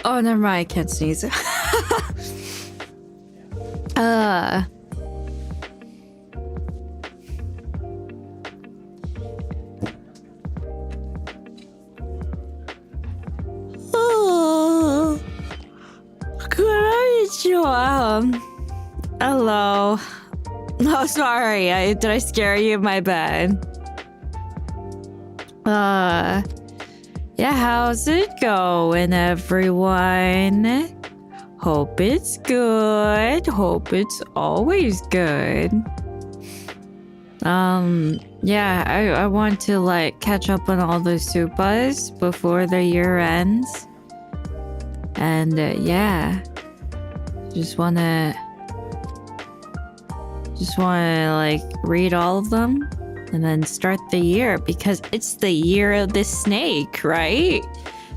Oh, never mind. I can't sneeze. Oh. Hello. Oh, sorry. Did I scare you? My bad. Yeah, how's it going, everyone? Hope it's good. Hope it's always good. Yeah, I want to, like, catch up on all the Supas before the year ends. And, yeah. Just wanna, like, read all of them. And then start the year, because it's the year of the snake, right?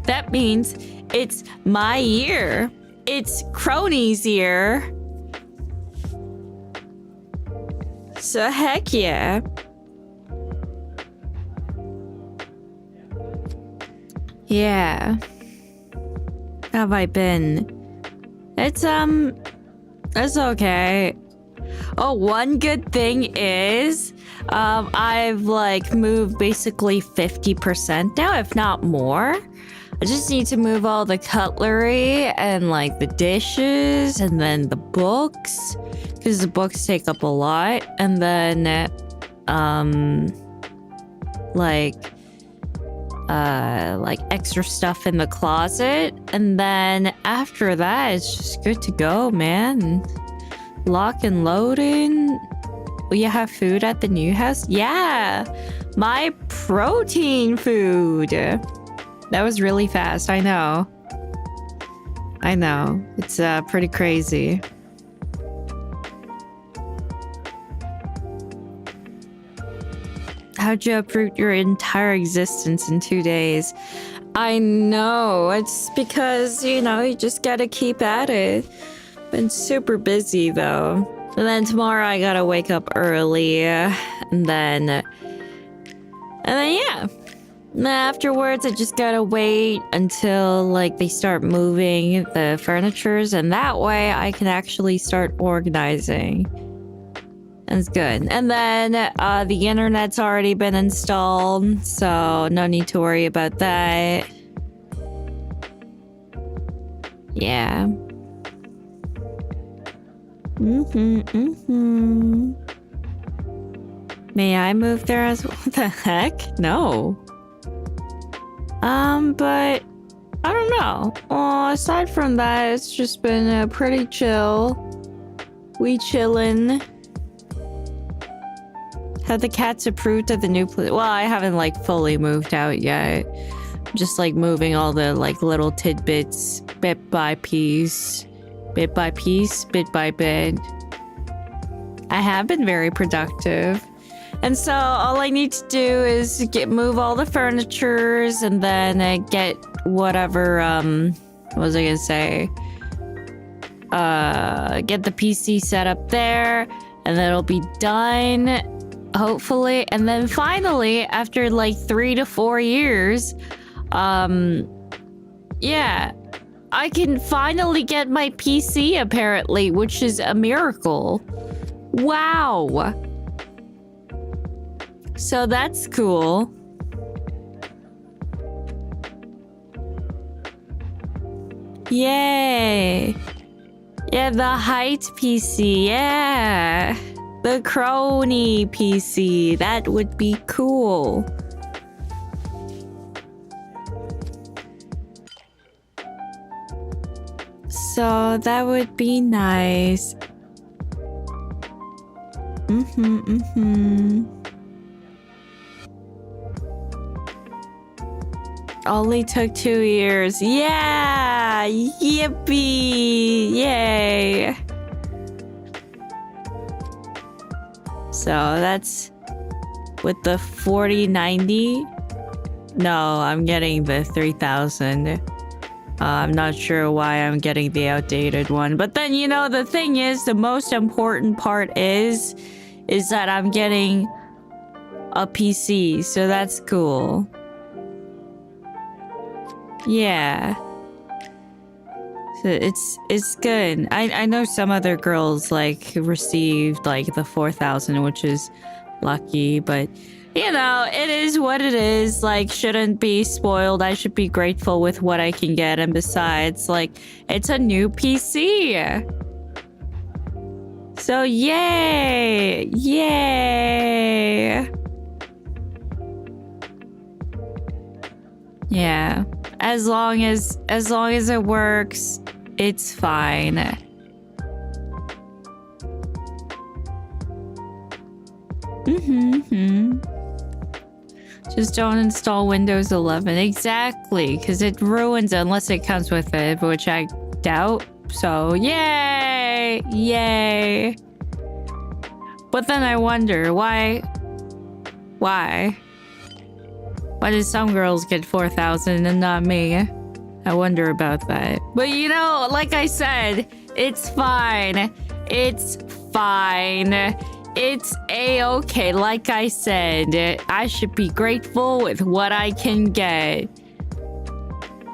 That means it's my year. It's Kronii's year. So heck yeah. Yeah. How have I been? It's okay. Oh, one good thing is I've like moved basically 50% now, if not more. I just need to move all the cutlery and like the dishes and then the books, because the books take up a lot, and then like extra stuff in the closet, and then after that it's just good to go, man. Lock and loading. Will you have food at the new house? Yeah, my protein food. That was really fast. I know. It's pretty crazy. How'd you uproot your entire existence in 2 days? I know. It's because, you know, you just gotta keep at it. Been super busy though. And then tomorrow I gotta wake up early, and then yeah. And afterwards I just gotta wait until like they start moving the furnitures, and that way I can actually start organizing. That's good. And then the internet's already been installed, so no need to worry about that. Yeah. May I move there as well? What the heck? No. But I don't know. Aside from that, it's just been pretty chill. We chillin'. Have the cats approved of the new place? Well, I haven't like fully moved out yet. Just like moving all the like little tidbits, bit by piece. Bit by piece, bit by bit. I have been very productive. And so all I need to do is move all the furnitures, and then get whatever, what was I gonna say? Get the PC set up there, and then it'll be done, hopefully. And then finally, after like 3 to 4 years, yeah, I can finally get my PC apparently, which is a miracle. Wow. So that's cool. Yay. Yeah, the height PC. Yeah. The Kronii PC. That would be cool. So that would be nice. Only took 2 years. Yeah! Yippee! Yay! So that's with the 4090. No, I'm getting the 3000. I'm not sure why I'm getting the outdated one. But then, you know, the thing is, the most important part is that I'm getting a PC. So that's cool. Yeah. It's good. I know some other girls like received like the 4,000, which is lucky, but you know, it is what it is. Like, shouldn't be spoiled. I should be grateful with what I can get. And besides, like, it's a new PC. So yay! Yay! Yeah. As long as it works, it's fine. Just don't install Windows 11. Exactly, because it ruins it unless it comes with it, which I doubt. So, yay! Yay! But then I wonder, why? Why did some girls get 4,000 and not me? I wonder about that. But you know, like I said, it's fine. It's fine. It's a-okay. Like I said, I should be grateful with what I can get.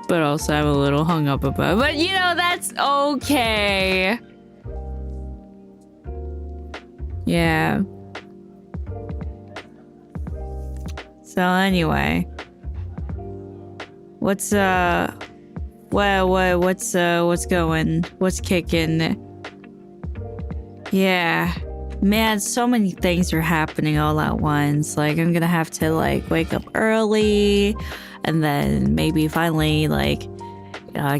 But also I'm a little hung up about it. But you know, that's okay. Yeah. So anyway, what's going? What's kicking? Yeah, man, so many things are happening all at once. Like, I'm gonna have to like wake up early, and then maybe finally like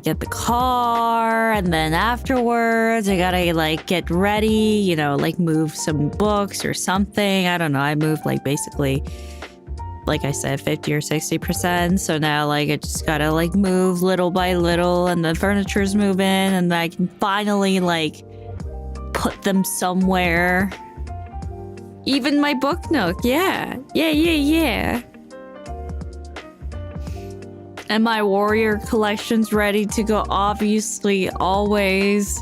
get the car, and then afterwards I gotta like get ready. You know, like move some books or something. I don't know. I moved like basically, like I said, 50 or 60%. So now like I just gotta like move little by little, and the furniture's moving, and I can finally like put them somewhere. Even my book nook, yeah. And my warrior collection's ready to go, obviously, always.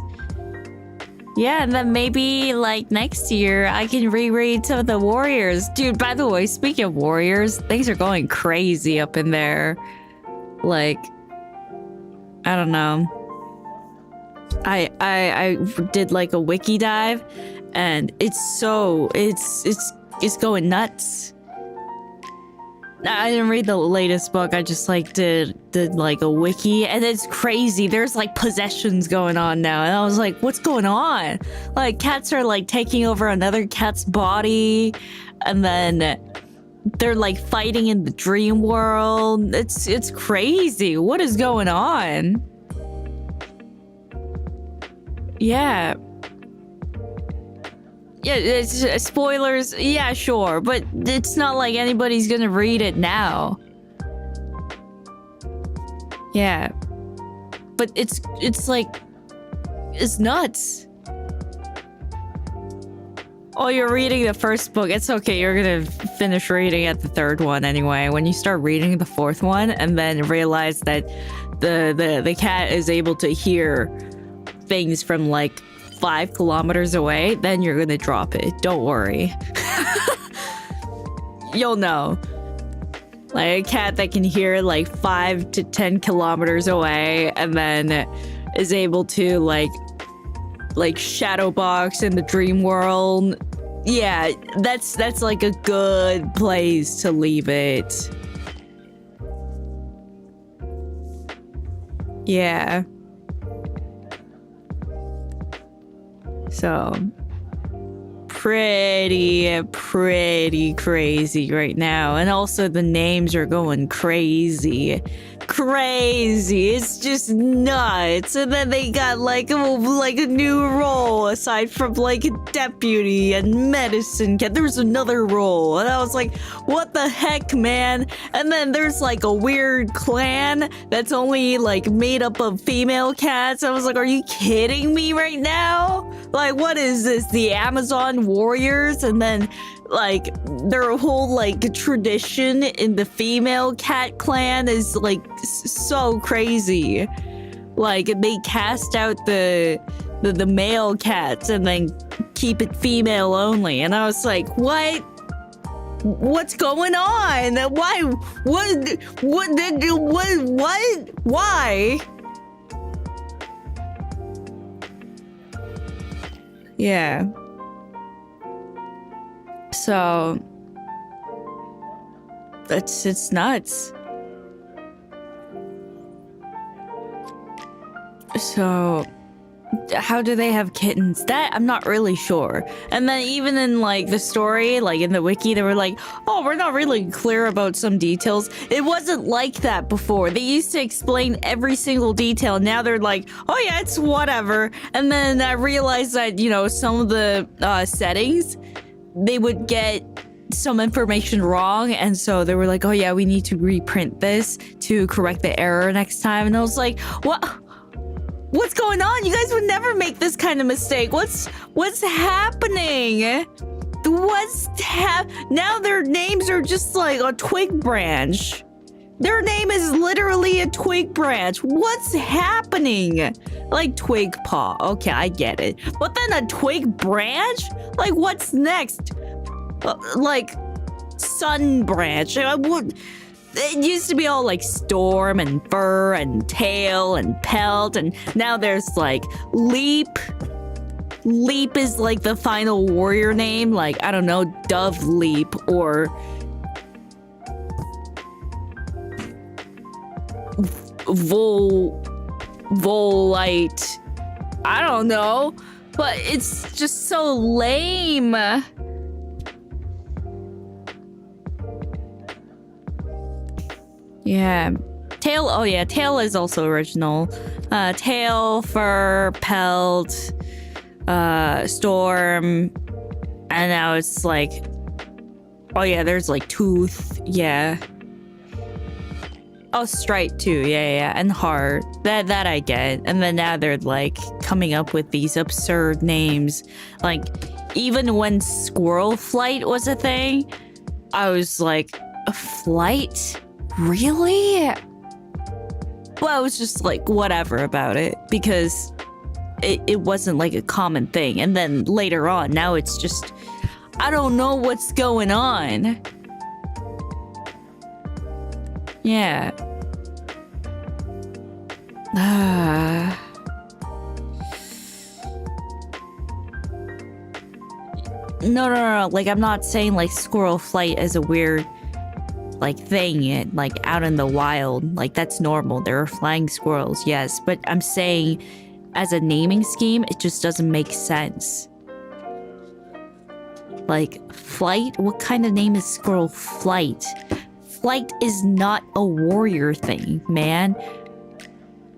Yeah, and then maybe, like, next year, I can reread some of the warriors. Dude, by the way, speaking of warriors, things are going crazy up in there. Like, I don't know. I did, like, a wiki dive, and it's going nuts. I didn't read the latest book. I just like did like a wiki, and it's crazy. There's like possessions going on now, and I was like, what's going on? Like, cats are like taking over another cat's body, and then they're like fighting in the dream world. It's crazy. What is going on? Yeah. Yeah, it's spoilers. Yeah, sure, but it's not like anybody's gonna read it now. Yeah, but it's like, it's nuts. Oh, you're reading the first book. It's okay. You're gonna finish reading at the third one anyway. When you start reading the fourth one, and then realize that the cat is able to hear things from like 5 kilometers away, then you're gonna drop it. Don't worry. You'll know. Like a cat that can hear like 5 to 10 kilometers away, and then is able to like shadow box in the dream world. Yeah, that's like a good place to leave it. Yeah. So, pretty crazy right now. And also the names are going crazy. It's just nuts. And then they got like a new role aside from like a deputy and medicine cat. There's another role, and I was like, what the heck, man? And then there's like a weird clan that's only like made up of female cats. I was like, are you kidding me right now? Like, what is this? The Amazon warriors? And then like their whole like tradition in the female cat clan is like so crazy. Like, they cast out the male cats and then keep it female only, and I was like, what's going on? Why? Why? Yeah. So it's nuts. So how do they have kittens? That I'm not really sure. And then even in like the story, like in the wiki, they were like, oh, we're not really clear about some details. It wasn't like that before. They used to explain every single detail. Now they're like, oh yeah, it's whatever. And then I realized that, you know, some of the settings, they would get some information wrong, and so they were like, oh yeah, we need to reprint this to correct the error next time. And I was like, what's going on? You guys would never make this kind of mistake. What's happening? Now their names are just like a twig branch. Their name is literally a twig branch. What's happening? Like twig paw. Okay, I get it. But then a twig branch? Like what's next? Like sun branch. It used to be all like storm and fur and tail and pelt, and now there's like leap. Leap is like the final warrior name, like I don't know, Dove Leap or Volite. I don't know, but it's just so lame. Yeah. Tail, oh yeah, tail is also original. Tail, fur, pelt, storm, and now it's like, oh yeah, there's like tooth, yeah. Oh, stripe too, yeah, and heart. That I get. And then now they're like coming up with these absurd names. Like, even when squirrel flight was a thing, I was like, a flight? Really? Well, I was just like, whatever about it, because it wasn't like a common thing. And then later on, now it's just, I don't know what's going on. Yeah. No. Like, I'm not saying like squirrel flight is a weird like thing, like out in the wild. Like that's normal. There are flying squirrels, yes. But I'm saying as a naming scheme, it just doesn't make sense. Like flight? What kind of name is squirrel flight? Flight is not a warrior thing, man.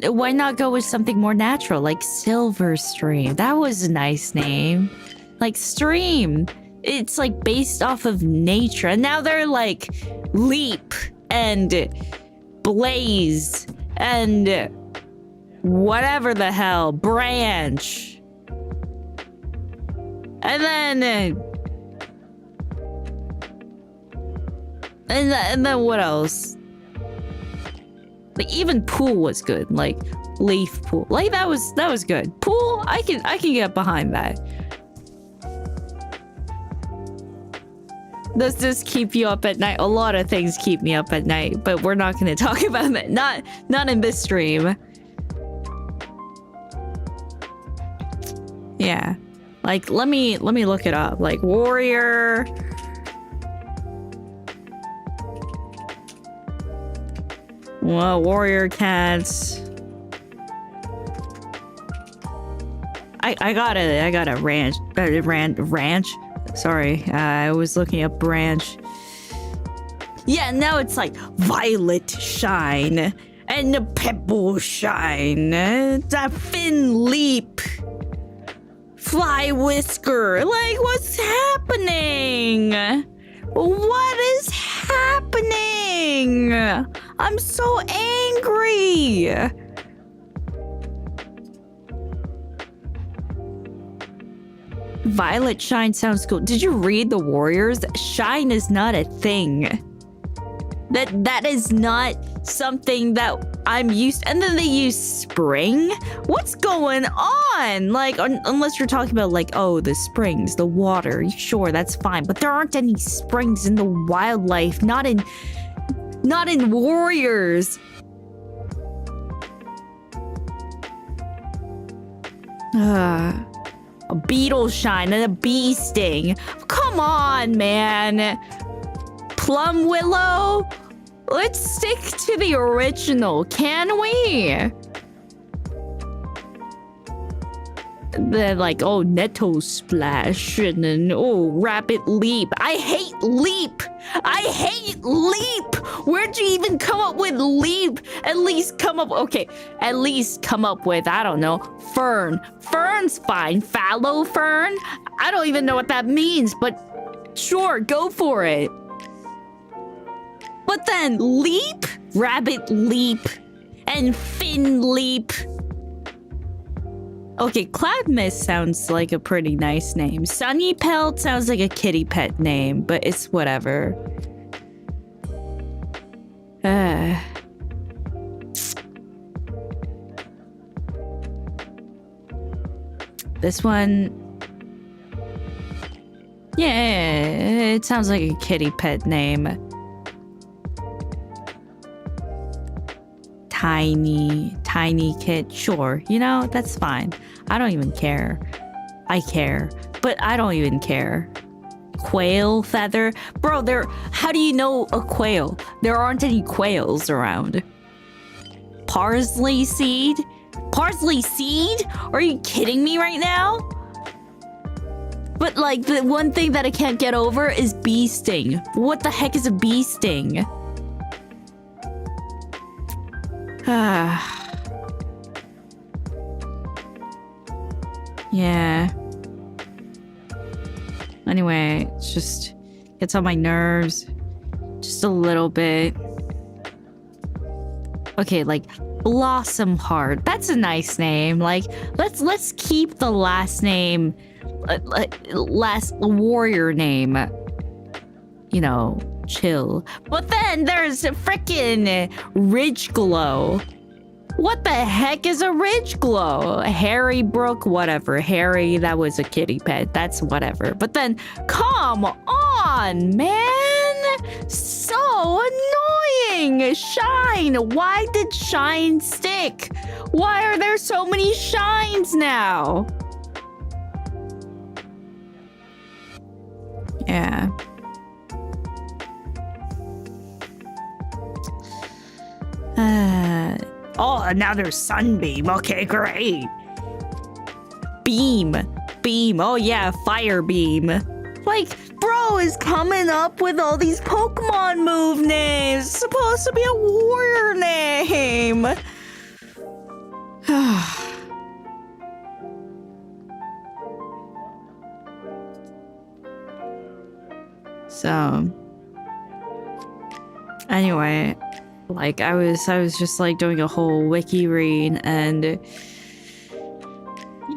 Why not go with something more natural, like Silver Stream? That was a nice name. Like Stream. It's like based off of nature. And now they're like Leap and Blaze and whatever the hell. Branch. And then... And then what else? Like even pool was good. Like leaf pool. Like that was good. Pool, I can get behind that. Does this keep you up at night? A lot of things keep me up at night, but we're not going to talk about that. Not in this stream. Yeah. Like let me look it up. Like warrior. Well, warrior cats. I got a ranch. Sorry, I was looking up branch. Yeah, now it's like violet shine and a pebble shine, the fin leap, fly whisker. Like, what's happening? What is happening? I'm so angry. Violet shine sounds cool. Did you read the Warriors? Shine is not a thing. That is not something that I'm used. And then they use spring. What's going on? Like, unless you're talking about like, oh, the springs, the water. Sure, that's fine. But there aren't any springs in the wildlife. Not in Warriors. A beetle shine and a bee sting. Come on, man. Plum willow? Let's stick to the original, can we? Then like, oh, netto splash, and then, oh, rapid leap. I hate leap. I hate leap. Where'd you even come up with leap? At least come up, okay, at least come up with, I don't know, fern. Fern's fine. Fallow fern? I don't even know what that means, but sure, go for it. But then leap, rabbit leap, and fin leap. Okay, Cloud Mist sounds like a pretty nice name. Sunny Pelt sounds like a kitty pet name, but it's whatever. This one... yeah, it sounds like a kitty pet name. Tiny kid, sure, you know, that's fine. I don't even care. I care, but I don't even care. Quail feather? Bro, how do you know a quail? There aren't any quails around. Parsley seed? Parsley seed? Are you kidding me right now? But like, the one thing that I can't get over is bee sting. What the heck is a bee sting? Yeah. Anyway, it's just gets on my nerves just a little bit. Okay, like Blossom Heart. That's a nice name. Like, let's keep the last name, last warrior name. You know, chill. But then there's a frickin' Ridge Glow. What the heck is a Ridge Glow? Harry Brook, whatever. Harry, that was a kitty pet. That's whatever. But then, come on, man. So annoying. Shine. Why did Shine stick? Why are there so many Shines now? Yeah. Oh, now there's Sunbeam. Okay, great. Beam. Oh yeah, Fire Beam. Like, bro is coming up with all these Pokemon move names. It's supposed to be a warrior name. So, anyway, like I was just like doing a whole wiki read, and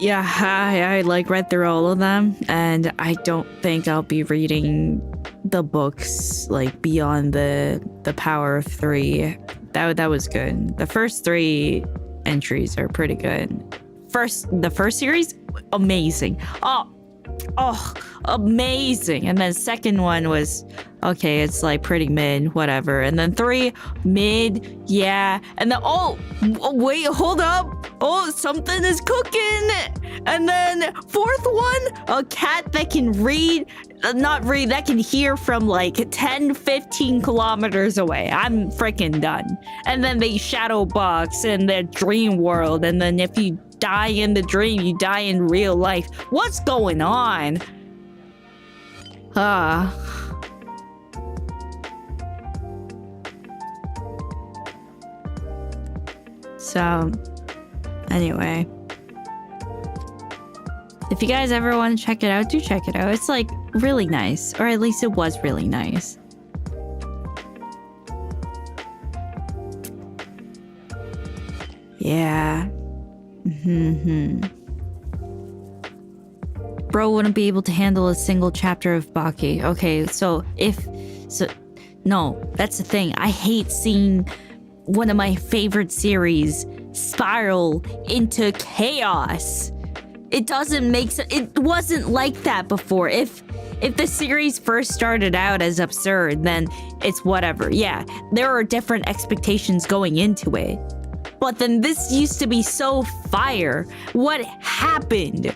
yeah, I like read through all of them, and I don't think I'll be reading the books like beyond the power of 3. That was good. The first 3 entries are pretty good. The first series, amazing. Oh, amazing. And then second one was okay, it's like pretty mid, whatever. And then 3, mid, yeah. And then oh wait, hold up. Oh, something is cooking. And then 4th one, a cat that can read, not read, that can hear from like 10-15 kilometers away. I'm freaking done. And then they shadow box in their dream world, and then if you die in the dream, you die in real life. What's going on? So, anyway. If you guys ever want to check it out, do check it out. It's like really nice, or at least it was really nice. Yeah. Bro wouldn't be able to handle a single chapter of Baki. Okay, no, that's the thing. I hate seeing one of my favorite series spiral into chaos. It doesn't make sense. It wasn't like that before. If the series first started out as absurd, then it's whatever. Yeah, there are different expectations going into it. But then this used to be so fire. What happened?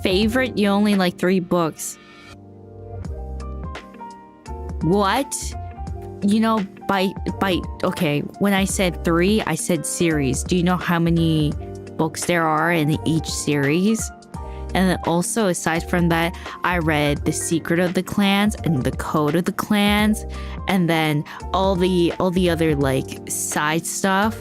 favorite, you only like 3 books. What? You know, okay, when I said 3, I said series. Do you know how many books there are in each series? And then also, aside from that, I read The Secret of the Clans and The Code of the Clans, and then all the other like side stuff.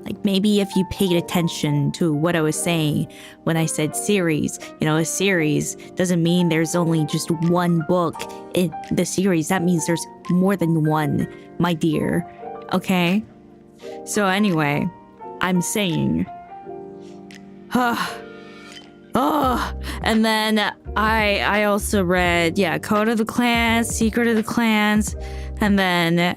Like maybe if you paid attention to what I was saying when I said series, you know, a series doesn't mean there's only just one book in the series. That means there's more than one, my dear. Okay? So anyway, I'm saying, and then I also read, Code of the Clans, Secret of the Clans, and then,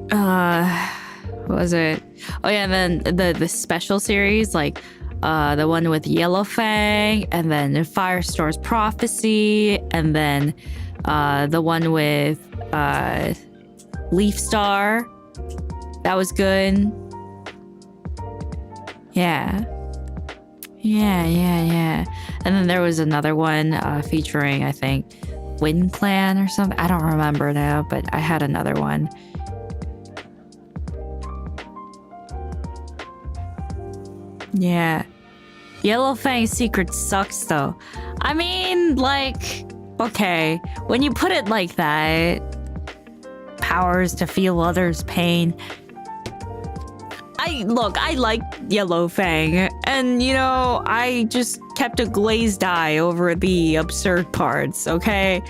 what was it? Oh yeah, and then the special series, like, the one with Yellow Fang, and then Firestar's Prophecy, and then, the one with, Leaf Star. That was good. Yeah. And then there was another one featuring, I think, Wind Clan or something. I don't remember now, but I had another one. Yeah. Yellow Fang's secret sucks, though. I mean, like, okay, when you put it like that, powers to feel others' pain. I like Yellow Fang, and you know, I just kept a glazed eye over the absurd parts, okay?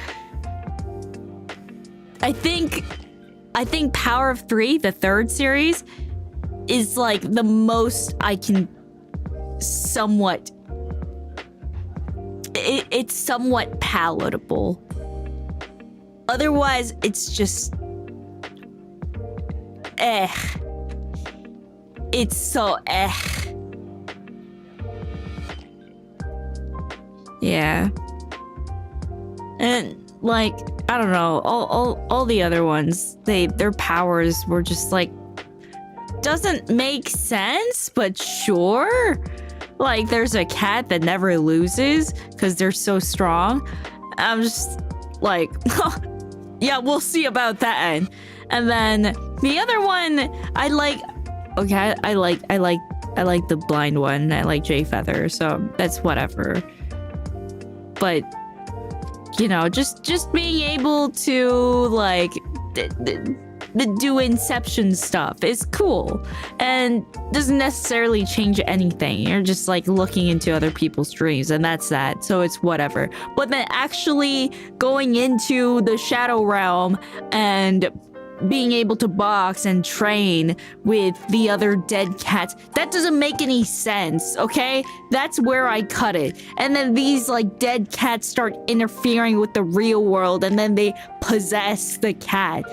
I think Power of 3, the 3rd series, is like the most I can somewhat... It's somewhat palatable. Otherwise, it's just... It's so Yeah. And like, I don't know, all the other ones, their powers were just like, doesn't make sense, but sure. Like, there's a cat that never loses because they're so strong. I'm just like, yeah, we'll see about that. And then the other one, I like the blind one. I like Jay Feather, so that's whatever. But you know, just being able to like do Inception stuff is cool and doesn't necessarily change anything. You're just like looking into other people's dreams, and that's that. So it's whatever. But then actually going into the Shadow Realm and being able to box and train with the other dead cats, that doesn't make any sense, okay? That's where I cut it. And then these like dead cats start interfering with the real world, and then they possess the cat.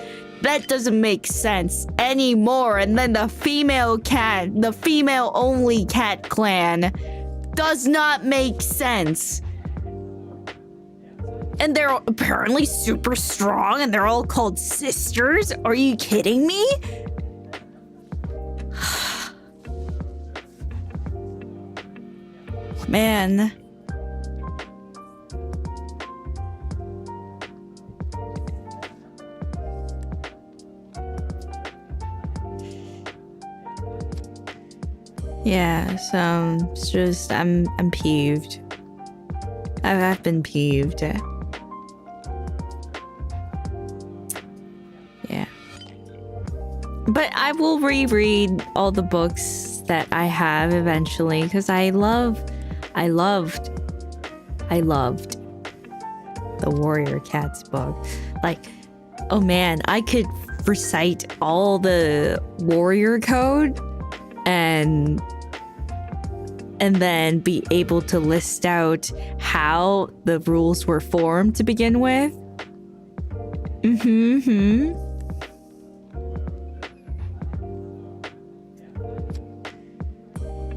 That doesn't make sense anymore. And then the female cat, the female only cat clan, does not make sense. And they're apparently super strong, and they're all called sisters? Are you kidding me? Man. Yeah, so it's just I'm peeved. I've been peeved. Yeah. But I will reread all the books that I have eventually, because I loved the Warrior Cats book. Like, oh man, I could recite all the warrior code and then be able to list out how the rules were formed to begin with.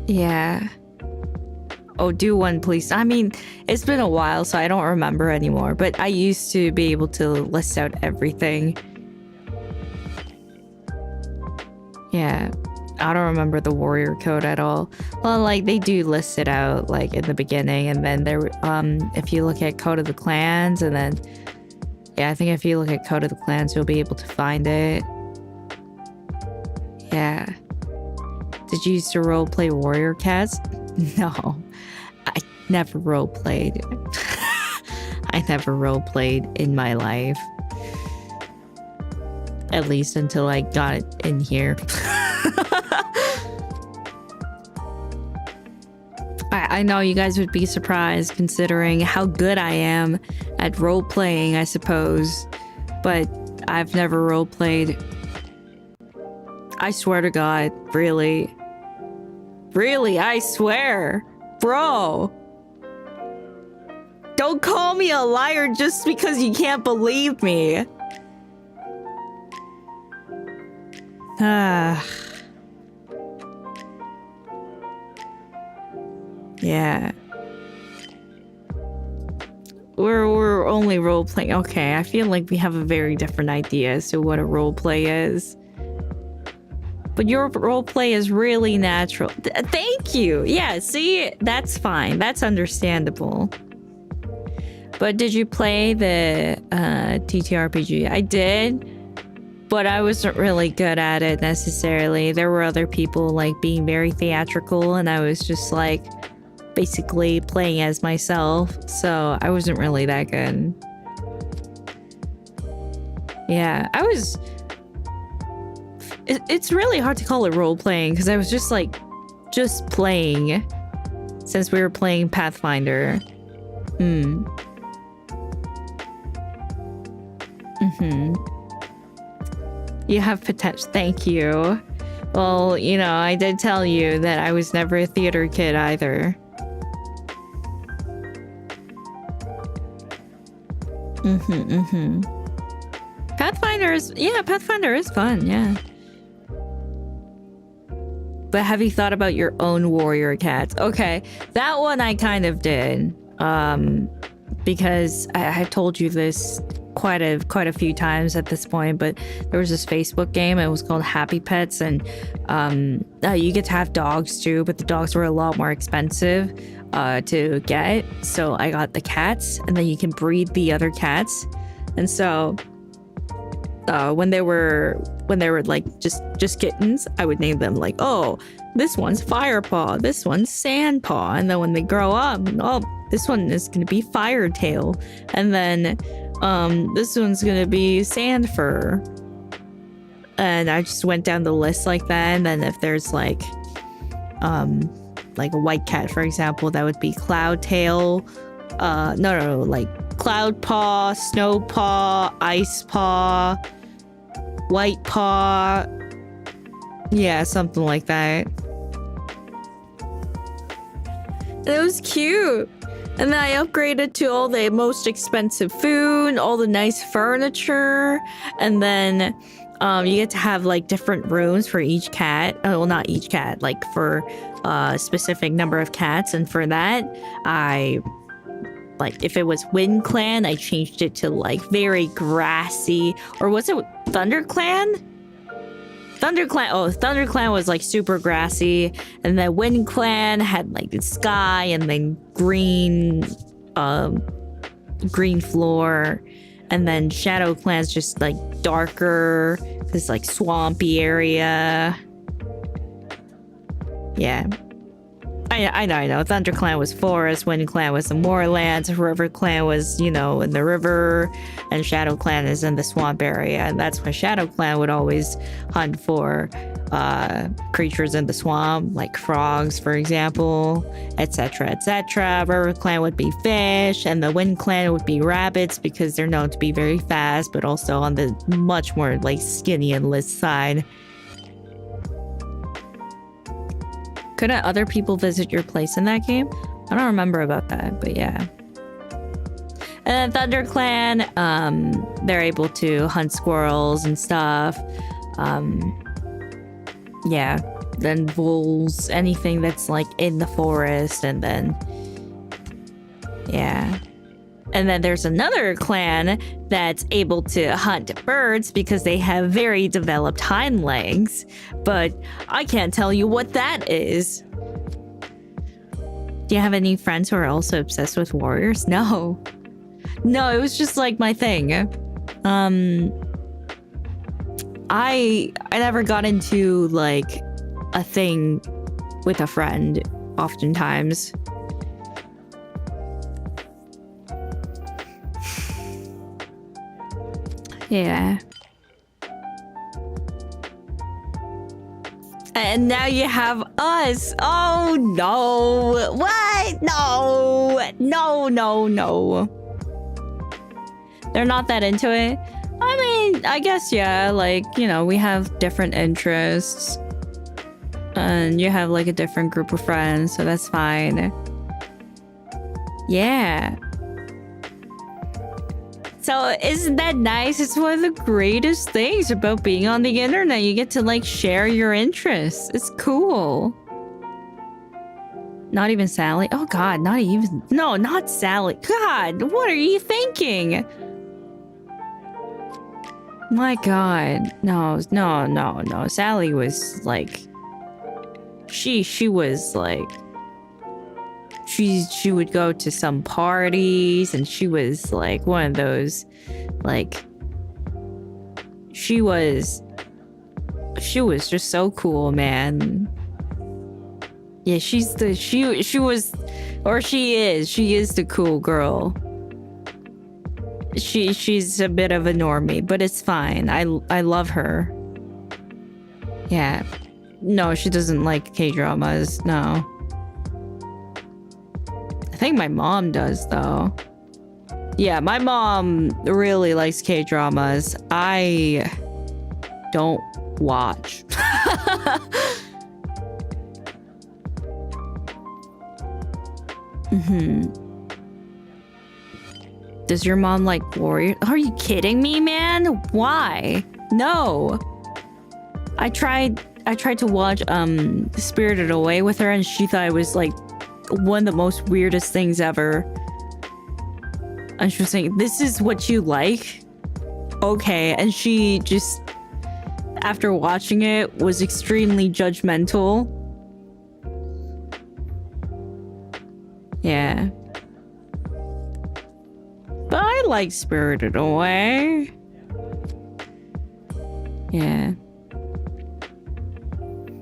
Yeah. Oh, do one, please. I mean, it's been a while, so I don't remember anymore, but I used to be able to list out everything. Yeah. I don't remember the warrior code at all. Well, like they do list it out like in the beginning, and then there if you look at Code of the Clans, and then yeah, I think if you look at Code of the Clans, you'll be able to find it. Yeah. Did you used to roleplay warrior cats? No. I never roleplayed. I never roleplayed in my life. At least until I got it in here. I know you guys would be surprised considering how good I am at role-playing, I suppose. But I've never role-played. I swear to God, really. Really, I swear. Bro. Don't call me a liar just because you can't believe me. Yeah. We're only role-playing. Okay, I feel like we have a very different idea as to what a role-play is. But your role-play is really natural. Thank you! Yeah, see? That's fine. That's understandable. But did you play the TTRPG? I did, but I wasn't really good at it necessarily. There were other people like being very theatrical, and I was just like basically playing as myself, so I wasn't really that good. Yeah, I was... It's really hard to call it role-playing because I was just playing since we were playing Pathfinder. You have potential. Thank you. Well, you know, I did tell you that I was never a theater kid either. Pathfinder is fun, yeah. But have you thought about your own warrior cats? Okay, that one I kind of did. Because I told you this quite a few times at this point, but there was this Facebook game. It was called Happy Pets, and you get to have dogs too, but the dogs were a lot more expensive to get. So I got the cats, and then you can breed the other cats. And so when they were like just kittens, I would name them like, oh, this one's Firepaw, this one's Sandpaw, and then when they grow up, oh, this one is gonna be Firetail, and then this one's gonna be Sandfur. And I just went down the list like that. And then if there's like a white cat, for example, that would be Cloudtail. No, like Cloudpaw, Snowpaw, Icepaw, White Paw. Yeah, something like that. It was cute. And then I upgraded to all the most expensive food, all the nice furniture, and then you get to have like different rooms for each cat. Well, not each cat, like for a specific number of cats. And for that, I like if it was Wind Clan, I changed it to like very grassy, or was it Thunder Clan? Thunder Clan was like super grassy, and then Wind Clan had like the sky and then green floor, and then Shadow Clan's just like darker, this like swampy area. Yeah. I know. Thunder Clan was forest, Wind Clan was the moorlands, River Clan was, you know, in the river, and Shadow Clan is in the swamp area. And that's why Shadow Clan would always hunt for creatures in the swamp, like frogs, for example, etc., etc. River Clan would be fish, and the Wind Clan would be rabbits because they're known to be very fast, but also on the much more like skinny and list side. Couldn't other people visit your place in that game? I don't remember about that, but yeah. And then Thunder Clan, they're able to hunt squirrels and stuff. Yeah, then wolves, anything that's like in the forest, and then yeah. And then there's another clan that's able to hunt birds because they have very developed hind legs. But I can't tell you what that is. Do you have any friends who are also obsessed with warriors? No. No, it was just like my thing. I never got into like a thing with a friend oftentimes. Yeah. And now you have us. Oh no. What? No. No, no, no. They're not that into it. I mean, I guess, yeah, like, you know, we have different interests. And you have like a different group of friends, so that's fine. Yeah. So isn't that nice? It's one of the greatest things about being on the internet. You get to like share your interests. It's cool. Not even Sally. Oh God, not even. No, not Sally. God, what are you thinking? My God, no. Sally was like, she was like, she would go to some parties and she was like one of those, like, she was just so cool, man. Yeah, she is the cool girl. She's a bit of a normie, but it's fine. I love her. Yeah. No, she doesn't like K-dramas. No. I think my mom does, though. Yeah, my mom really likes K-dramas. I don't watch. Does your mom like Warrior? Are you kidding me, man? Why? No. I tried to watch Spirited Away with her and she thought it was like one of the most weirdest things ever. And she was saying, "This is what you like?" Okay, and she just, after watching it, was extremely judgmental. Yeah. But I like Spirited Away. Yeah.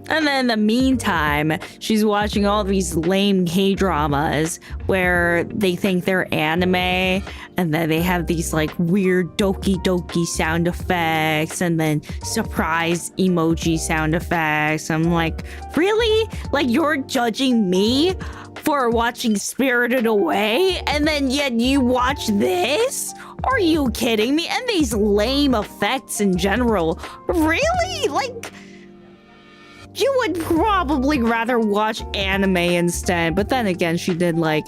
And then in the meantime, she's watching all these lame K-dramas where they think they're anime and then they have these like weird doki doki sound effects and then surprise emoji sound effects. I'm like, really? Like, you're judging me for watching Spirited Away and then yet you watch this? Are you kidding me? And these lame effects in general. Really? Like, you would probably rather watch anime instead. But then again, she did like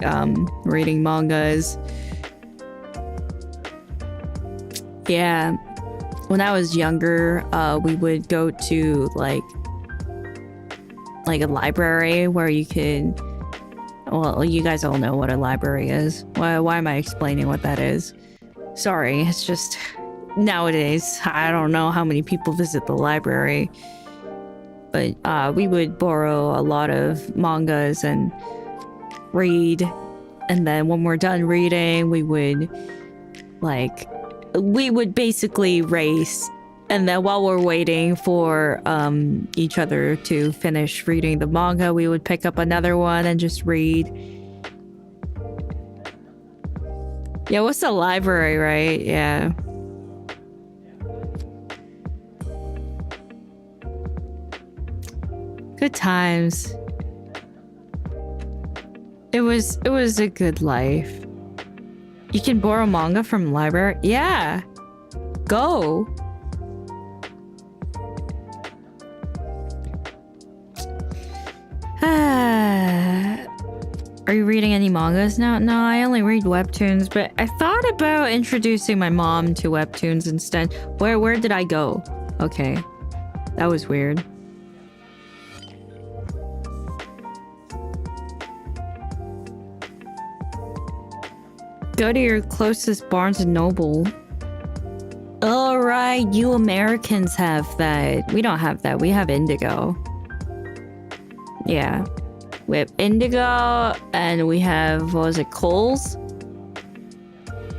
reading mangas. Yeah. When I was younger, we would go to like a library where you could, well, you guys all know what a library is. Why am I explaining what that is? Sorry, it's just nowadays, I don't know how many people visit the library. But we would borrow a lot of mangas and read. And then when we're done reading, we would basically race. And then while we're waiting for each other to finish reading the manga, we would pick up another one and just read. Yeah, what's the library, right? Yeah. Good times. It was a good life. You can borrow manga from library? Yeah. Go. Are you reading any mangas now? No, I only read webtoons, but I thought about introducing my mom to webtoons instead. Where did I go? Okay. That was weird. Go to your closest Barnes and Noble. All right, you Americans have that. We don't have that. We have Indigo. Yeah. We have Indigo, and we have, what was it, Kohl's?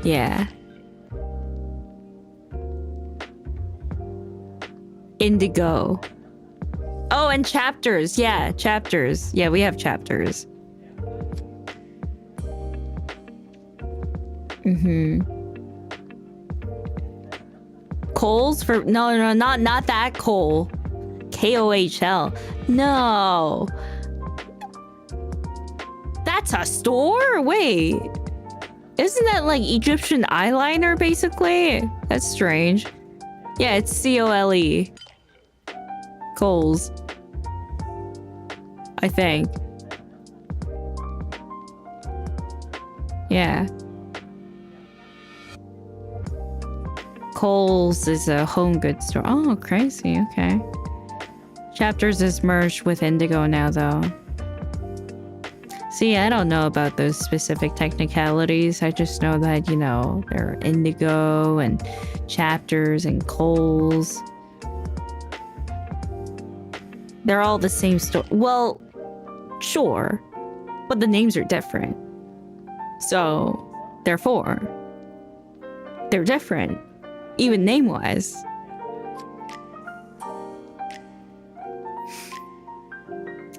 Yeah. Indigo. Oh, and Chapters. Yeah, Chapters. Yeah, we have Chapters. Kohl's for no, not that Kohl. Kohl. No. That's a store? Wait. Isn't that like Egyptian eyeliner basically? That's strange. Yeah, it's C-O-L-E. Kohl's. I think. Yeah. Kohl's is a home goods store. Oh, crazy. Okay. Chapters is merged with Indigo now, though. See, I don't know about those specific technicalities. I just know that, you know, there are Indigo and Chapters and Kohl's. They're all the same store. Well, sure. But the names are different. So, therefore, they're different. Even name-wise.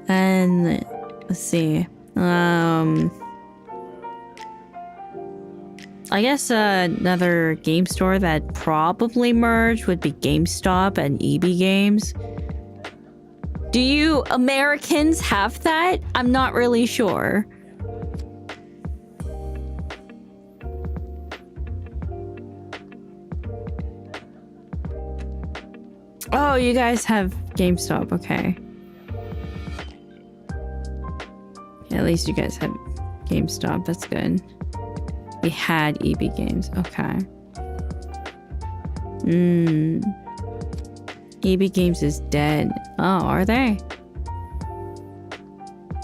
And let's see. I guess another game store that probably merged would be GameStop and EB Games. Do you Americans have that? I'm not really sure. Oh, you guys have GameStop, okay. Yeah, at least you guys have GameStop, that's good. We had EB Games, okay. EB Games is dead. Oh, are they?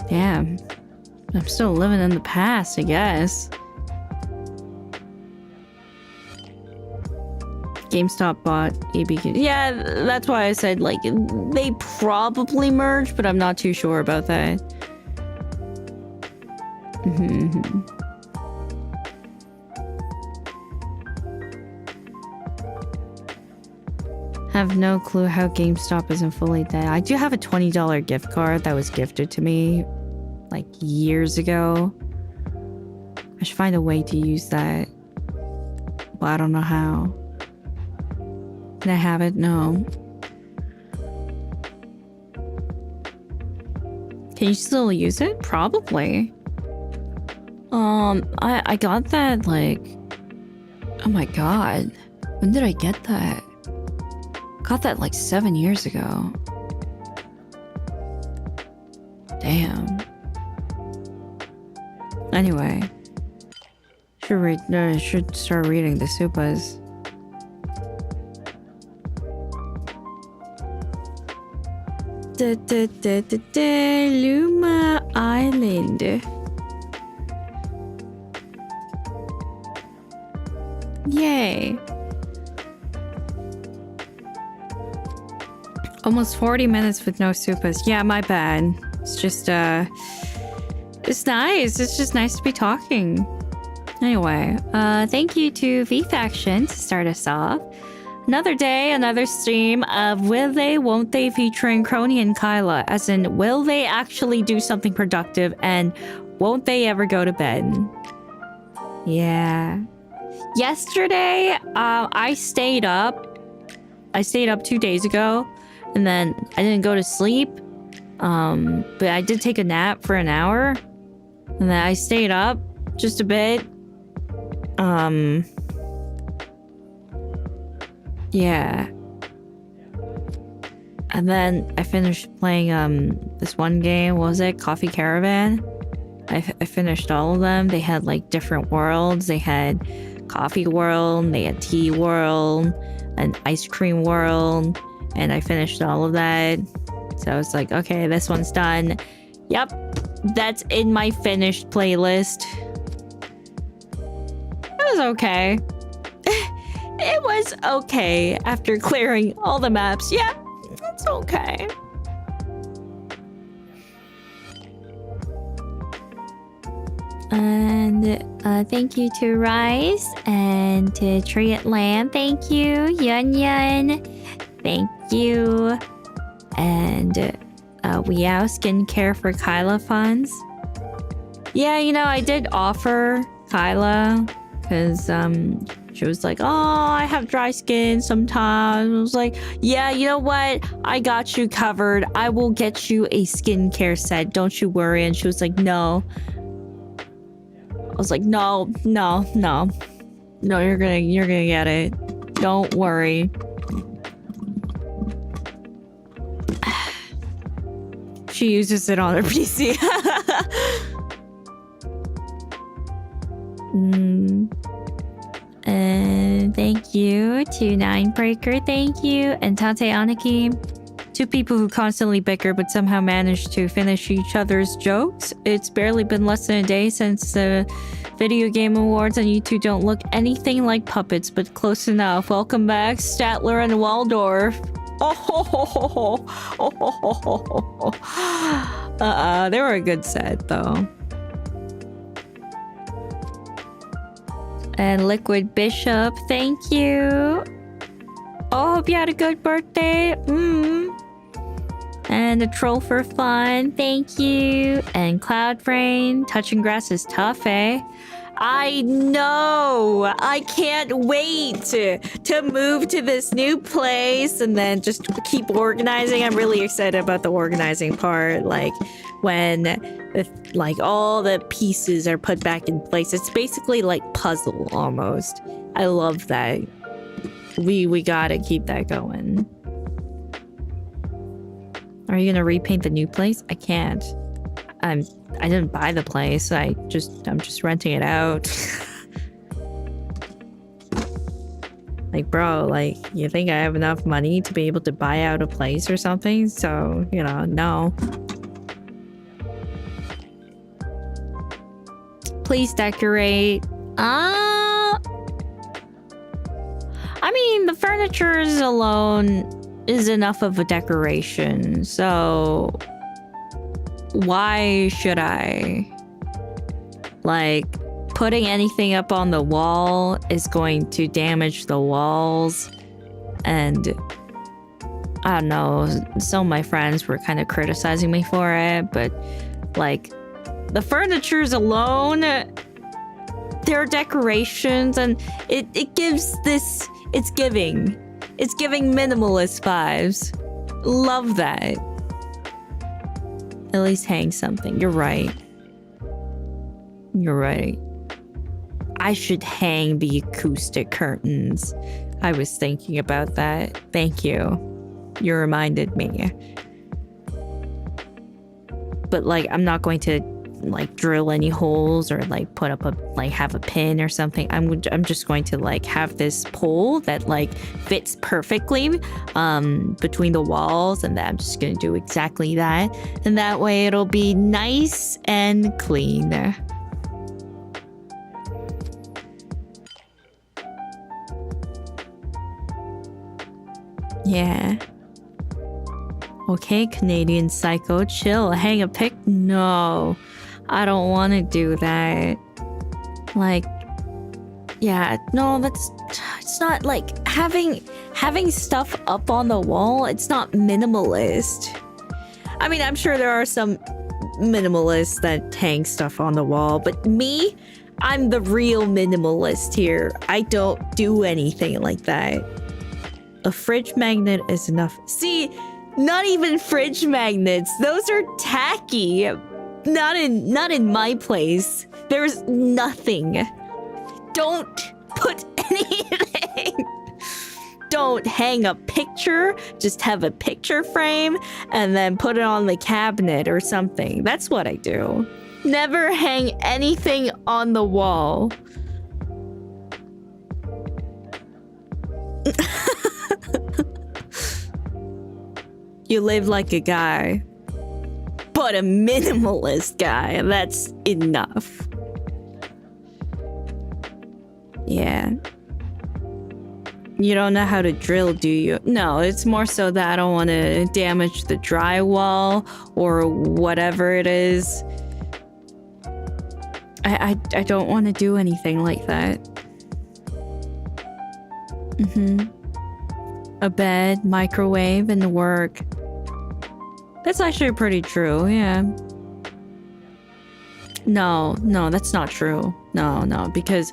Damn. I'm still living in the past, I guess. GameStop bought EB Games. Yeah, that's why I said, like, they probably merged, but I'm not too sure about that. Have no clue how GameStop isn't fully dead. I do have a $20 gift card that was gifted to me like years ago. I should find a way to use that, but I don't know how. Can I have it? No. Can you still use it? Probably. I got that like, oh my god, when did I get that? Got that like 7 years ago. Damn. Anyway, should start reading the Supas. Luma Island. Yay. Almost 40 minutes with no Supas. Yeah, my bad. It's just, it's nice. It's just nice to be talking. Anyway, thank you to V-Faction to start us off. Another day, another stream of Will They, Won't They featuring Kronii and Kyla. As in, will they actually do something productive and won't they ever go to bed? Yeah. Yesterday, I stayed up. I stayed up 2 days ago. And then I didn't go to sleep. But I did take a nap for an hour. And then I stayed up just a bit. Yeah. And then I finished playing this one game. What was it? Coffee Caravan. I finished all of them. They had like different worlds. They had coffee world, they had tea world, and ice cream world. And I finished all of that. So I was like, okay, this one's done. Yep, that's in my finished playlist. was okay. It was okay after clearing all the maps. Yeah, it's okay. And thank you to Rizz and to Tree at Land. Thank you, Yun Yun. Thank you. And Weow Skincare for Kyla funds. Yeah, you know, I did offer Kyla because she was like, oh, I have dry skin sometimes. I was like, yeah, you know what? I got you covered. I will get you a skincare set. Don't you worry. And she was like, no. I was like, no, you're gonna get it. Don't worry. She uses it on her PC. And thank you to Ninebreaker. Thank you. And Tate Aniki. Two people who constantly bicker but somehow manage to finish each other's jokes. It's barely been less than a day since the Video Game Awards, and you two don't look anything like puppets, but close enough. Welcome back, Statler and Waldorf. They were a good set, though. And Liquid Bishop, thank you. Oh, hope you had a good birthday. And the Troll for Fun, thank you. And Cloud Brain, touching grass is tough, eh? I know! I can't wait to move to this new place and then just keep organizing. I'm really excited about the organizing part. Like, when all the pieces are put back in place. It's basically like puzzle, almost. I love that. We gotta keep that going. Are you gonna repaint the new place? I can't. I didn't buy the place. I'm just renting it out. Like, bro, like, you think I have enough money to be able to buy out a place or something? So, you know, no. Please decorate. I mean, the furniture alone is enough of a decoration, so why should I? Like, putting anything up on the wall is going to damage the walls, and I don't know, some of my friends were kind of criticizing me for it, but like, the furniture's alone, they're decorations, and it gives this, it's giving minimalist vibes. Love that. At least hang something. You're right. I should hang the acoustic curtains. I was thinking about that. Thank you. You reminded me. But like, I'm not going to like drill any holes or like put up have a pin or something. I'm just going to like have this pole that like fits perfectly between the walls, and then I'm just gonna do exactly that, and that way it'll be nice and clean. Yeah. Okay, Canadian Psycho, chill. Hang a pic? No. I don't want to do that. Like, yeah, no, it's not like having stuff up on the wall. It's not minimalist. I mean, I'm sure there are some minimalists that hang stuff on the wall, but me, I'm the real minimalist here. I don't do anything like that. A fridge magnet is enough. See, not even fridge magnets. Those are tacky. Not in my place. There's nothing. Don't put anything. Don't hang a picture. Just have a picture frame and then put it on the cabinet or something. That's what I do. Never hang anything on the wall. You live like a guy. But a minimalist guy, that's enough. Yeah. You don't know how to drill, do you? No, it's more so that I don't want to damage the drywall or whatever it is. I don't want to do anything like that. A bed, microwave, and work. That's actually pretty true, yeah. No, that's not true. No, because...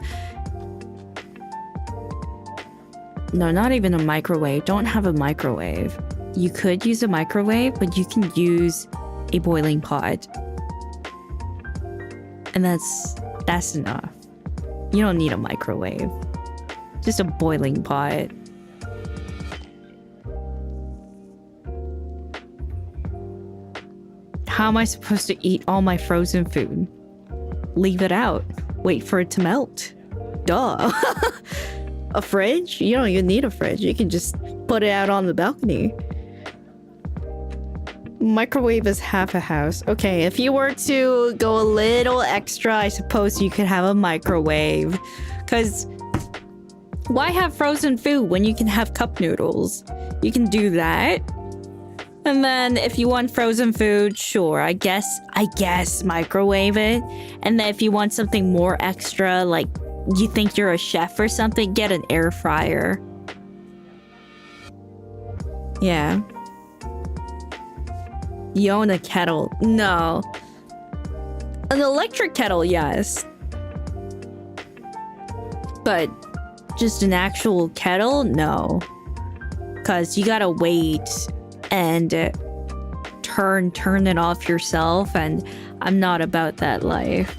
No, not even a microwave. Don't have a microwave. You could use a microwave, but you can use a boiling pot. And that's enough. You don't need a microwave. Just a boiling pot. How am I supposed to eat all my frozen food? Leave it out. Wait for it to melt. Duh. A fridge? You don't even need a fridge. You can just put it out on the balcony. Microwave is half a house. Okay, if you were to go a little extra, I suppose you could have a microwave. Because why have frozen food when you can have cup noodles? You can do that. And then if you want frozen food, sure, I guess microwave it. And then if you want something more extra, like you think you're a chef or something, get an air fryer. Yeah. You own a kettle? No. An electric kettle, yes. But just an actual kettle? No. Because you gotta wait and turn it off yourself, and I'm not about that life.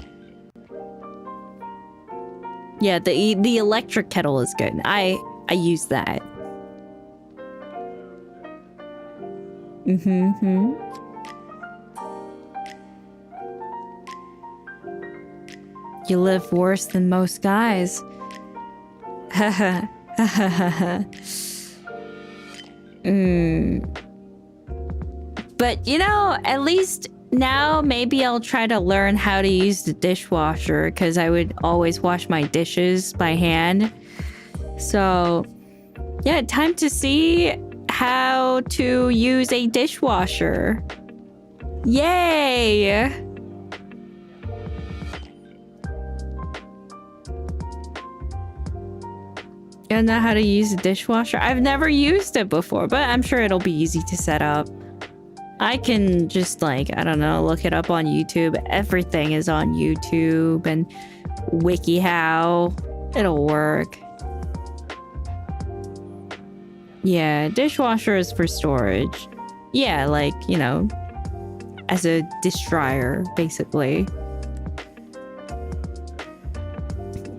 Yeah, the electric kettle is good. I use that. You live worse than most guys. Haha. But, you know, at least now maybe I'll try to learn how to use the dishwasher, because I would always wash my dishes by hand. So, yeah, time to see how to use a dishwasher. Yay! You don't know how to use a dishwasher? I've never used it before, but I'm sure it'll be easy to set up. I can just, like, I don't know, look it up on YouTube. Everything is on YouTube and WikiHow. It'll work. Yeah, dishwasher is for storage. Yeah, like, you know, as a dish dryer, basically.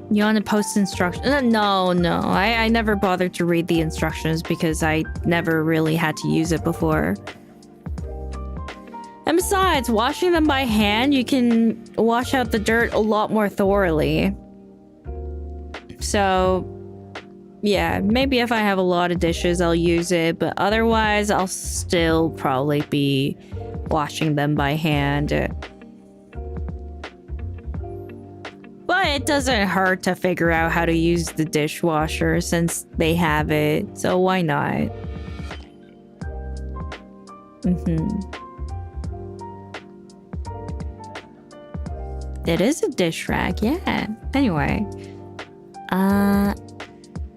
You want to post instructions? No. I never bothered to read the instructions because I never really had to use it before. And besides, washing them by hand, you can wash out the dirt a lot more thoroughly. So, yeah, maybe if I have a lot of dishes, I'll use it. But otherwise, I'll still probably be washing them by hand. But it doesn't hurt to figure out how to use the dishwasher since they have it. So why not? It is a dish rack, yeah. Anyway.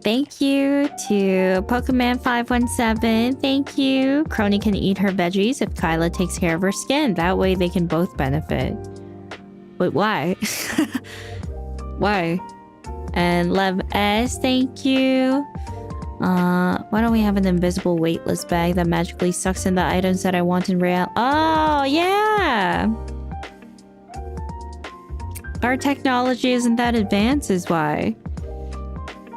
Thank you to Pokemon517. Thank you. Kronii can eat her veggies if Kyla takes care of her skin. That way they can both benefit. Wait, why? Why? And Lev S, thank you. Why don't we have an invisible weightless bag that magically sucks in the items that I want in real? Oh, yeah. Our technology isn't that advanced is why.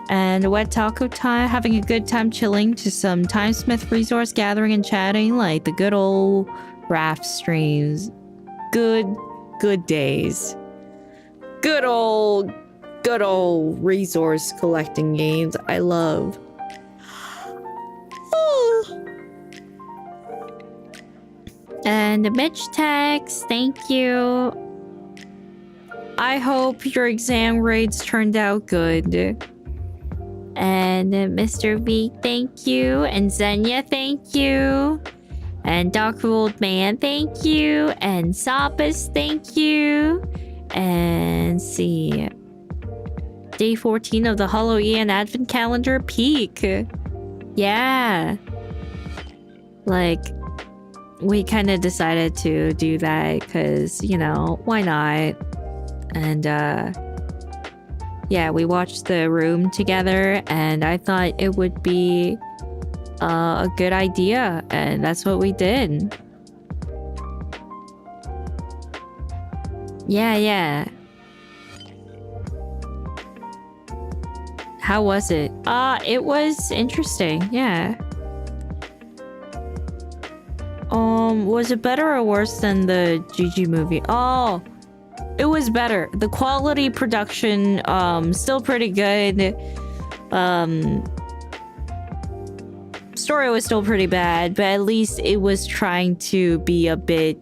And Wet Taco Time, having a good time chilling to some Timesmith resource gathering and chatting like the good old raft streams. Good days. Good old resource collecting games I love. And Mitch Tex, thank you. I hope your exam grades turned out good. And Mr. V, thank you. And Xenia, thank you. And Dr. Old Man, thank you. And Supas, thank you. And see. Day 14 of the Halloween Advent Calendar peak. Yeah. Like, we kind of decided to do that because, you know, why not? And, yeah, we watched The Room together, and I thought it would be a good idea, and that's what we did. Yeah. How was it? It was interesting, yeah. Was it better or worse than the GG movie? Oh, it was better. The quality production, still pretty good. Story was still pretty bad, but at least it was trying to be a bit...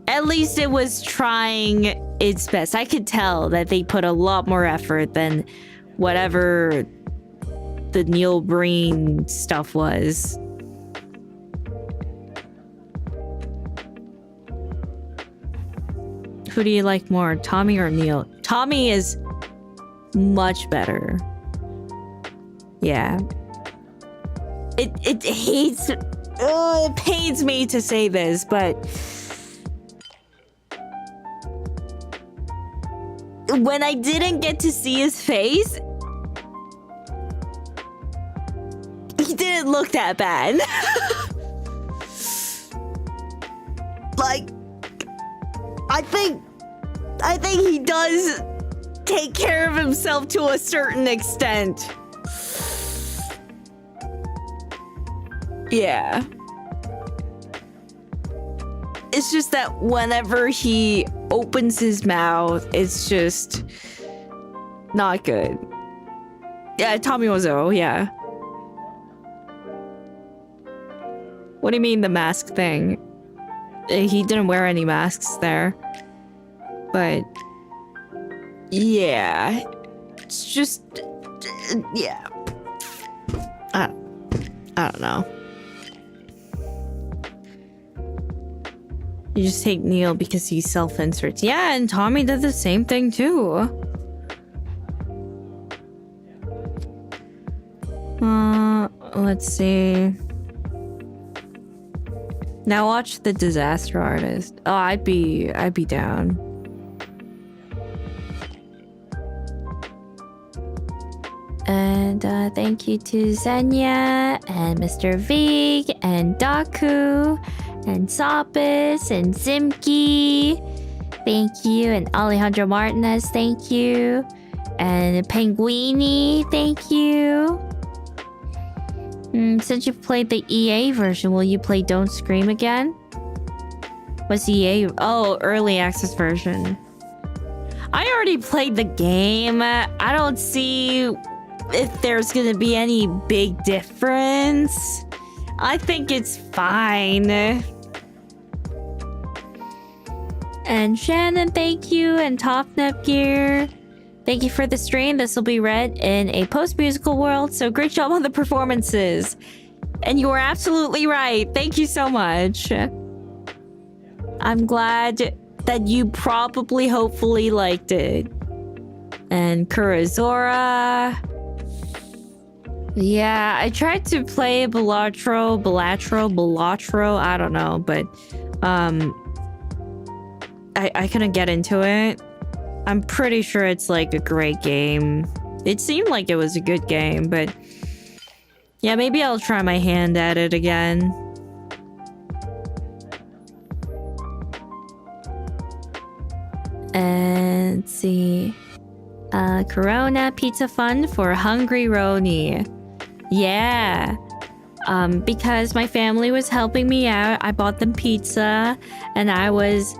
At least it was trying its best. I could tell that they put a lot more effort than whatever the Neil Breen stuff was. Who do you like more, Tommy or Neil? Tommy is much better. Yeah. It hates... it pains me to say this, but... when I didn't get to see his face... he didn't look that bad. Like... I think he does take care of himself to a certain extent. Yeah. It's just that whenever he opens his mouth, it's just not good. Yeah, Tommy Wiseau, yeah. What do you mean the mask thing? He didn't wear any masks there. But yeah, it's just yeah. I don't know. You just hate Neil because he self-inserts. Yeah, and Tommy did the same thing too. Let's see. Now watch The Disaster Artist. Oh, I'd be down. And thank you to Xenia and Mr. Vig and Daku and Supas and Zimki. Thank you. And Alejandro Martinez, thank you. And Penguini, thank you. Since you played the EA version, will you play Don't Scream again? What's EA? Oh, early access version. I already played the game. I don't see if there's gonna be any big difference. I think it's fine. And Shannon, thank you. And Top Gear, thank you for the stream. This will be read in a post-musical world, so great job on the performances. And you were absolutely right. Thank you so much. I'm glad that you probably, hopefully liked it. And Kurazora. Yeah, I tried to play Balatro, I don't know, but I couldn't get into it. I'm pretty sure it's like a great game. It seemed like it was a good game, but yeah, maybe I'll try my hand at it again. And let's see. Corona Pizza Fund for Hungry Roni. Yeah. Because my family was helping me out, I bought them pizza and I was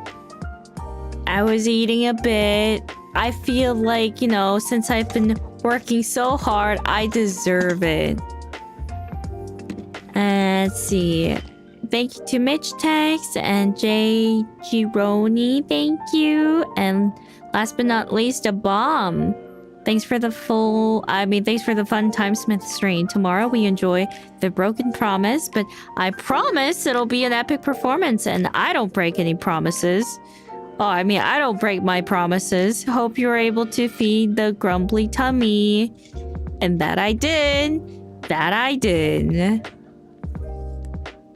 eating a bit. I feel like, you know, since I've been working so hard, I deserve it. Let's see. thank you to Mitch Tex and Jay Gironi. Thank you. And last but not least, a bomb. Thanks for the fun Timesmith stream. Tomorrow we enjoy The Broken Promise, but I promise it'll be an epic performance, and I don't break any promises. Oh, I mean, I don't break my promises. Hope you're able to feed the grumbly tummy. And that I did. That I did.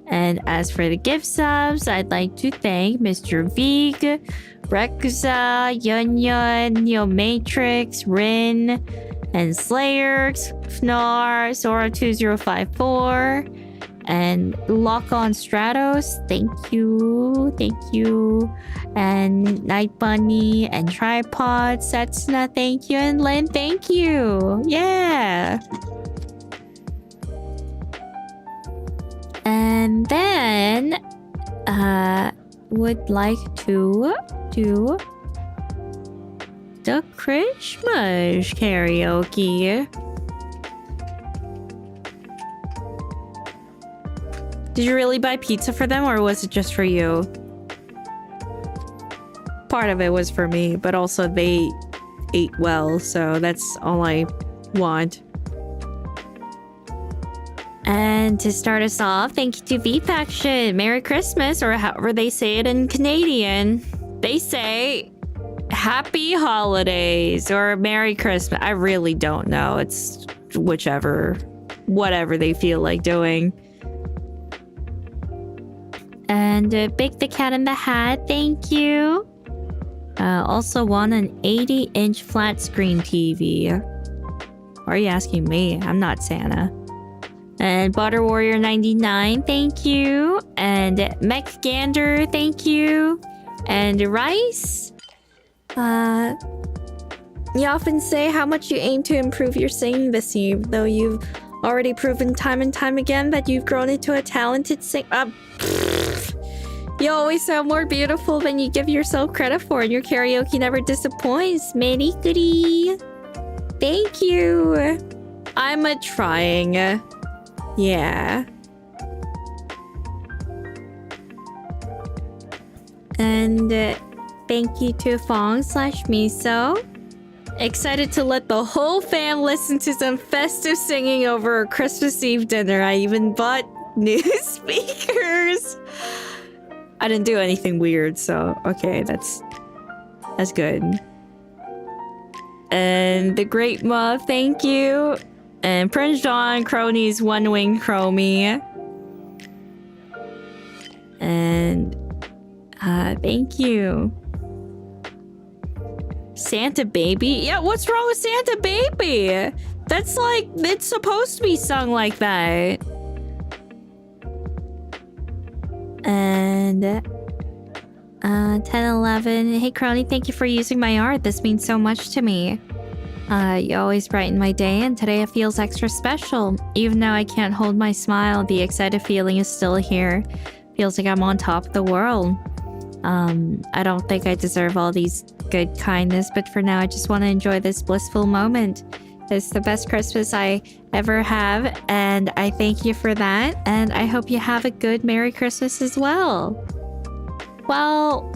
And as for the gift subs, I'd like to thank Mr. Vig, Rexa, Yun Yun, Neo Matrix, Rin, and Slayer, Fnar, Sora2054, and Lock on Stratos. Thank you. Thank you. And Night Bunny and Tripod, Setsuna, thank you. And Lynn, thank you. Yeah. And then, would like to do the Christmas karaoke. Did you really buy pizza for them, or was it just for you? Part of it was for me, but also they ate well, so that's all I want. And to start us off, thank you to V-Faction. Merry Christmas, or however they say it in Canadian. They say Happy Holidays or Merry Christmas. I really don't know. It's whatever they feel like doing. And Big the Cat in the Hat, thank you. Also won an 80-inch flat screen TV. Why are you asking me? I'm not Santa. And Butter Warrior 99, thank you. And Mech Gander, thank you. And Rice. You often say how much you aim to improve your singing this year, though you've already proven time and time again that you've grown into a talented singer. You always sound more beautiful than you give yourself credit for, and your karaoke never disappoints. Many goody. Thank you. I'm trying. Yeah. And thank you to Fong/Miso. Excited to let the whole fam listen to some festive singing over a Christmas Eve dinner. I even bought new speakers. I didn't do anything weird, so okay, that's good. And the Great Muff, thank you. And Prince John, Kronii's one-winged Chromie. And thank you. Santa Baby? Yeah, what's wrong with Santa Baby? That's like, it's supposed to be sung like that. And 1011. Hey Kronii, thank you for using my art. This means so much to me. You always brighten my day, and today it feels extra special. Even though I can't hold my smile, the excited feeling is still here. Feels like I'm on top of the world. I don't think I deserve all these good kindness, but for now I just want to enjoy this blissful moment. It's the best Christmas I ever have, and I thank you for that, and I hope you have a good Merry Christmas as well. Well,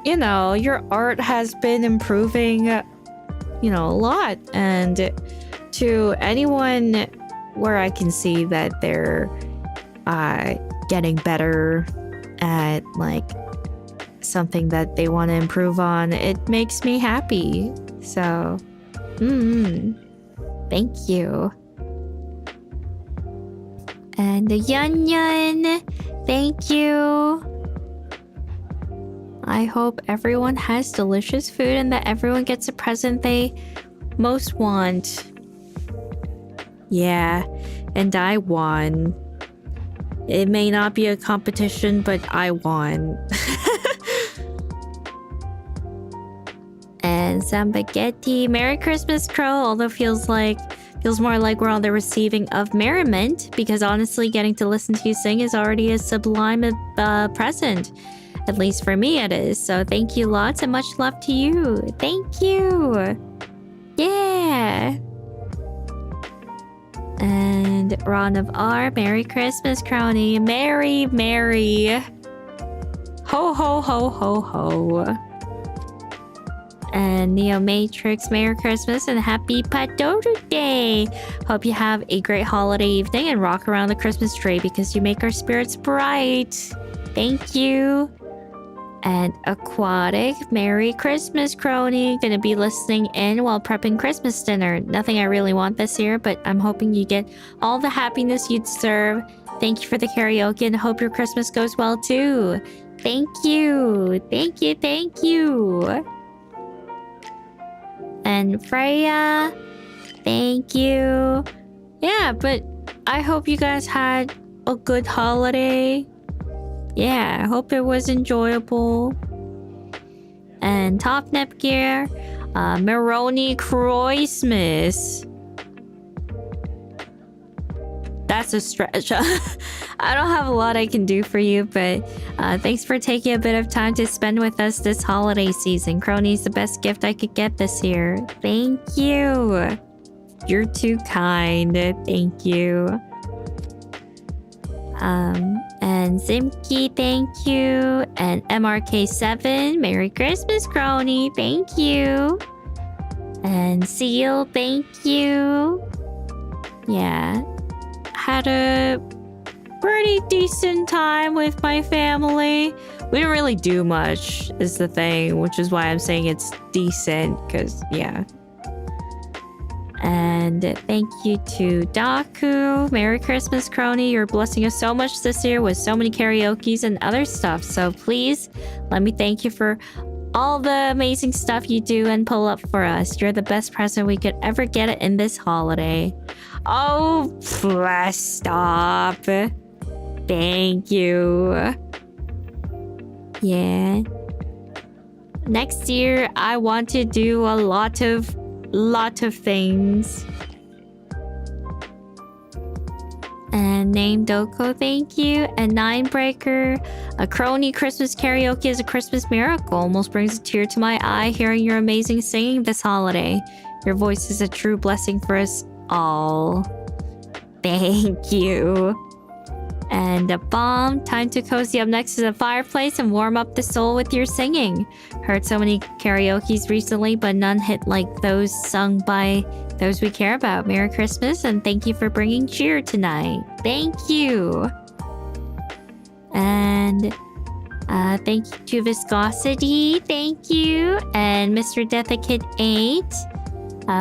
you know, your art has been improving, you know, a lot, and to anyone where I can see that they're getting better at, like, something that they want to improve on, it makes me happy. So, thank you. And the Yun Yun, thank you. I hope everyone has delicious food and that everyone gets a present they most want. Yeah, and I won. It may not be a competition, but I won. And Sambagetti, Merry Christmas, Crow, although feels more like we're on the receiving of merriment, because honestly, getting to listen to you sing is already a sublime present. At least for me it is. So thank you lots and much love to you. Thank you. Yeah. And And Ron of R, Merry Christmas, Kronii. Merry. Ho, ho, ho, ho, ho. And Neo Matrix, Merry Christmas and Happy Padodo Day. Hope you have a great holiday evening and rock around the Christmas tree because you make our spirits bright. Thank you. And Aquatic, Merry Christmas, Kronii. Gonna be listening in while prepping Christmas dinner. Nothing I really want this year, but I'm hoping you get all the happiness you deserve. Thank you for the karaoke and hope your Christmas goes well too. Thank you. Thank you. Thank you. And Freya, thank you. Yeah, but I hope you guys had a good holiday. Yeah, I hope it was enjoyable. And Top Nepgear, Meroni Christmas. That's a stretch. I don't have a lot I can do for you, but thanks for taking a bit of time to spend with us this holiday season. Kronii's the best gift I could get this year. Thank you. You're too kind. Thank you. And Zimki, thank you. And MRK7, Merry Christmas, Kronii. Thank you. And Seal, thank you. Yeah. Had a pretty decent time with my family. We didn't really do much is the thing, which is why I'm saying it's decent, because yeah. And thank you to Daku. Merry Christmas, Kronii. You're blessing us so much this year with so many karaokes and other stuff. So please let me thank you for all the amazing stuff you do and pull up for us. You're the best present we could ever get in this holiday. Oh, please stop. Thank you. Yeah. Next year, I want to do a lot of things. And Name Doko, thank you. And Ninebreaker, a Kronii Christmas karaoke is a Christmas miracle. Almost brings a tear to my eye hearing your amazing singing this holiday. Your voice is a true blessing for us all. Thank you. And a bomb. Time to cozy up next to the fireplace and warm up the soul with your singing. Heard so many karaokes recently, but none hit like those sung by those we care about. Merry Christmas and thank you for bringing cheer tonight. Thank you. And thank you to Viscosity. Thank you. And Mr. Deathakid 8.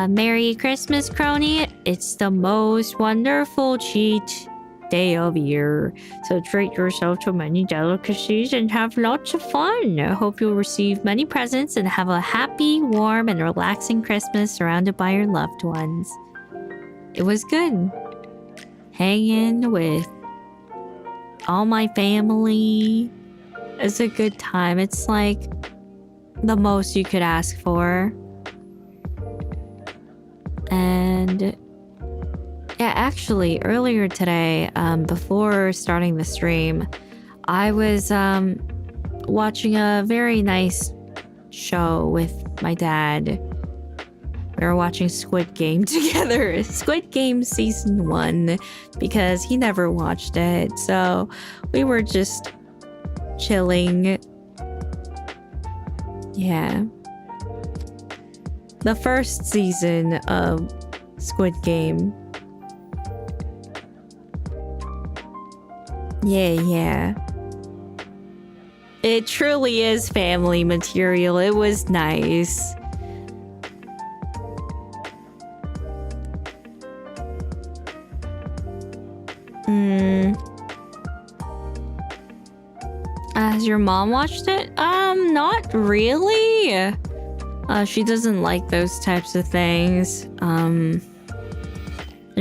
Merry Christmas, Kronii. It's the most wonderful cheat day of year. So treat yourself to many delicacies and have lots of fun. I hope you'll receive many presents and have a happy, warm, and relaxing Christmas surrounded by your loved ones. It was good. Hanging with all my family. It's a good time. It's like the most you could ask for. And yeah, actually, earlier today, before starting the stream, I was watching a very nice show with my dad. We were watching Squid Game together. Squid Game Season 1, because he never watched it. So we were just chilling. Yeah. The first season of Squid Game. Yeah. It truly is family material. It was nice. Has your mom watched it? Not really. She doesn't like those types of things. And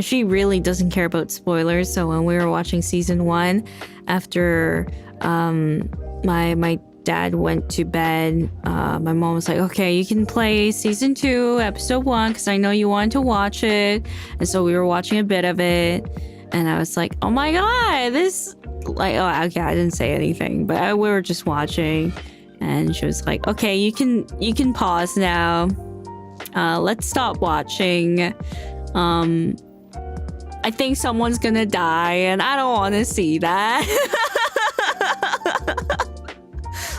she really doesn't care about spoilers. So when we were watching season 1, after my dad went to bed, my mom was like, okay, you can play season 2, episode 1, because I know you wanted to watch it. And so we were watching a bit of it. And I was like, oh my god, this... Like, oh, okay, I didn't say anything, but we were just watching. And she was like, okay, you can pause now. Let's stop watching. I think someone's gonna die, and I don't want to see that.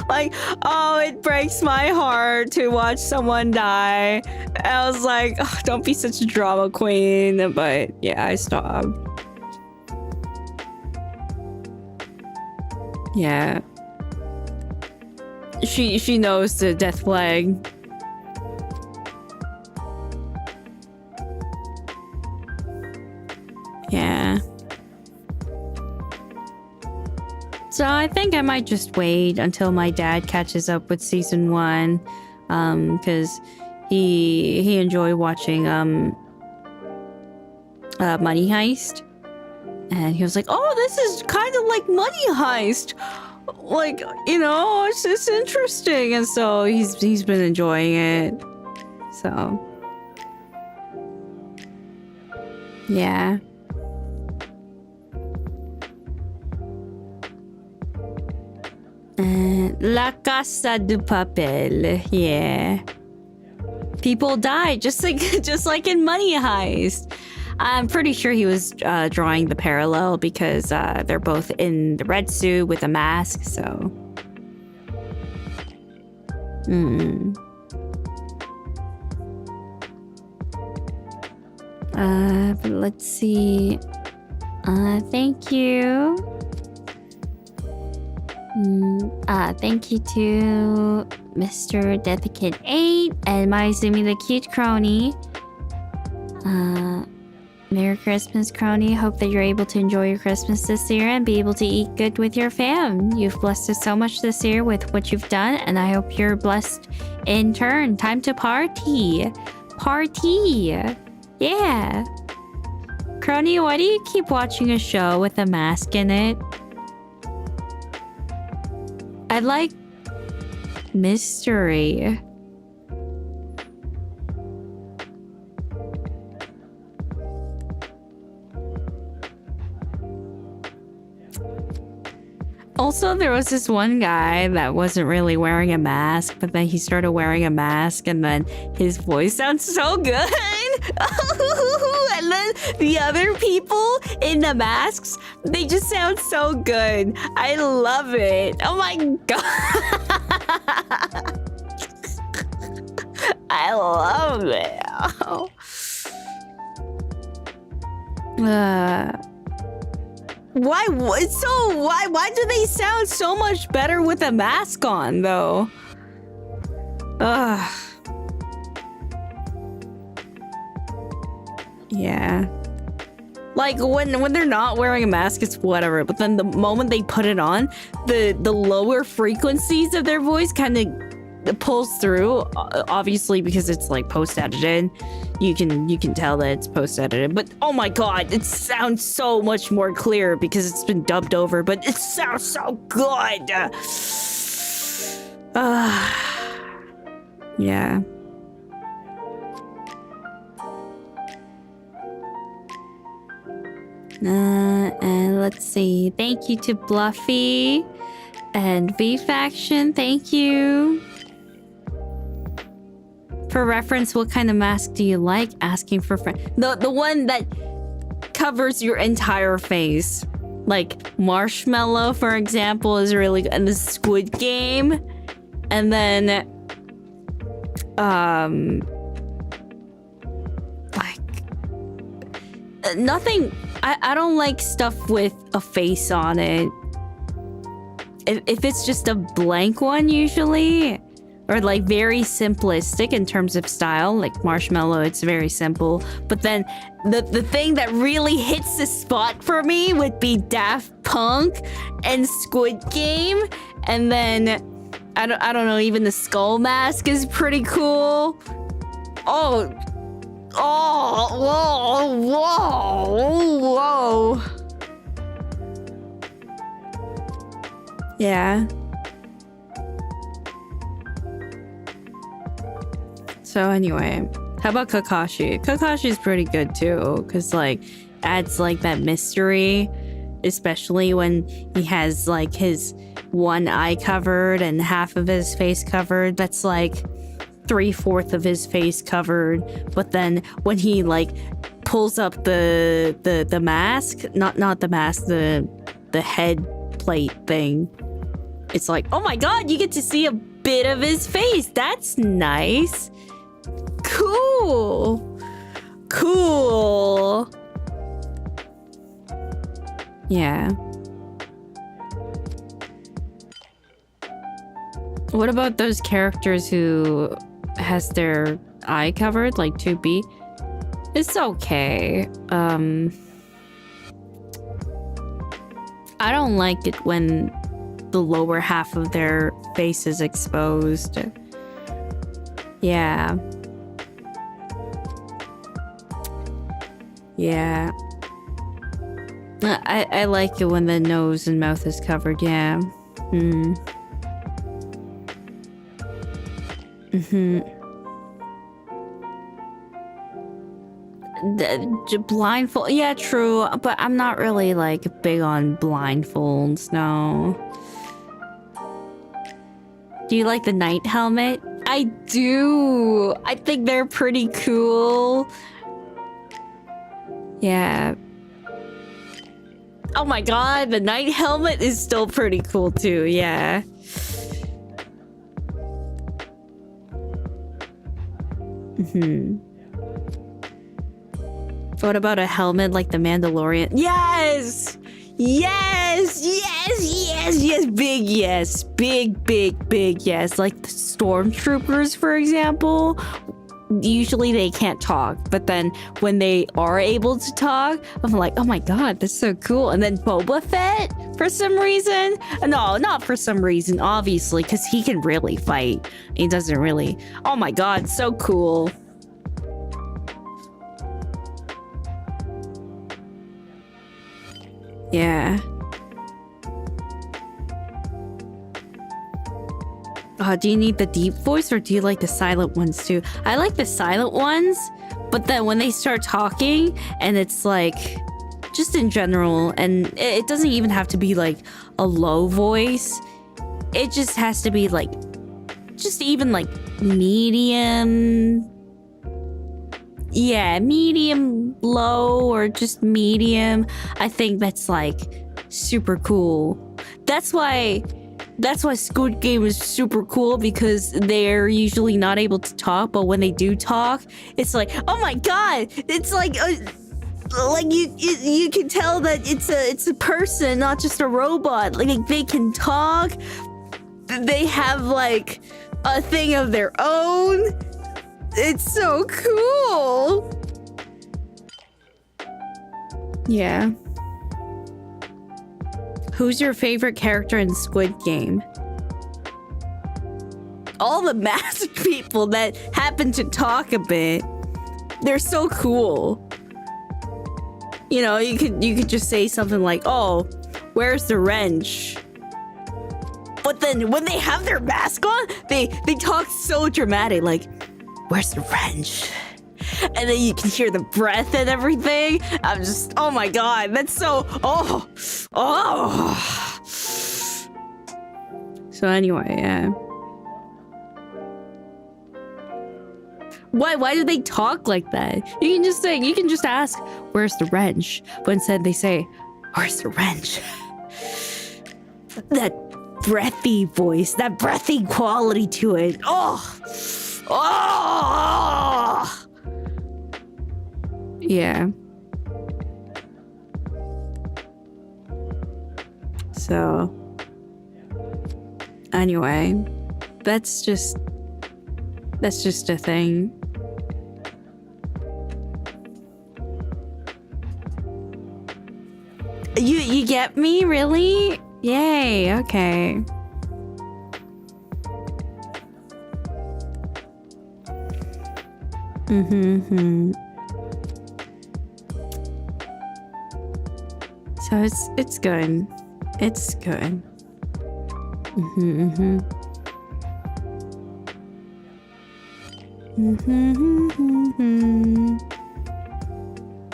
Like, oh, it breaks my heart to watch someone die. I was like, oh, don't be such a drama queen. But yeah, I stopped. Yeah. She knows the death flag. Yeah. So I think I might just wait until my dad catches up with season 1, because he enjoyed watching Money Heist, and he was like, "Oh, this is kind of like Money Heist, like, you know, it's interesting," and so he's been enjoying it. So yeah. La Casa de Papel, yeah. People die just like in Money Heist. I'm pretty sure he was drawing the parallel because they're both in the red suit with a mask, so. But let's see. Thank you. Thank you to Mr. Deathkid 8 and my Zumi the Cute Kronii. Merry Christmas, Kronii. Hope that you're able to enjoy your Christmas this year and be able to eat good with your fam. You've blessed us so much this year with what you've done, and I hope you're blessed in turn. Time to party. Party. Yeah. Kronii, why do you keep watching a show with a mask in it? I like mystery. Also, there was this one guy that wasn't really wearing a mask, but then he started wearing a mask, and then his voice sounds so good. And then the other people in the masks, they just sound so good. I love it. Oh my god. I love it. Why do they sound so much better with a mask on, though? Ugh. Yeah. Like, when they're not wearing a mask, it's whatever. But then the moment they put it on, the lower frequencies of their voice kind of pulls through. Obviously, because it's like post-edited. You can tell that it's post-edited. But oh my god, it sounds so much more clear because it's been dubbed over. But it sounds so good. Yeah. And let's see. Thank you to Bluffy and V Faction. Thank you. For reference, what kind of mask do you like? Asking for friends. The one that covers your entire face. Like Marshmallow, for example, is really good. And the Squid Game. And then nothing. I don't like stuff with a face on it. If it's just a blank one, usually, or like very simplistic in terms of style, like Marshmallow, it's very simple. But then the thing that really hits the spot for me would be Daft Punk and Squid Game, and then I don't know, even the skull mask is pretty cool. Oh, whoa. Yeah. So anyway, how about Kakashi? Kakashi's pretty good too, because like adds like that mystery, especially when he has like his one eye covered and half of his face covered. That's like 3/4 of his face covered. But then when he like pulls up the mask, not the mask, the head plate thing. It's like, oh my god, you get to see a bit of his face. That's nice. Cool. Yeah. What about those characters who has their eye covered, like 2B? It's okay. I don't like it when the lower half of their face is exposed. Yeah. I like it when the nose and mouth is covered, yeah. Blindfold, yeah, true, but I'm not really like big on blindfolds, no. Do you like the night helmet? I do. I think they're pretty cool. Yeah. Oh my god, the night helmet is still pretty cool too, yeah. What about a helmet like the Mandalorian? Yes! Big yes. Big yes. Like the stormtroopers, for example. Usually they can't talk, but then when they are able to talk, I'm like, oh my god, that's so cool. And then Boba Fett, for some reason. No, not for some reason, obviously, because he can really fight. He doesn't really. Oh my god, so cool. Yeah. Do you need the deep voice or do you like the silent ones too? I like the silent ones, but then when they start talking and it's like, just in general, and it doesn't even have to be like a low voice. It just has to be like, just even like medium. Yeah, medium low or just medium. I think that's like super cool. That's why Squid Game is super cool, because they're usually not able to talk, but when they do talk, it's like, oh my god, it's like you can tell that it's a person, not just a robot. Like they can talk, they have like a thing of their own. It's so cool. Yeah. Who's your favorite character in Squid Game? All the masked people that happen to talk a bit. They're so cool. You know, you could just say something like, "Oh, where's the wrench?" But then when they have their mask on, they talk so dramatic, like, "Where's the wrench?" And then you can hear the breath and everything. I'm just, oh my god, that's so, oh. So anyway, yeah. Why do they talk like that? You can just ask, where's the wrench? But instead they say, where's the wrench? That breathy voice, that breathy quality to it. Oh. Yeah. So, anyway, that's just a thing. You get me? Really? Yay, okay. So it's good. It's good.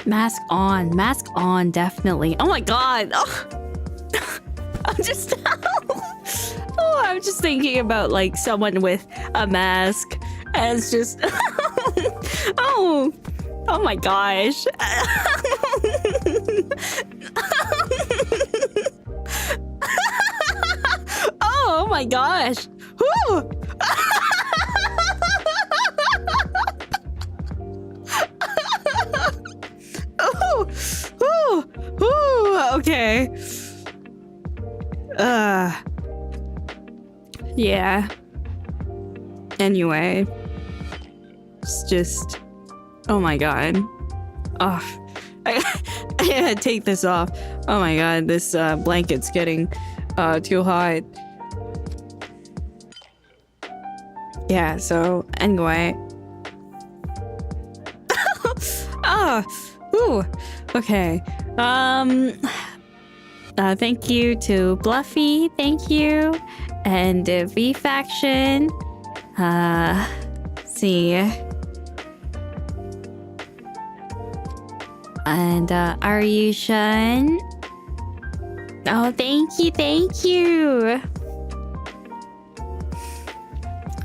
Mask on, definitely. Oh my god. Oh. I'm just I'm just thinking about like someone with a mask, and it's just oh, Oh my gosh. Oh my gosh. Woo! Oh, oh, oh, okay. Yeah. Anyway, it's just, oh my god. Oh, I gotta take this off. Oh my god, this blanket's getting too hot. Yeah, so anyway. Ah, ooh, okay. Thank you to Bluffy, thank you, and V Faction. See. And Aryushan. Oh, thank you, thank you.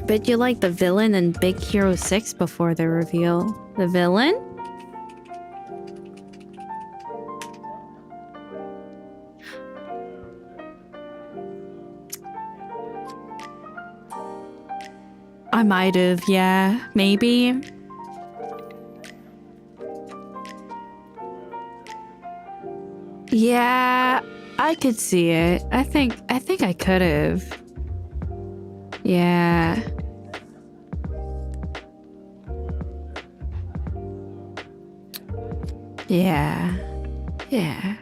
Bet you like the villain in Big Hero 6 before the reveal. The villain? I might have, yeah, maybe. Yeah, I could see it. I think I could have. Yeah. Yeah. Yeah.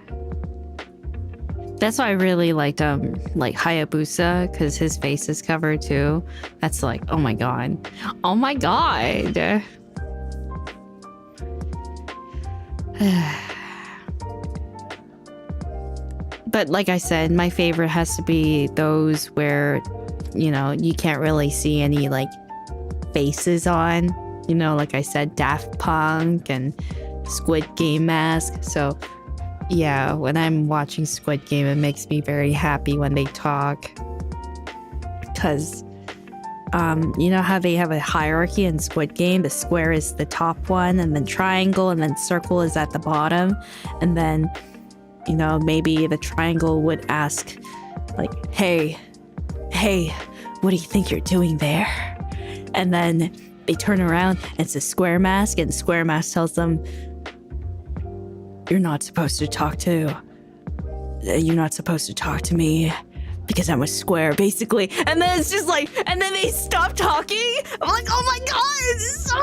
That's why I really liked Hayabusa, because his face is covered too. That's like, oh my god. Oh my god. But like I said, my favorite has to be those where, you know, you can't really see any like faces on. You know, like I said, Daft Punk and Squid Game mask. So yeah, when I'm watching Squid Game, it makes me very happy when they talk. Because, you know how they have a hierarchy in Squid Game? The square is the top one, and then triangle, and then circle is at the bottom. And then, you know, maybe the triangle would ask, like, hey, what do you think you're doing there? And then they turn around, and it's a square mask, and square mask tells them, you're not supposed to talk to me because I'm a square, basically. And then it's just like, and then they stop talking. I'm like, oh my god, this is so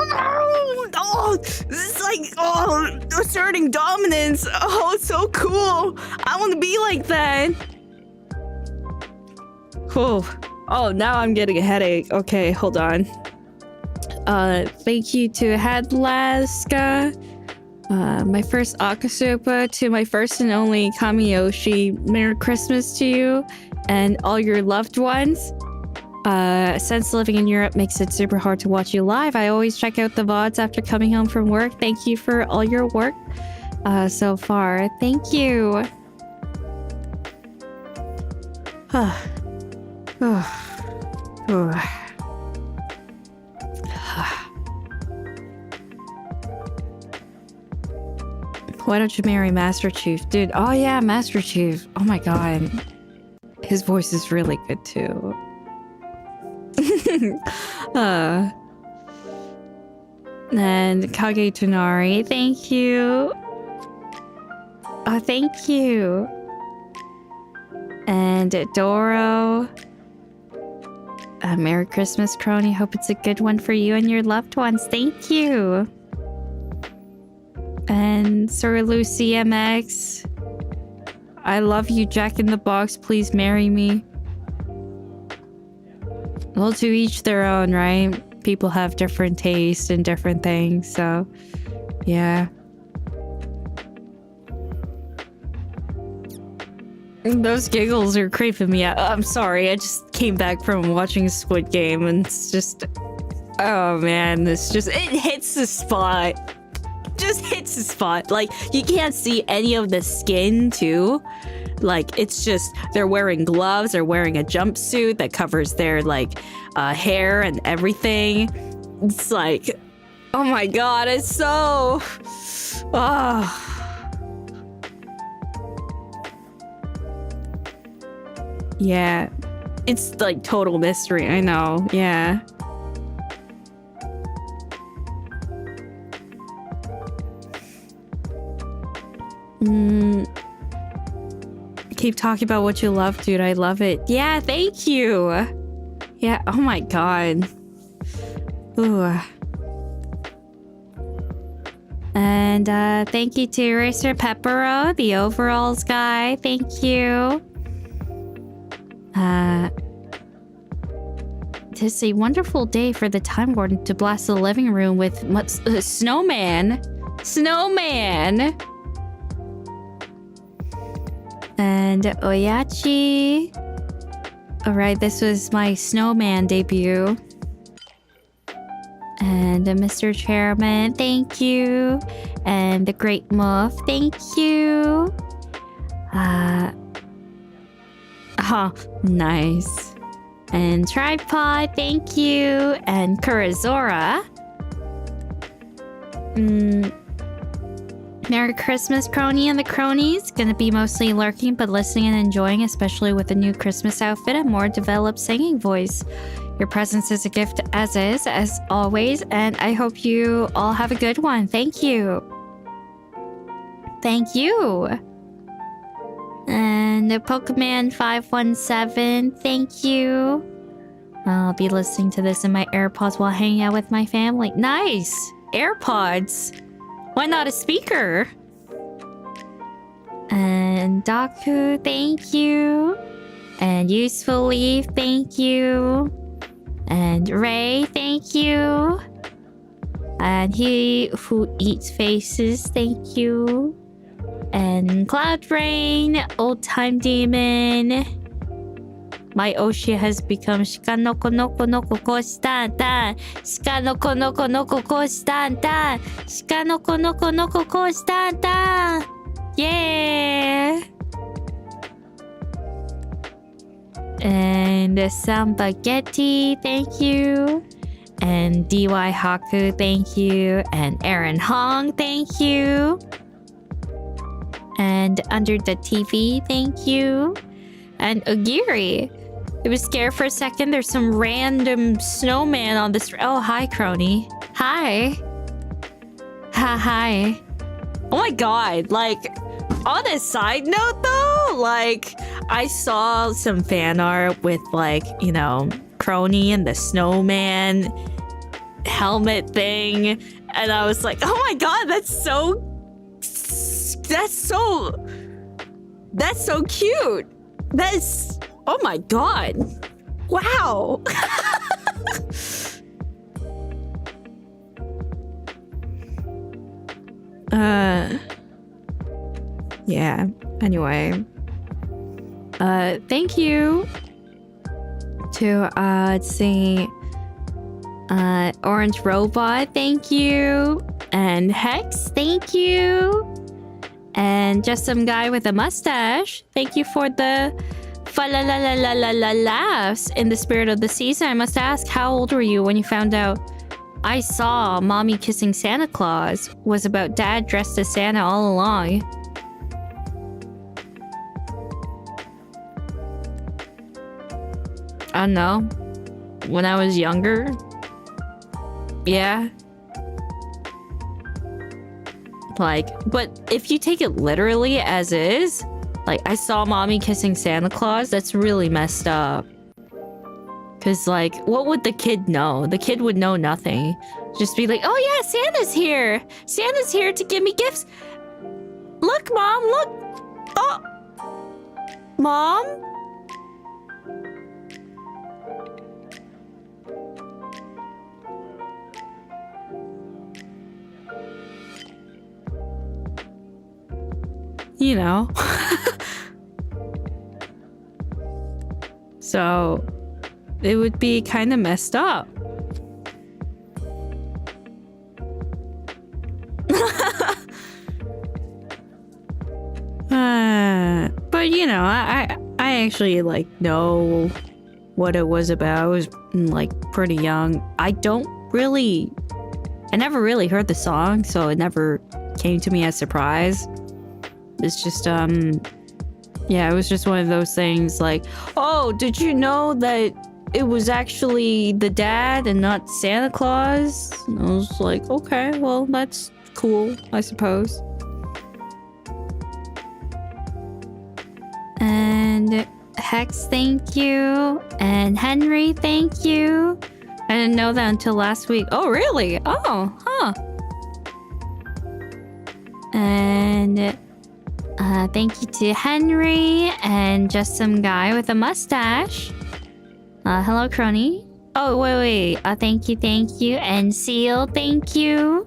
this is like, oh, asserting dominance. Oh, it's so cool. I want to be like that. Oh, now I'm getting a headache. Okay, hold on. Thank you to Hadlaska. My first Akasupa, to my first and only Kamiyoshi, Merry Christmas to you and all your loved ones. Since living in Europe makes it super hard to watch you live, I always check out the VODs after coming home from work. Thank you for all your work so far. Thank you. Why don't you marry Master Chief? Dude, oh yeah, Master Chief. Oh my god. His voice is really good too. And Kage Tonari, thank you. Oh, thank you. And Doro. Merry Christmas, Kronii. Hope it's a good one for you and your loved ones. Thank you. And Sir Lucy MX. I love you, Jack in the Box. Please marry me. Well, to each their own, right? People have different tastes and different things, so yeah. Those giggles are creeping me out. I'm sorry, I just came back from watching Squid Game and it's just... Oh man, it hits the spot. Just hits the spot. Like, you can't see any of the skin too. Like, it's just, they're wearing gloves, they're wearing a jumpsuit that covers their like hair and everything. It's like, Oh my god, it's so... Oh. Yeah. It's like total mystery, I know. Yeah. Keep talking about what you love, dude. I love it. Yeah, thank you. Yeah, oh my god. Ooh. And thank you to Racer Peppero, the overalls guy. Thank you. Tis a wonderful day for the Time Warden to blast the living room with snowman. Snowman. And Oyachi. Alright, this was my snowman debut. And Mr. Chairman, thank you. And the Great Muff, thank you. Nice. And Tripod, thank you. And Kurazora. Merry Christmas, Kronii and the Cronies. Gonna be mostly lurking, but listening and enjoying, especially with a new Christmas outfit and more developed singing voice. Your presence is a gift as always, and I hope you all have a good one. Thank you. Thank you. And the Pokemon 517, thank you. I'll be listening to this in my AirPods while hanging out with my family. Nice! AirPods! Why not a speaker? And Daku, thank you. And Useful Leaf, thank you. And Ray, thank you. And He Who Eats Faces, thank you. And Cloud Rain, Old Time Demon. My Oshi has become Shikanoko Noko Noko Konstanta. Shikanoko Noko Noko Konstanta. Shikanoko Noko Noko Konstanta. Yeah. And Sambagetti, thank you. And DY Haku, thank you. And Aaron Hong, thank you. And Under the TV, thank you. And Ogiri. I was scared for a second. There's some random snowman on this. Oh, hi, Kronii. Hi. Hi. Oh my god. Like, on a side note, though, like, I saw some fan art with, like, you know, Kronii and the snowman helmet thing. And I was like, oh my god, that's so cute. That's, oh my god. Wow. Yeah. Anyway. Thank you to, let's see, Orange Robot, thank you. And Hex, thank you. And just some guy with a mustache, thank you for the fa-la-la-la-la-la-la laughs in the spirit of the season. I must ask, how old were you when you found out I Saw Mommy Kissing Santa Claus was about Dad dressed as Santa all along? I don't know. When I was younger? Yeah. Like, but if you take it literally as is, like, I saw Mommy kissing Santa Claus, that's really messed up. Because, like, what would the kid know? The kid would know nothing. Just be like, oh yeah, Santa's here. Santa's here to give me gifts. Look, Mom, look. Oh. Mom? You know. So, it would be kind of messed up. But you know, I actually like know what it was about. I was like pretty young. I don't really I never really heard the song, so it never came to me as surprise. It's just, yeah, it was just one of those things like, oh, did you know that it was actually the dad and not Santa Claus? And I was like, okay, well, that's cool, I suppose. And Hex, thank you. And Henry, thank you. I didn't know that until last week. Oh, really? Oh, huh. And thank you to Henry and just some guy with a mustache. Hello, Kronii. Oh, wait. Thank you. And Seal, thank you.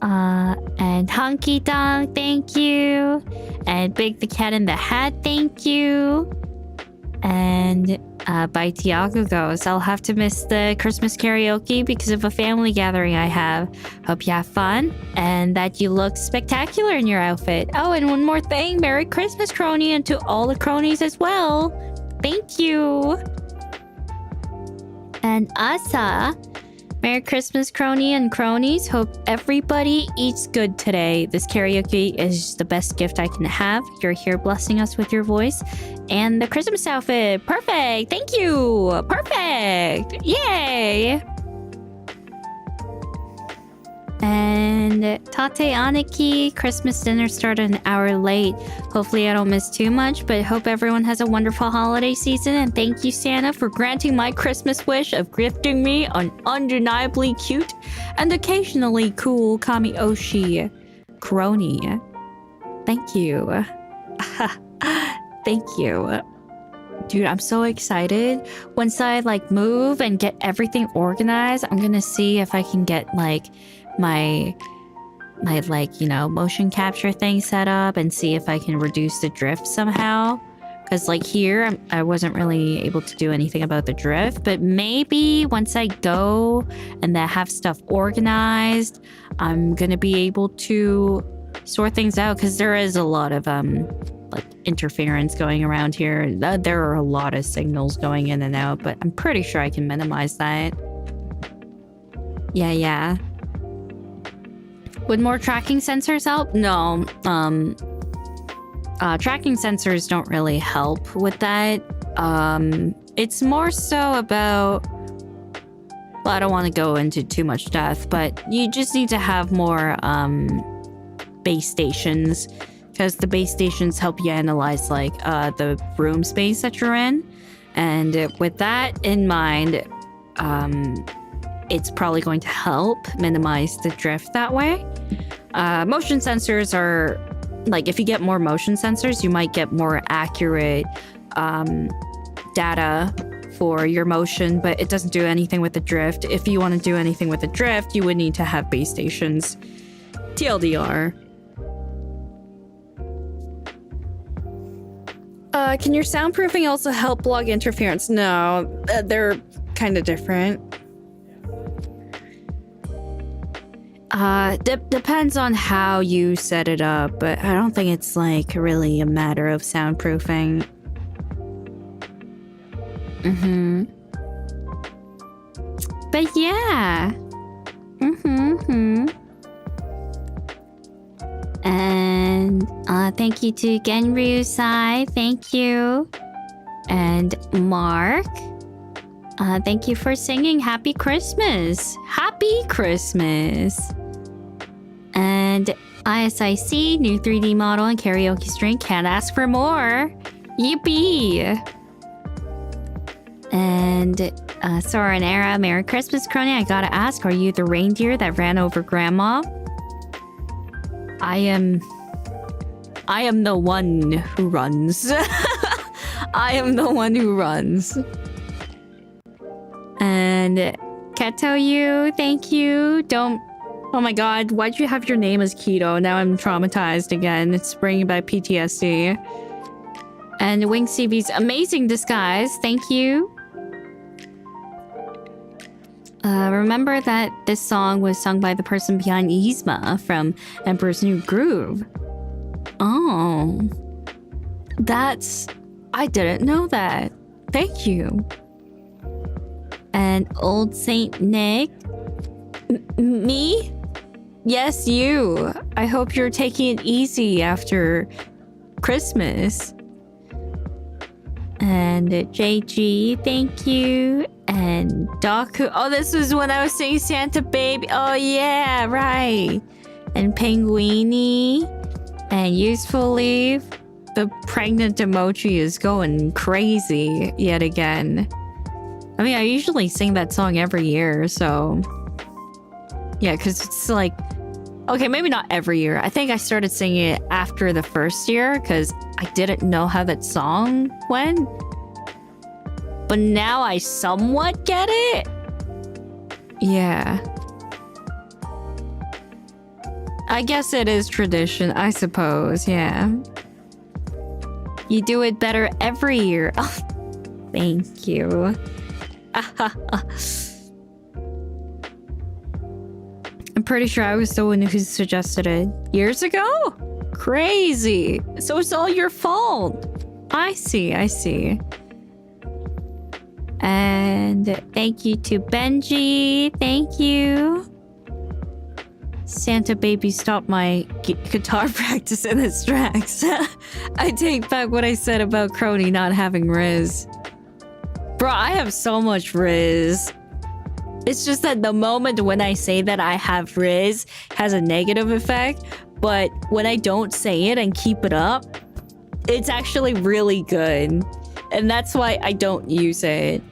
And Hunky Dog, thank you. And Big the Cat in the Hat, thank you. And by Tiago goes, I'll have to miss the Christmas karaoke because of a family gathering I have. Hope you have fun and that you look spectacular in your outfit. Oh, and one more thing. Merry Christmas, Kronii, and to all the Kronies as well. Thank you. And Asa, Merry Christmas, Kronii and Kronies. Hope everybody eats good today. This karaoke is the best gift I can have. You're here blessing us with your voice. And the Christmas outfit. Perfect. Thank you. Perfect. Yay. And Tate Aniki, Christmas dinner started an hour late. Hopefully I don't miss too much, but hope everyone has a wonderful holiday season. And thank you, Santa, for granting my Christmas wish of gifting me an undeniably cute and occasionally cool Kami Oshi Kronii. Thank you. Thank you. Dude, I'm so excited. Once I move and get everything organized, I'm gonna see if I can get my motion capture thing set up and see if I can reduce the drift somehow. Because here, I wasn't really able to do anything about the drift, but maybe once I go and I have stuff organized, I'm gonna be able to sort things out, because there is a lot of interference going around here. There are a lot of signals going in and out, but I'm pretty sure I can minimize that. Yeah. Would more tracking sensors help? No. Tracking sensors don't really help with that. It's more so about... Well, I don't want to go into too much depth, but you just need to have more base stations, because the base stations help you analyze the room space that you're in. And with that in mind, it's probably going to help minimize the drift that way. Motion sensors are, if you get more motion sensors, you might get more accurate data for your motion, but it doesn't do anything with the drift. If you want to do anything with the drift, you would need to have base stations. TLDR. Can your soundproofing also help block interference? No, they're kind of different. Depends on how you set it up, but I don't think it's really a matter of soundproofing. But yeah. And thank you to Genryu Sai, thank you. And Mark, thank you for singing Happy Christmas. Happy Christmas. And ISIC, new 3D model and karaoke string, can't ask for more. Yippee. And Soren Era, Merry Christmas, Kronii. I gotta ask, are you the reindeer that ran over Grandma? I am the one who runs. I am the one who runs. And Keto, thank you. Don't... Oh my god, why'd you have your name as Keto? Now I'm traumatized again. It's bringing back PTSD. And Wing CV's amazing disguise. Thank you. Remember that this song was sung by the person behind Yzma from Emperor's New Groove. Oh. That's... I didn't know that. Thank you. And Old Saint Nick. Me? Yes, you. I hope you're taking it easy after Christmas. And JG, thank you. And Doku. Oh, this was when I was saying Santa Baby. Oh, yeah, right. And Penguini. And Useful Leave. The pregnant emoji is going crazy yet again. I mean, I usually sing that song every year, so... Yeah, because it's like... Okay, maybe not every year. I think I started singing it after the first year, because I didn't know how that song went. But now I somewhat get it. Yeah. I guess it is tradition, I suppose, yeah. You do it better every year. Oh, thank you. I'm pretty sure I was the one who suggested it years ago. Crazy. So it's all your fault. I see, I see. And thank you to Benji. Thank you. Santa Baby stopped my guitar practice in its tracks. I take back what I said about Kronii not having Rizz. Bro, I have so much Rizz. It's just that the moment when I say that I have Rizz has a negative effect, but when I don't say it and keep it up, it's actually really good. And that's why I don't use it.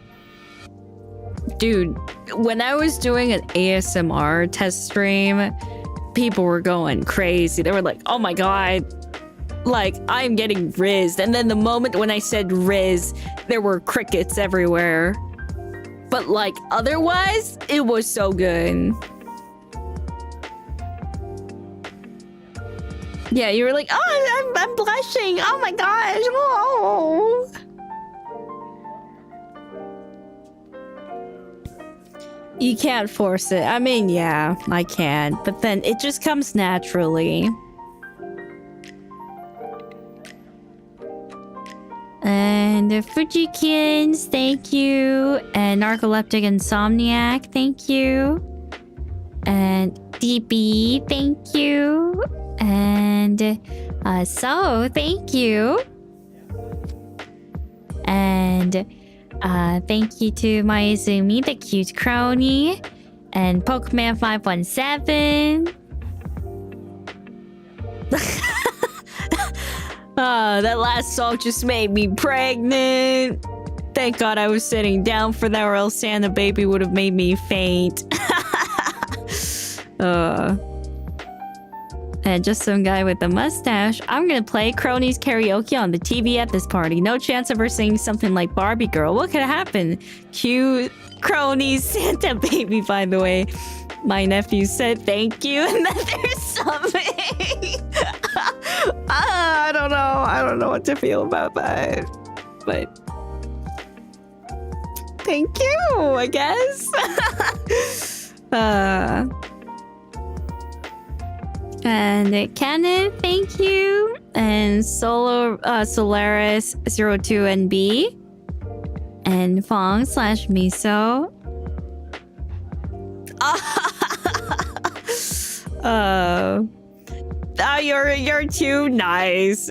Dude, when I was doing an ASMR test stream, people were going crazy. They were like, oh my god, like, I'm getting Rizz. And then the moment when I said Rizz, there were crickets everywhere. But like, otherwise, it was so good. Yeah, you were like, oh, I'm blushing. Oh my gosh. Oh. You can't force it. I mean, yeah, I can. But then it just comes naturally. And Fujikins, thank you. And Narcoleptic Insomniac, thank you. And DB, thank you. And So, thank you. And thank you to Mayuzumi, the cute Kronii. And Pokemon517. That last song just made me pregnant. Thank God I was sitting down for that, or else Santa Baby would have made me faint. And just some guy with a mustache. I'm gonna play Kronii's karaoke on the TV at this party. No chance of her singing something like Barbie Girl. What could happen? Cue Kronii's Santa Baby, by the way. My nephew said thank you, and then there's something. I don't know. I don't know what to feel about that. But thank you, I guess. And Kenneth, thank you. And Solaris02NB. And Fong/Miso. You're too nice.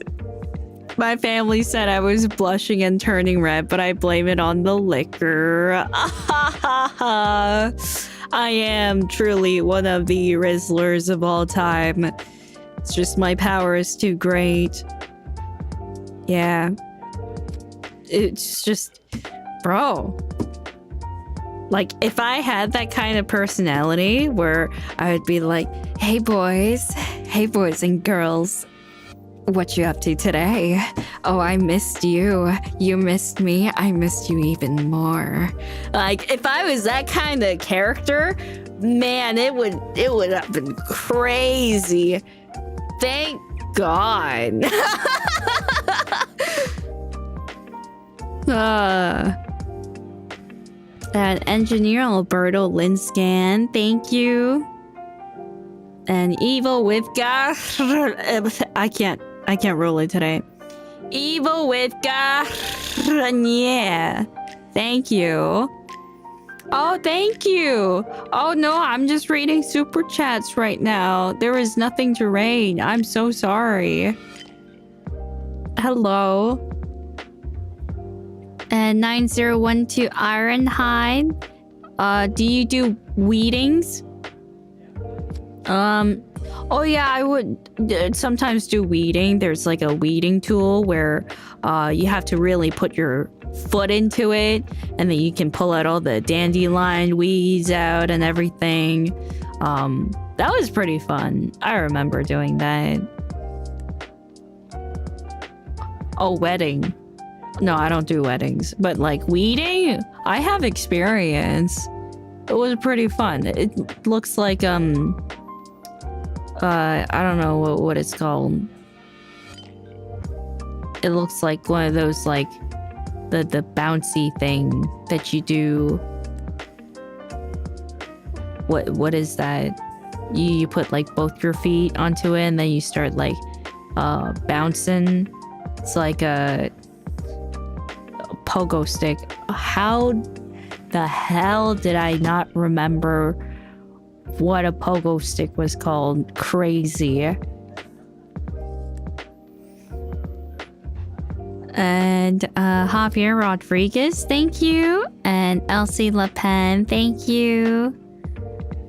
My family said I was blushing and turning red, but I blame it on the liquor. I am truly one of the Rizzlers of all time. It's just my power is too great. Yeah. It's just... Bro. Like, if I had that kind of personality where I would be like, hey boys and girls, what you up to today? Oh, I missed you. You missed me. I missed you even more. Like, if I was that kind of character, man, it would have been crazy. Thank God. And Engineer Alberto Linscan, thank you. And Evil with God. I can't roll it today. Evil with God. Yeah. Thank you. Oh, thank you. Oh, no, I'm just reading super chats right now. There is nothing to read. I'm so sorry. Hello. And 9012 Ironhide. Do you do weedings? Oh yeah, I would sometimes do weeding. There's like a weeding tool where you have to really put your foot into it, and then you can pull out all the dandelion weeds out and everything. That was pretty fun. I remember doing that. Oh, wedding. No, I don't do weddings, but like weeding, I have experience. It was pretty fun. It looks like I don't know what it's called. It looks like one of those like the bouncy thing that you do. What is that? You put like both your feet onto it and then you start like bouncing. It's like a pogo stick. How the hell did I not remember what a pogo stick was called? Crazy. And Javier Rodriguez, thank you. And Elsie Le Pen, thank you.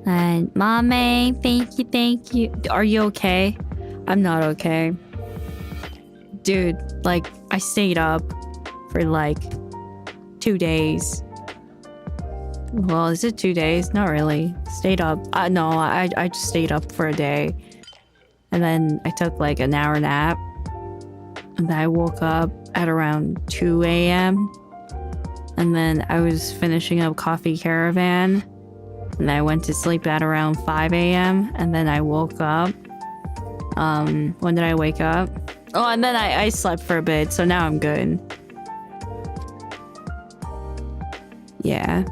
And Mame, thank you. Are you okay? I'm not okay. Dude, like, I stayed up for like 2 days. Well, is it 2 days? Not really. Stayed up. No, I just stayed up for a day. And then I took like an hour nap. And then I woke up at around 2 a.m. And then I was finishing up Coffee Caravan. And I went to sleep at around 5 a.m. And then I woke up. When did I wake up? Oh, and then I slept for a bit. So now I'm good. Yeah.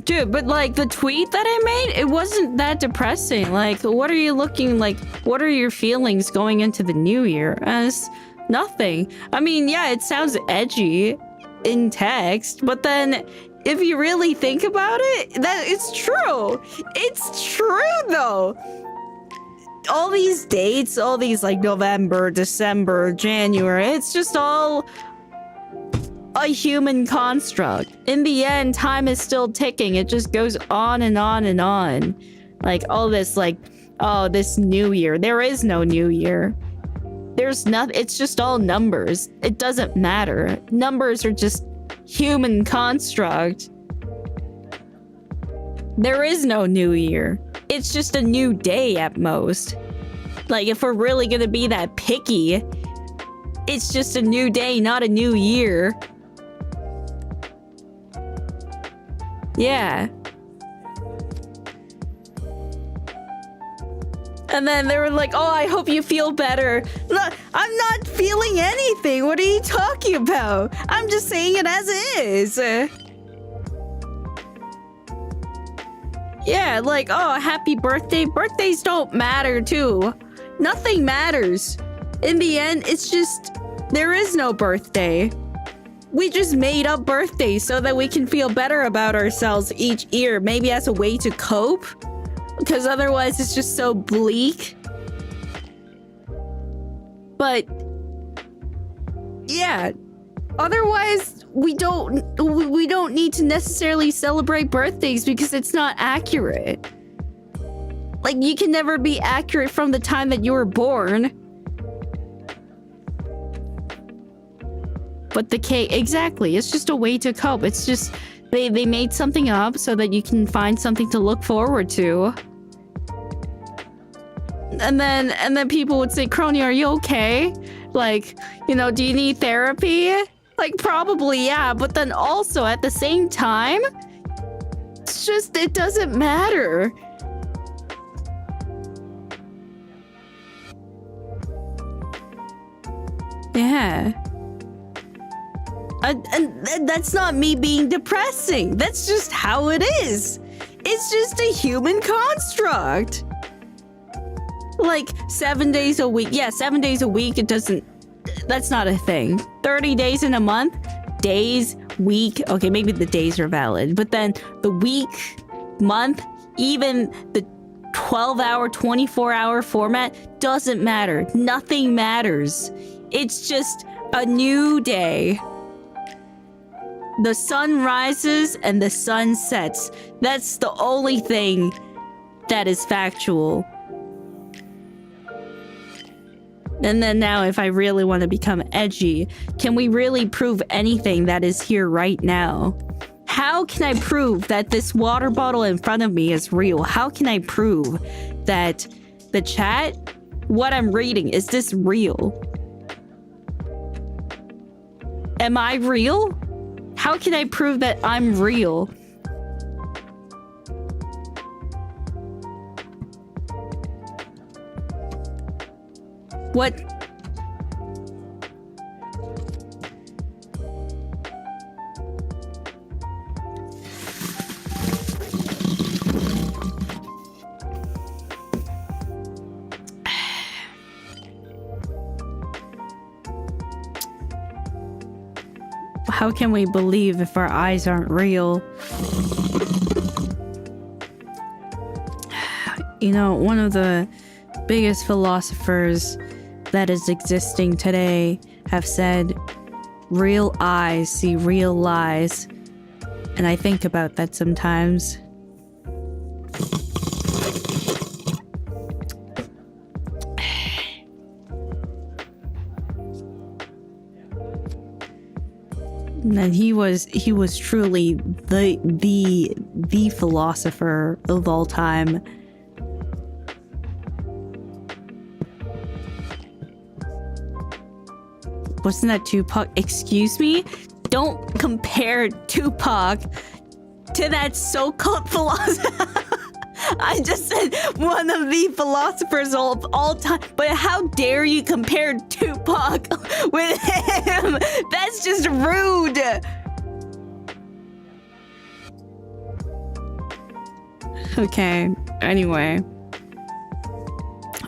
Dude, but like the tweet that I made, it wasn't that depressing. Like, what are you looking like? What are your feelings going into the new year? As nothing. I mean, yeah, it sounds edgy in text, but then if you really think about it, that it's true. It's true though. All these dates, all these like November, December, January, it's just all a human construct. In the end, time is still ticking. It just goes on and on and on. Like all this like, oh, this new year. There is no new year. There's nothing. It's just all numbers. It doesn't matter. Numbers are just human construct. There is no new year. It's just a new day at most. Like if we're really gonna be that picky, it's just a new day, not a new year. Yeah. And then they were like, oh, I hope you feel better. Look, I'm not feeling anything. What are you talking about? I'm just saying it as it is. Yeah, like, oh, happy birthday. Birthdays don't matter, too. Nothing matters. In the end, it's just, there is no birthday. We just made up birthdays so that we can feel better about ourselves each year. Maybe as a way to cope. Because otherwise it's just so bleak. But yeah, otherwise we don't need to necessarily celebrate birthdays because it's not accurate. Like you can never be accurate from the time that you were born. But decay, exactly. It's just a way to cope. It's just they made something up so that you can find something to look forward to. And then people would say, Kronii, are you okay? Like, you know, do you need therapy? Like, probably, yeah. But then also at the same time, it's just, it doesn't matter. Yeah. And that's not me being depressing. That's just how it is. It's just a human construct. Like 7 days a week. Yeah, 7 days a week. It doesn't. That's not a thing. 30 days in a month. Days, week, okay, maybe the days are valid, but then the week, month, even the 12-hour, 24-hour format doesn't matter. Nothing matters. It's just a new day. The sun rises and the sun sets. That's the only thing that is factual. And then now, if I really want to become edgy, can we really prove anything that is here right now? How can I prove that this water bottle in front of me is real? How can I prove that the chat, what I'm reading, is this real? Am I real? How can I prove that I'm real? What? How can we believe if our eyes aren't real? You know, one of the biggest philosophers that is existing today have said, real eyes see real lies. And I think about that sometimes. And he was truly the philosopher of all time. Wasn't that Tupac? Excuse me? Don't compare Tupac to that so-called philosopher. I just said one of the philosophers of all time. But how dare you compare Tupac with him? That's just rude. Okay, anyway.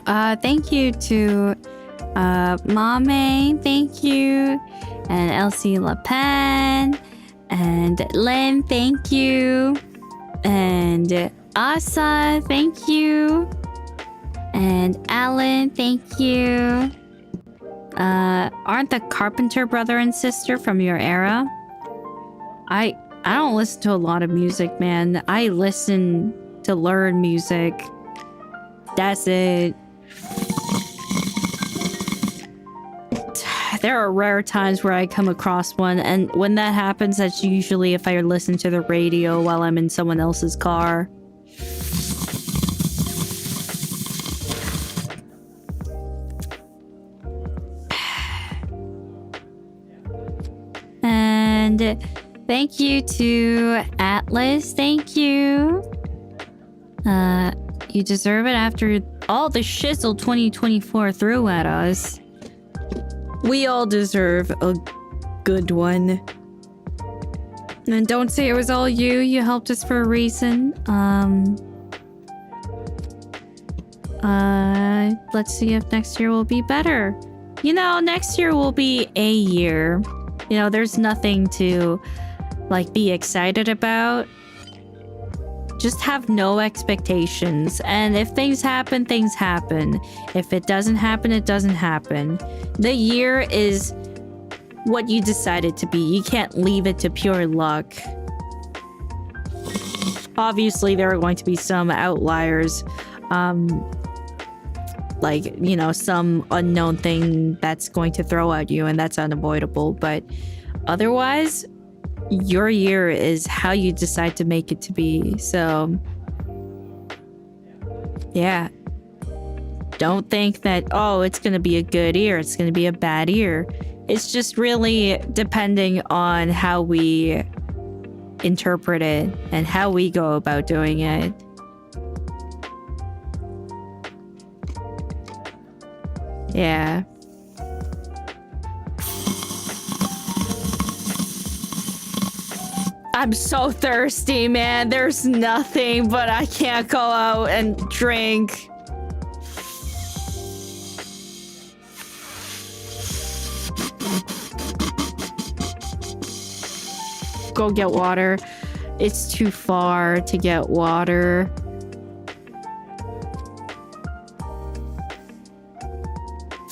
Thank you to Mame, thank you. And Elsie Le Pen. And Lynn, thank you. And Asa, thank you. And Alan, thank you. Aren't the Carpenter brother and sister from your era? I don't listen to a lot of music, man. I listen to learn music. That's it. There are rare times where I come across one, and when that happens, that's usually if I listen to the radio while I'm in someone else's car. And thank you to Atlas. Thank you. You deserve it after all the shizzle 2024 threw at us. We all deserve a good one. And don't say it was all you. You helped us for a reason. Let's see if next year will be better. You know, next year will be a year. You know, there's nothing to, like, be excited about. Just have no expectations. And if things happen, things happen. If it doesn't happen, it doesn't happen. The year is what you decided to be. You can't leave it to pure luck. Obviously, there are going to be some outliers. Like, you know, some unknown thing that's going to throw at you, and that's unavoidable. But otherwise, your year is how you decide to make it to be. So, yeah. Don't think that, oh, it's going to be a good year. It's going to be a bad year. It's just really depending on how we interpret it and how we go about doing it. Yeah. I'm so thirsty, man. There's nothing, but I can't go out and drink. go get water. It's too far to get water.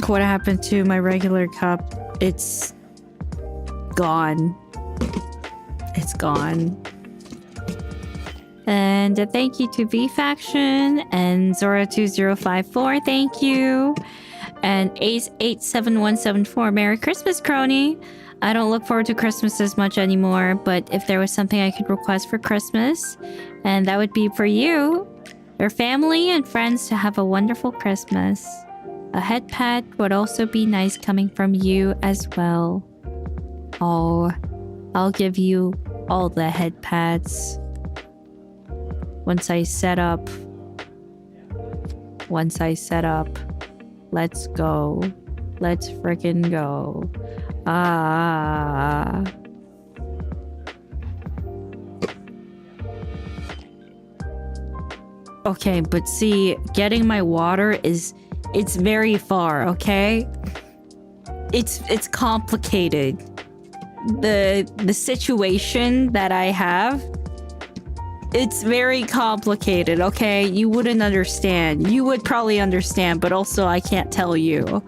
What happened to my regular cup? It's gone. It's gone. And a thank you to V Faction and Zora2054. Thank you. And Ace87174. Merry Christmas, Kronii. I don't look forward to Christmas as much anymore, but if there was something I could request for Christmas, and that would be for you, your family and friends to have a wonderful Christmas. A head pat would also be nice coming from you as well. Oh, I'll give you all the head pats. Once I set up. Let's go. Let's frickin' go. Ah. Okay, but see, getting my water it's very far, okay? It's complicated. The situation that I have, it's very complicated, okay? You wouldn't understand. You would probably understand, but also I can't tell you.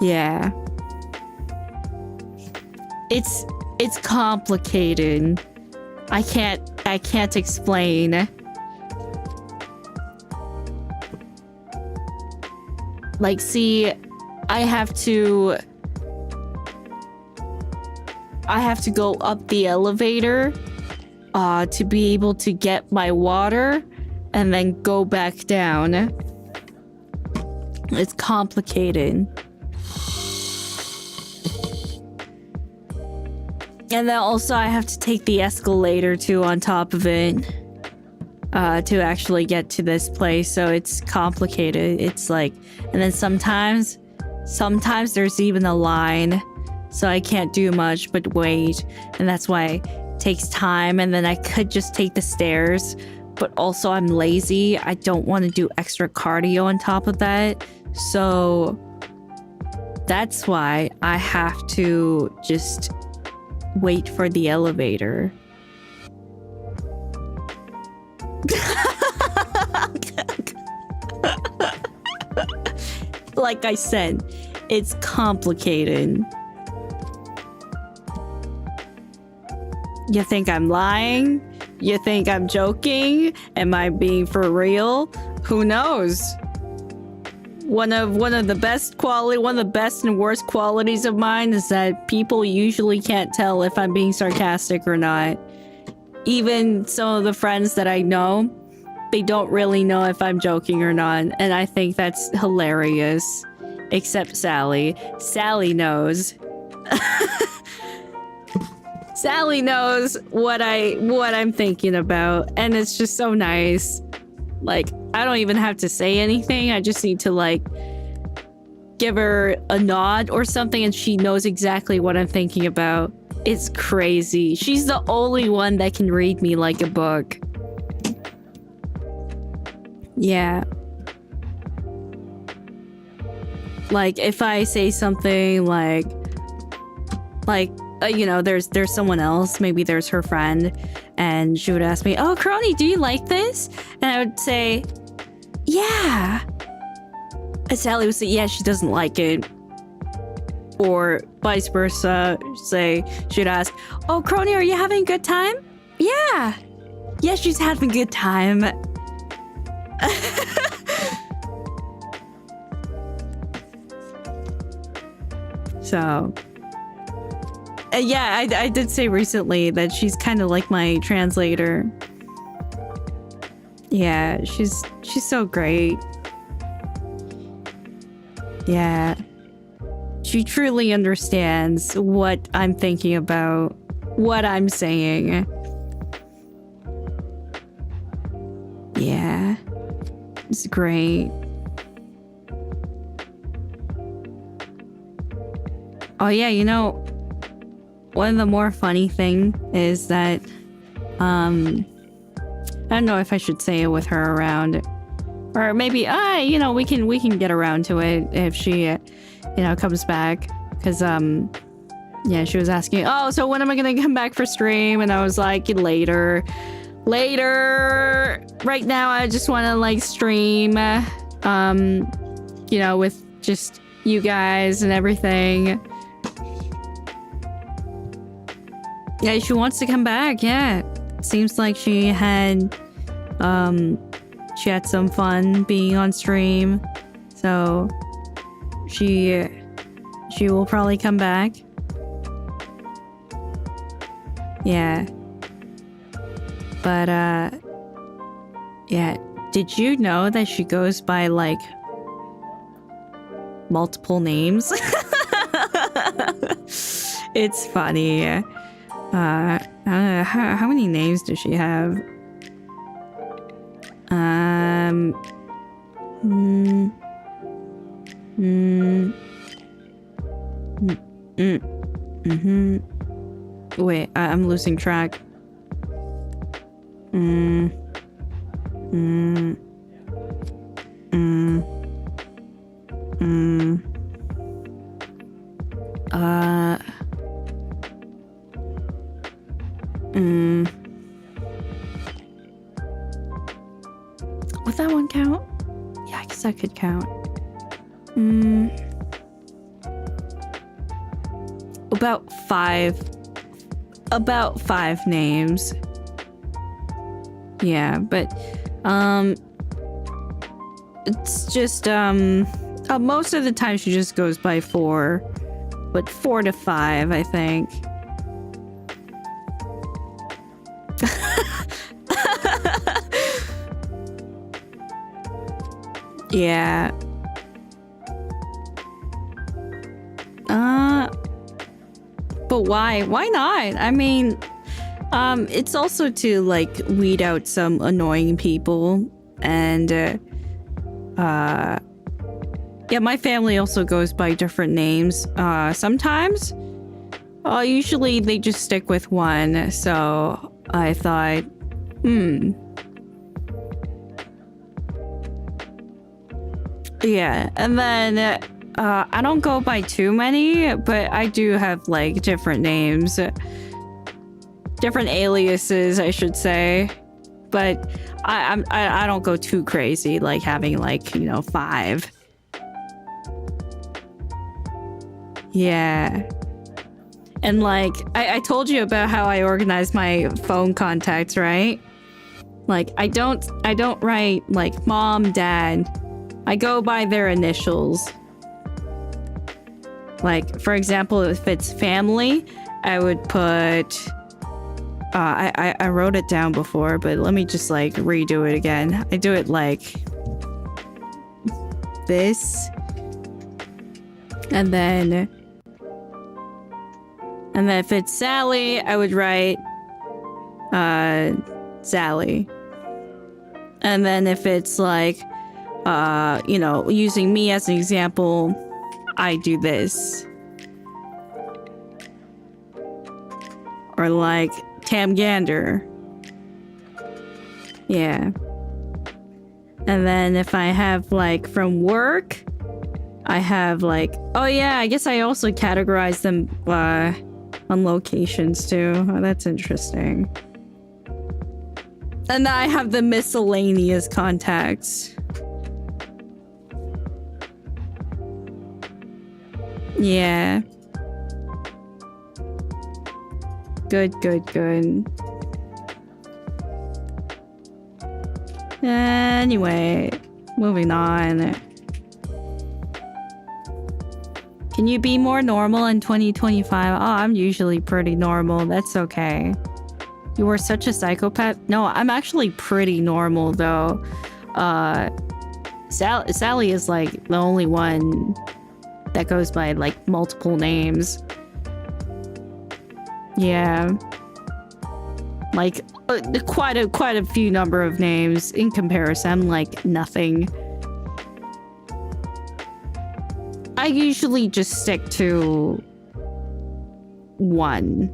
Yeah. It's complicated. I can't explain. Like, see, I have to go up the elevator to be able to get my water and then go back down. It's complicated. And then also I have to take the escalator too on top of it to actually get to this place. So it's complicated. It's like, and then sometimes there's even a line. So I can't do much but wait. And that's why it takes time. And then I could just take the stairs. But also I'm lazy. I don't want to do extra cardio on top of that. So that's why I have to just wait for the elevator. Like I said, it's complicated. You think I'm lying? You think I'm joking? Am I being for real? Who knows? One of the best and worst qualities of mine is that people usually can't tell if I'm being sarcastic or not. Even some of the friends that I know, they don't really know if I'm joking or not, and I think that's hilarious. Except Sally. Sally knows. Sally knows what I'm thinking about, and it's just so nice. Like, I don't even have to say anything. I just need to, like, give her a nod or something, and she knows exactly what I'm thinking about. It's crazy. She's the only one that can read me like a book. Yeah. Like, if I say something like, you know, there's someone else, maybe there's her friend, and she would ask me, "Oh, Kronii, do you like this?" And I would say, "Yeah." And Sally would say, "Yeah, she doesn't like it." Or vice versa, she'd ask, "Oh, Kronii, are you having a good time?" "Yeah." "Yeah, she's having a good time." So... yeah, I did say recently that she's kind of like my translator. Yeah, she's so great. Yeah. She truly understands what I'm thinking about, what I'm saying. Yeah. It's great. Oh yeah, you know, one of the more funny thing is that, I don't know if I should say it with her around, or maybe, you know, we can get around to it if she, you know, comes back, because, Yeah, she was asking, oh, so when am I gonna come back for stream? And I was like, later. Later. Right now, I just want to like stream, you know, with just you guys and everything. Yeah, she wants to come back. Yeah, seems like she had some fun being on stream, so she will probably come back. Yeah. But, yeah. Did you know that she goes by, like, multiple names? It's funny. I don't know, how many names does she have? Wait, I'm losing track. Would that one count? Yeah, I guess that could count. About five names. Yeah, but it's just most of the time she just goes by 4, but 4 to 5, I think. Yeah. But why? Why not? I mean, it's also to like weed out some annoying people, and yeah, my family also goes by different names. Sometimes, usually they just stick with one. So I thought, yeah, and then I don't go by too many, but I do have like different names, different aliases, I should say. But I don't go too crazy, like having like, you know, 5. Yeah. And like I told you about how I organize my phone contacts, right? Like I don't write like mom, dad. I go by their initials. Like, for example, if it's family, I would put... I wrote it down before, but let me just, like, redo it again. I do it like... this. And then if it's Sally, I would write... Sally. And then if it's, like... you know, using me as an example, I do this. Or like Tam Gander. Yeah. And then if I have like from work, I have like, oh yeah, I guess I also categorize them on locations too. Oh, that's interesting. And I have the miscellaneous contacts. Yeah. Good. Anyway, moving on. Can you be more normal in 2025? Oh, I'm usually pretty normal. That's okay. You were such a psychopath? No, I'm actually pretty normal though. Sally is like the only one that goes by like multiple names. Yeah. Like quite a few number of names in comparison, like nothing. I usually just stick to one.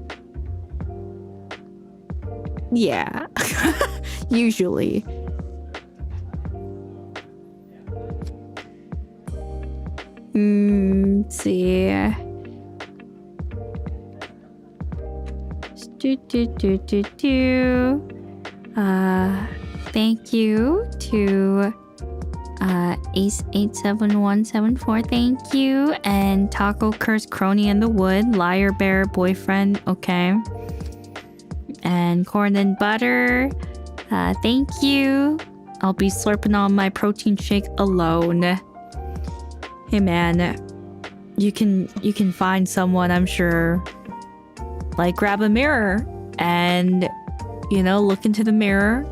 Yeah. Usually. Let's see. Thank you to Ace87174. Thank you. And Taco Curse Kronii in the Wood. Liar Bear Boyfriend. Okay. And Corn and Butter. Thank you. I'll be slurping on my protein shake alone. Hey man, you can find someone, I'm sure. Like grab a mirror and, you know, look into the mirror,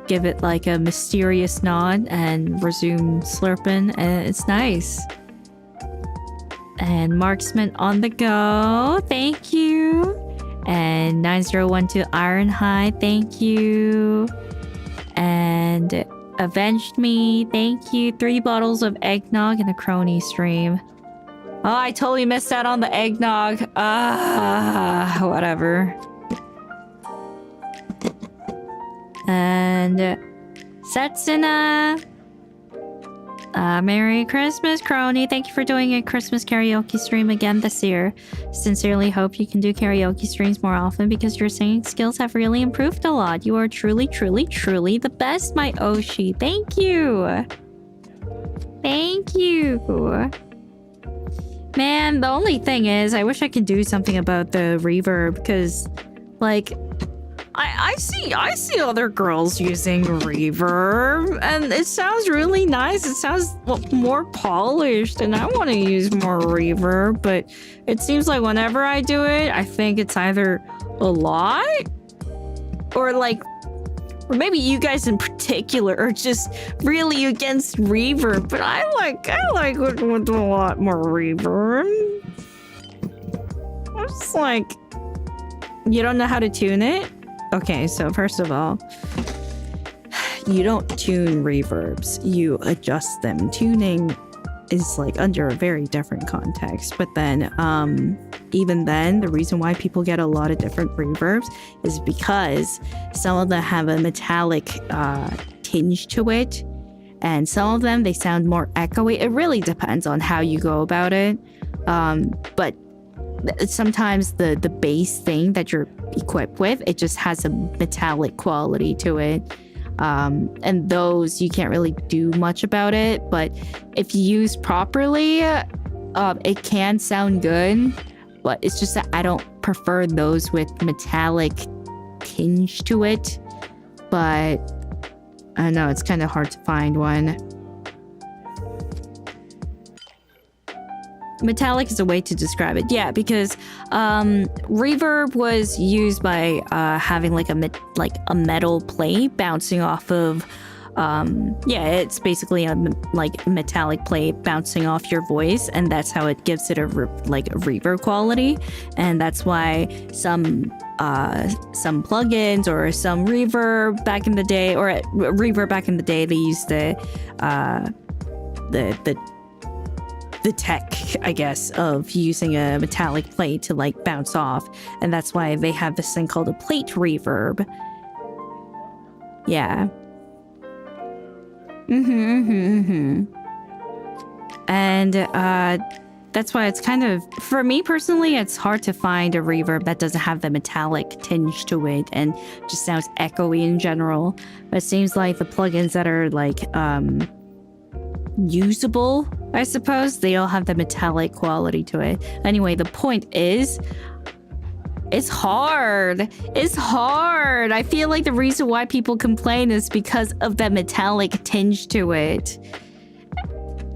give it like a mysterious nod and resume slurping, and it's nice. And Marksman on the go, thank you. And 9012 Ironhide, thank you. And Avenged Me, thank you. 3 bottles of eggnog and a Kronii stream. Oh, I totally missed out on the eggnog. Whatever. And Setsuna. Merry Christmas, Kronii. Thank you for doing a Christmas karaoke stream again this year. Sincerely hope you can do karaoke streams more often because your singing skills have really improved a lot. You are truly, truly, truly the best, my Oshi. Thank you. Thank you. Man, the only thing is, I wish I could do something about the reverb because, like, I see other girls using reverb and it sounds really nice. It sounds more polished and I want to use more reverb, but it seems like whenever I do it, I think it's either a lot or maybe you guys in particular are just really against reverb, but I like it with a lot more reverb. I'm just like, you don't know how to tune it? Okay, so first of all, you don't tune reverbs, you adjust them. Tuning is like under a very different context, but then even then, the reason why people get a lot of different reverbs is because some of them have a metallic tinge to it, and some of them, they sound more echoey. It really depends on how you go about it, but sometimes the bass thing that you're equipped with, it just has a metallic quality to it, and those you can't really do much about it, but if you use properly, it can sound good, but it's just that I don't prefer those with metallic tinge to it. But I know it's kind of hard to find one. Metallic is a way to describe it. Yeah, because reverb was used by having like a metal plate bouncing off of yeah, it's basically a metallic plate bouncing off your voice, and that's how it gives it a reverb quality. And that's why some plugins or some reverb back in the day, or reverb back in the day, they used the tech, I guess, of using a metallic plate to like bounce off, and that's why they have this thing called a plate reverb. Yeah. And that's why it's kind of, for me personally, it's hard to find a reverb that doesn't have the metallic tinge to it and just sounds echoey in general. But it seems like the plugins that are like usable, I suppose, they all have the metallic quality to it. Anyway, the point is, it's hard. It's hard. I feel like the reason why people complain is because of that metallic tinge to it.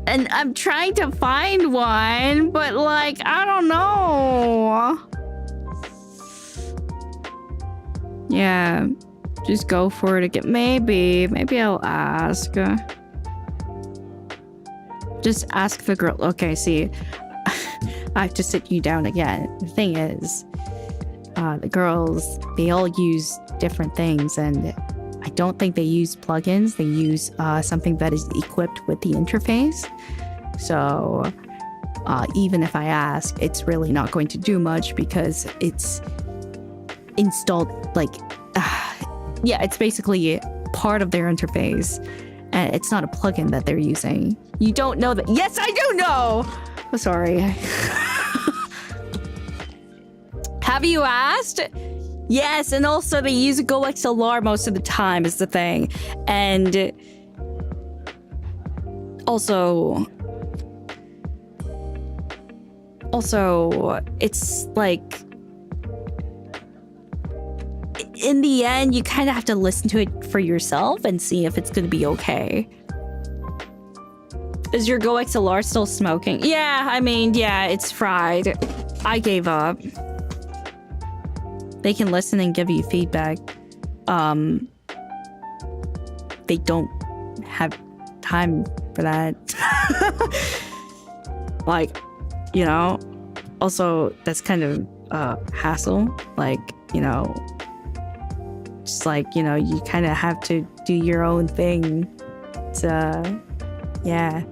And I'm trying to find one, but like, I don't know. Yeah, just go for it again. Maybe I'll ask. Just ask the girl. Okay, see, I have to sit you down again. The thing is, the girls, they all use different things, and I don't think they use plugins. They use something that is equipped with the interface. So even if I ask, it's really not going to do much because it's installed, like, yeah, it's basically part of their interface. And it's not a plugin that they're using. You don't know that. Yes, I do know! Oh, sorry. Have you asked? Yes, and also they use Go XLR most of the time is the thing. And also it's like in the end you kind of have to listen to it for yourself and see if it's going to be okay. Is your Go XLR still smoking? Yeah, I mean, yeah, it's fried. I gave up. They can listen and give you feedback. They don't have time for that. Like, you know, also that's kind of hassle. Like, you know, just like, you know, you kind of have to do your own thing. It's yeah.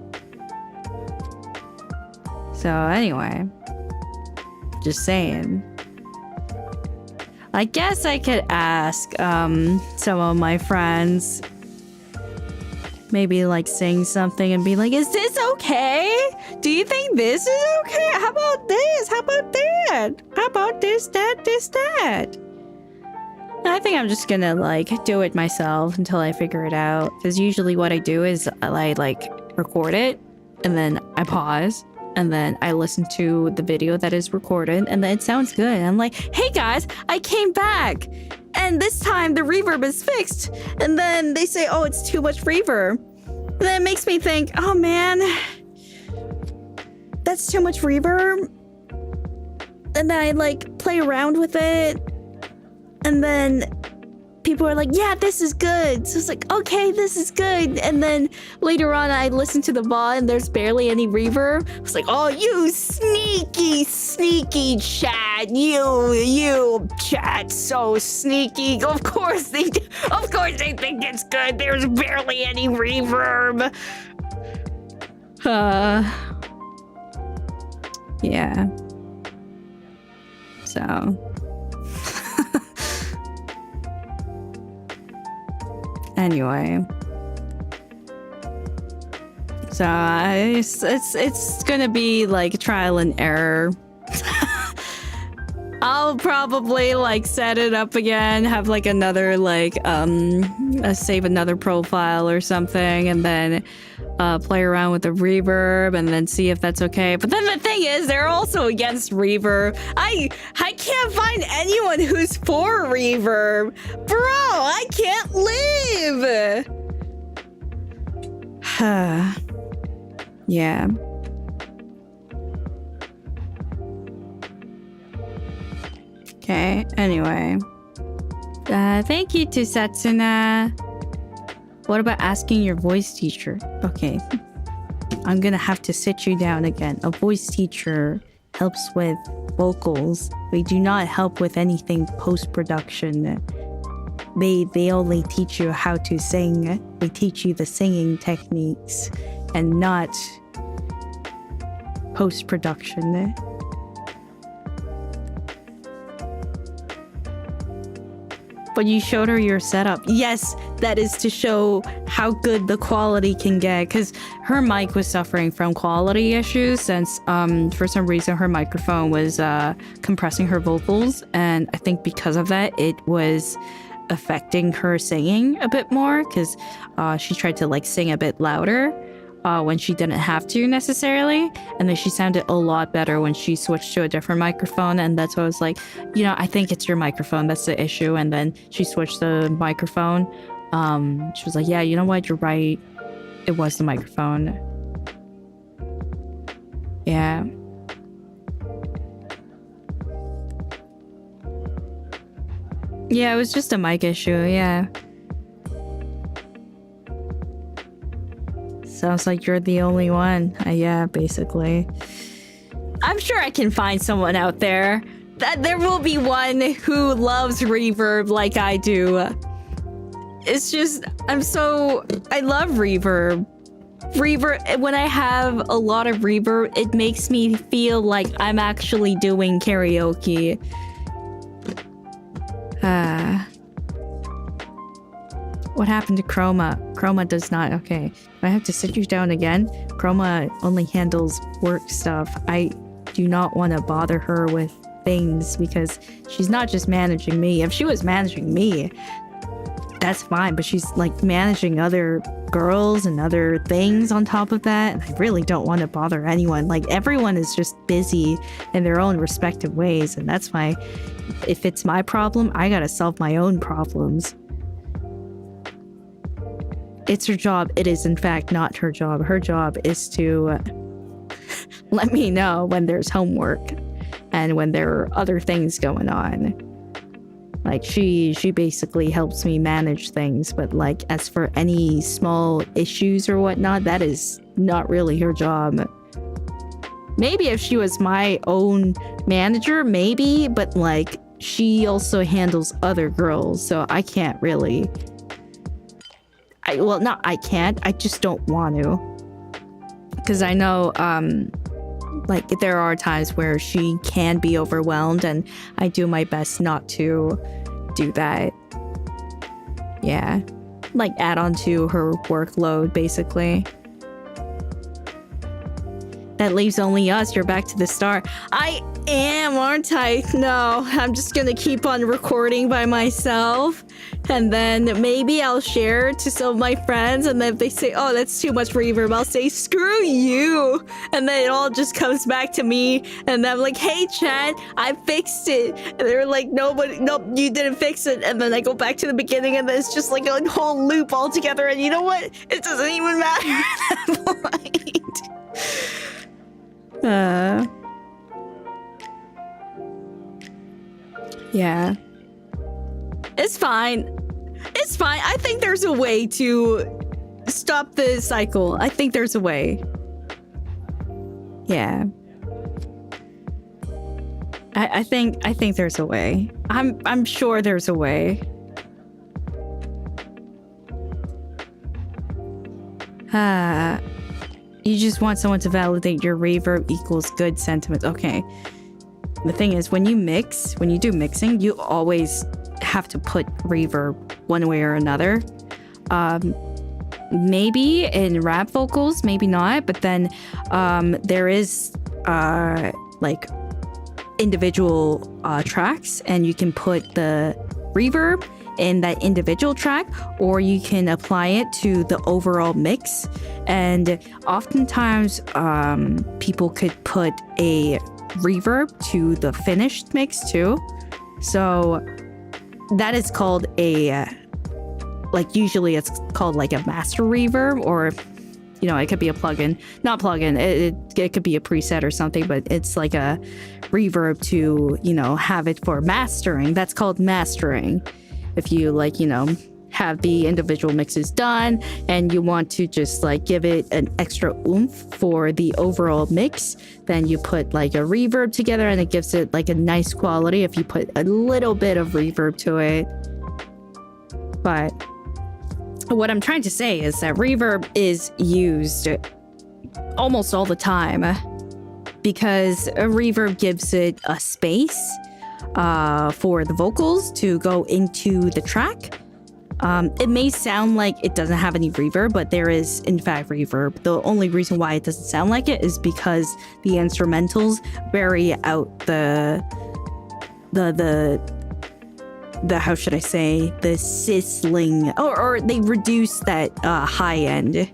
So anyway, just saying. I guess I could ask some of my friends, maybe like sing something and be like, is this okay? Do you think this is okay? How about this? How about that? How about this, that? I think I'm just gonna like do it myself until I figure it out. Because usually what I do is I like record it and then I pause. And then I listen to the video that is recorded and then it sounds good. And I'm like, hey guys, I came back. And this time the reverb is fixed. And then they say, oh, it's too much reverb. And then it makes me think, oh man, that's too much reverb. And then I like play around with it. And then people are like, yeah, this is good. So it's like, okay, this is good. And then later on, I listen to the VOD and there's barely any reverb. It's like, oh, you sneaky chat. You chat so sneaky. Of course they think it's good. There's barely any reverb. Yeah. So... Anyway, so it's gonna be like trial and error. I'll probably like set it up again, have like another like save another profile or something, and then play around with the reverb and then see if that's okay. But then the thing is, they're also against reverb. I can't find anyone who's for reverb. Bro, I can't live. Yeah. Okay, anyway. Thank you to Satsuna. What about asking your voice teacher? Okay. I'm gonna have to sit you down again. A voice teacher helps with vocals. They do not help with anything post-production. They only teach you how to sing. They teach you the singing techniques and not post-production. But you showed her your setup. Yes, that is to show how good the quality can get, because her mic was suffering from quality issues since for some reason her microphone was compressing her vocals, and I think because of that it was affecting her singing a bit more, because she tried to like sing a bit louder when she didn't have to necessarily, and then she sounded a lot better when she switched to a different microphone. And that's why I was like, you know, I think it's your microphone that's the issue. And then she switched the microphone. She was like, yeah, you know what, you're right, it was the microphone. Yeah. Yeah, it was just a mic issue. Yeah. Sounds like you're the only one. Yeah, basically. I'm sure I can find someone out there. That there will be one who loves reverb like I do. It's just, I love reverb. Reverb, when I have a lot of reverb, it makes me feel like I'm actually doing karaoke. What happened to Chroma? Chroma does not. Okay. I have to sit you down again. Chroma only handles work stuff. I do not want to bother her with things, because she's not just managing me. If she was managing me, that's fine, but she's like managing other girls and other things on top of that, and I really don't want to bother anyone. Like, everyone is just busy in their own respective ways, and that's why if it's my problem, I gotta solve my own problems. It's her job. It is in fact not her job. Her job is to let me know when there's homework and when there are other things going on. Like, she basically helps me manage things, but like, as for any small issues or whatnot, that is not really her job. Maybe if she was my own manager, maybe, but like, she also handles other girls, so I can't really. I just don't want to. Because I know, like, there are times where she can be overwhelmed, and I do my best not to do that. Yeah. Like, add on to her workload, basically. That leaves only us. You're back to the start. I am, aren't I? No, I'm just gonna keep on recording by myself, and then maybe I'll share to some of my friends, and then if they say, oh, that's too much reverb, I'll say, screw you, and then it all just comes back to me, and I'm like, hey chat, I fixed it, and they're like, nope, you didn't fix it, and then I go back to the beginning, and then it's just like a whole loop altogether, and you know what? It doesn't even matter at that point. Yeah. It's fine. It's fine. I think there's a way to stop the cycle. I think there's a way. Yeah. I think there's a way. I'm sure there's a way. You just want someone to validate your reverb equals good sentiment. Okay. The thing is, when you do mixing, you always have to put reverb one way or another. Maybe in rap vocals, maybe not, but then there is like individual tracks, and you can put the reverb in that individual track, or you can apply it to the overall mix. And oftentimes people could put a reverb to the finished mix too. So that is called a usually it's called like a master reverb, or you know, it could be a plugin, not plugin, it could be a preset or something, but it's like a reverb to, you know, have it for mastering. That's called mastering. If you like, you know, have the individual mixes done and you want to just like give it an extra oomph for the overall mix, then you put like a reverb together, and it gives it like a nice quality if you put a little bit of reverb to it. But what I'm trying to say is that reverb is used almost all the time because a reverb gives it a space for the vocals to go into the track. It may sound like it doesn't have any reverb, but there is in fact reverb. The only reason why it doesn't sound like it is because the instrumentals vary out the how should I say, the sizzling, or they reduce that high end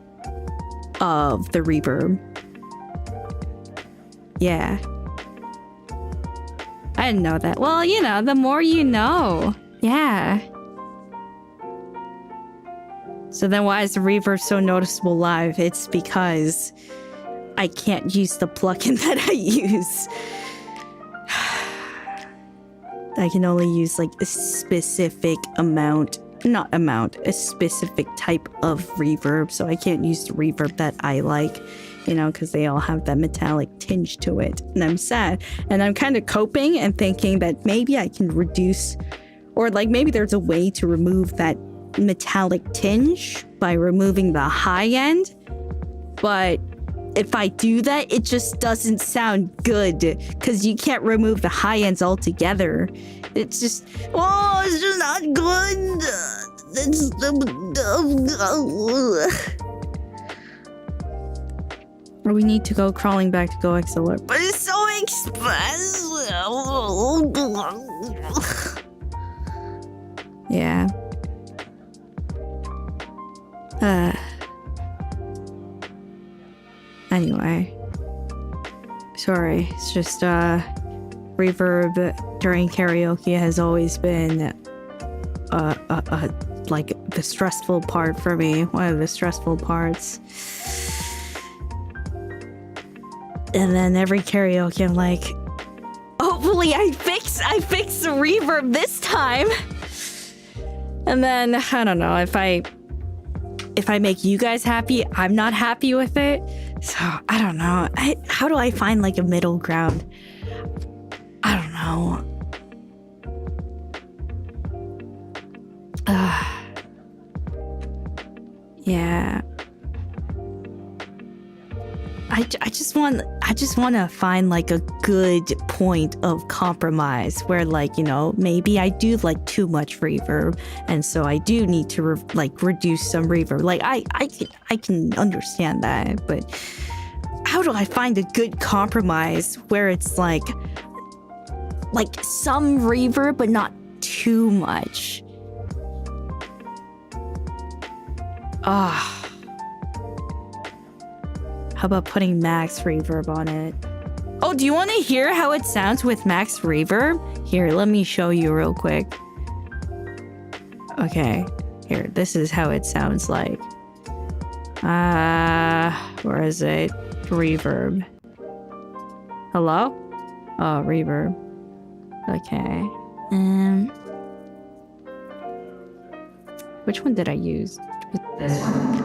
of the reverb. Yeah. I didn't know that. Well, you know, the more you know. Yeah. So then why is the reverb so noticeable live? It's because I can't use the plugin that I use. I can only use like a specific a specific type of reverb. So I can't use the reverb that I like, you know, because they all have that metallic tinge to it. And I'm sad. And I'm kind of coping and thinking that maybe I can reduce, or like maybe there's a way to remove that metallic tinge by removing the high end. But if I do that, it just doesn't sound good because you can't remove the high ends altogether. It's just, oh, it's just not good. Or we need to go crawling back to Go XLR. But it's so expensive. Yeah. Anyway. Sorry, it's just reverb during karaoke has always been like the stressful part for me. One of the stressful parts. And then every karaoke I'm like, hopefully I fix the reverb this time. And then I don't know, if I make you guys happy, I'm not happy with it. So I don't know. How do I find like a middle ground? I don't know. Yeah. I just want to find like a good point of compromise where, like, you know, maybe I do like too much reverb, and so I do need to reduce some reverb. Like I can understand that, but how do I find a good compromise where it's like some reverb but not too much? How about putting max reverb on it? Oh, do you want to hear how it sounds with max reverb? Here, let me show you real quick. Okay, here, this is how it sounds like. Where is it? Reverb. Hello? Oh, reverb. Okay. Which one did I use? This one.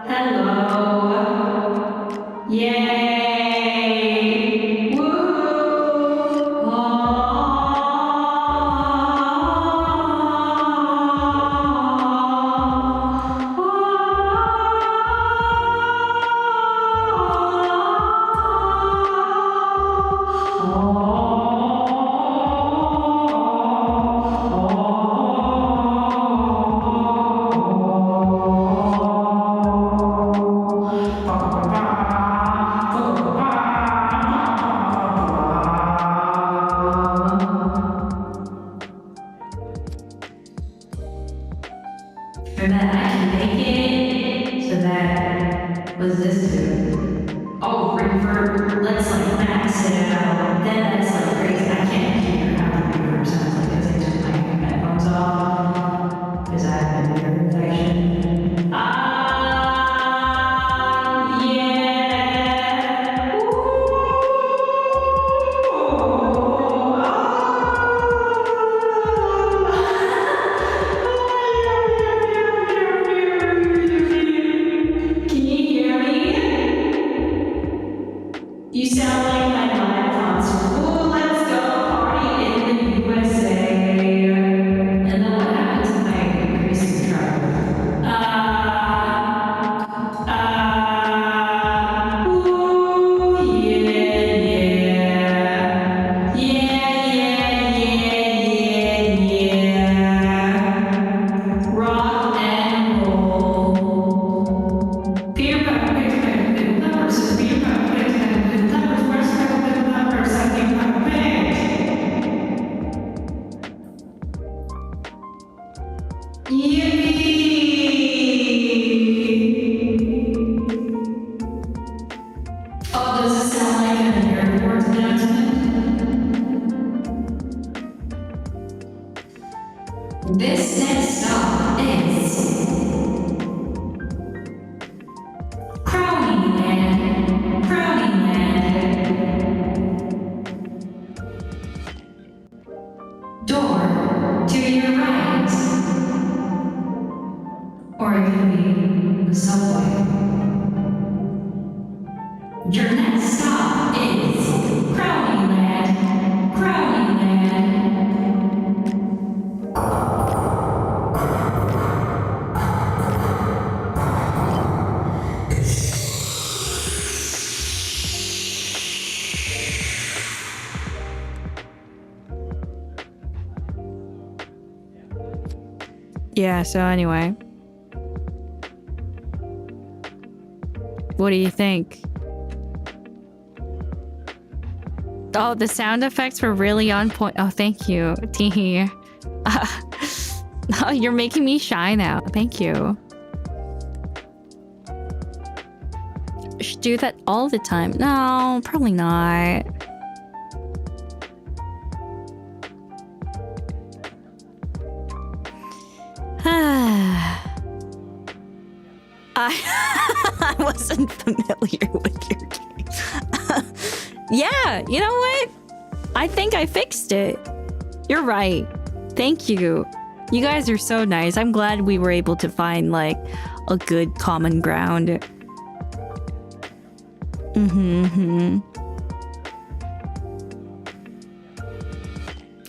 Hello. Yay. Woo. And then I can make it so that, what's this do? Oh, reverb, let's like max it out. Then that's like crazy. I can't hear how the reverb sounds like as I took my headphones off because I have an ear infection. Yeah. Can you hear me? You sound like my live concert. Ooh, let's go party in the USA. And then what happens if I increase the treble? Ooh, yeah. Rock and roll. Peter Pepper, peppers, Peter Pepper, peppers, where's peppers, I think Pepper Pig. Yippee! Oh, does it sound like an airport announcement? This next stop is Kronii land. Door to your right. Or it could be the subway. Your next stop is Kronii land. Yeah, so anyway. What do you think? Oh, the sound effects were really on point. Oh, thank you, Teehee. Oh, you're making me shy now. Thank you. Should do that all the time. No, probably not. I wasn't familiar with your game. Yeah, you know what? I think I fixed it. You're right. Thank you. You guys are so nice. I'm glad we were able to find like a good common ground.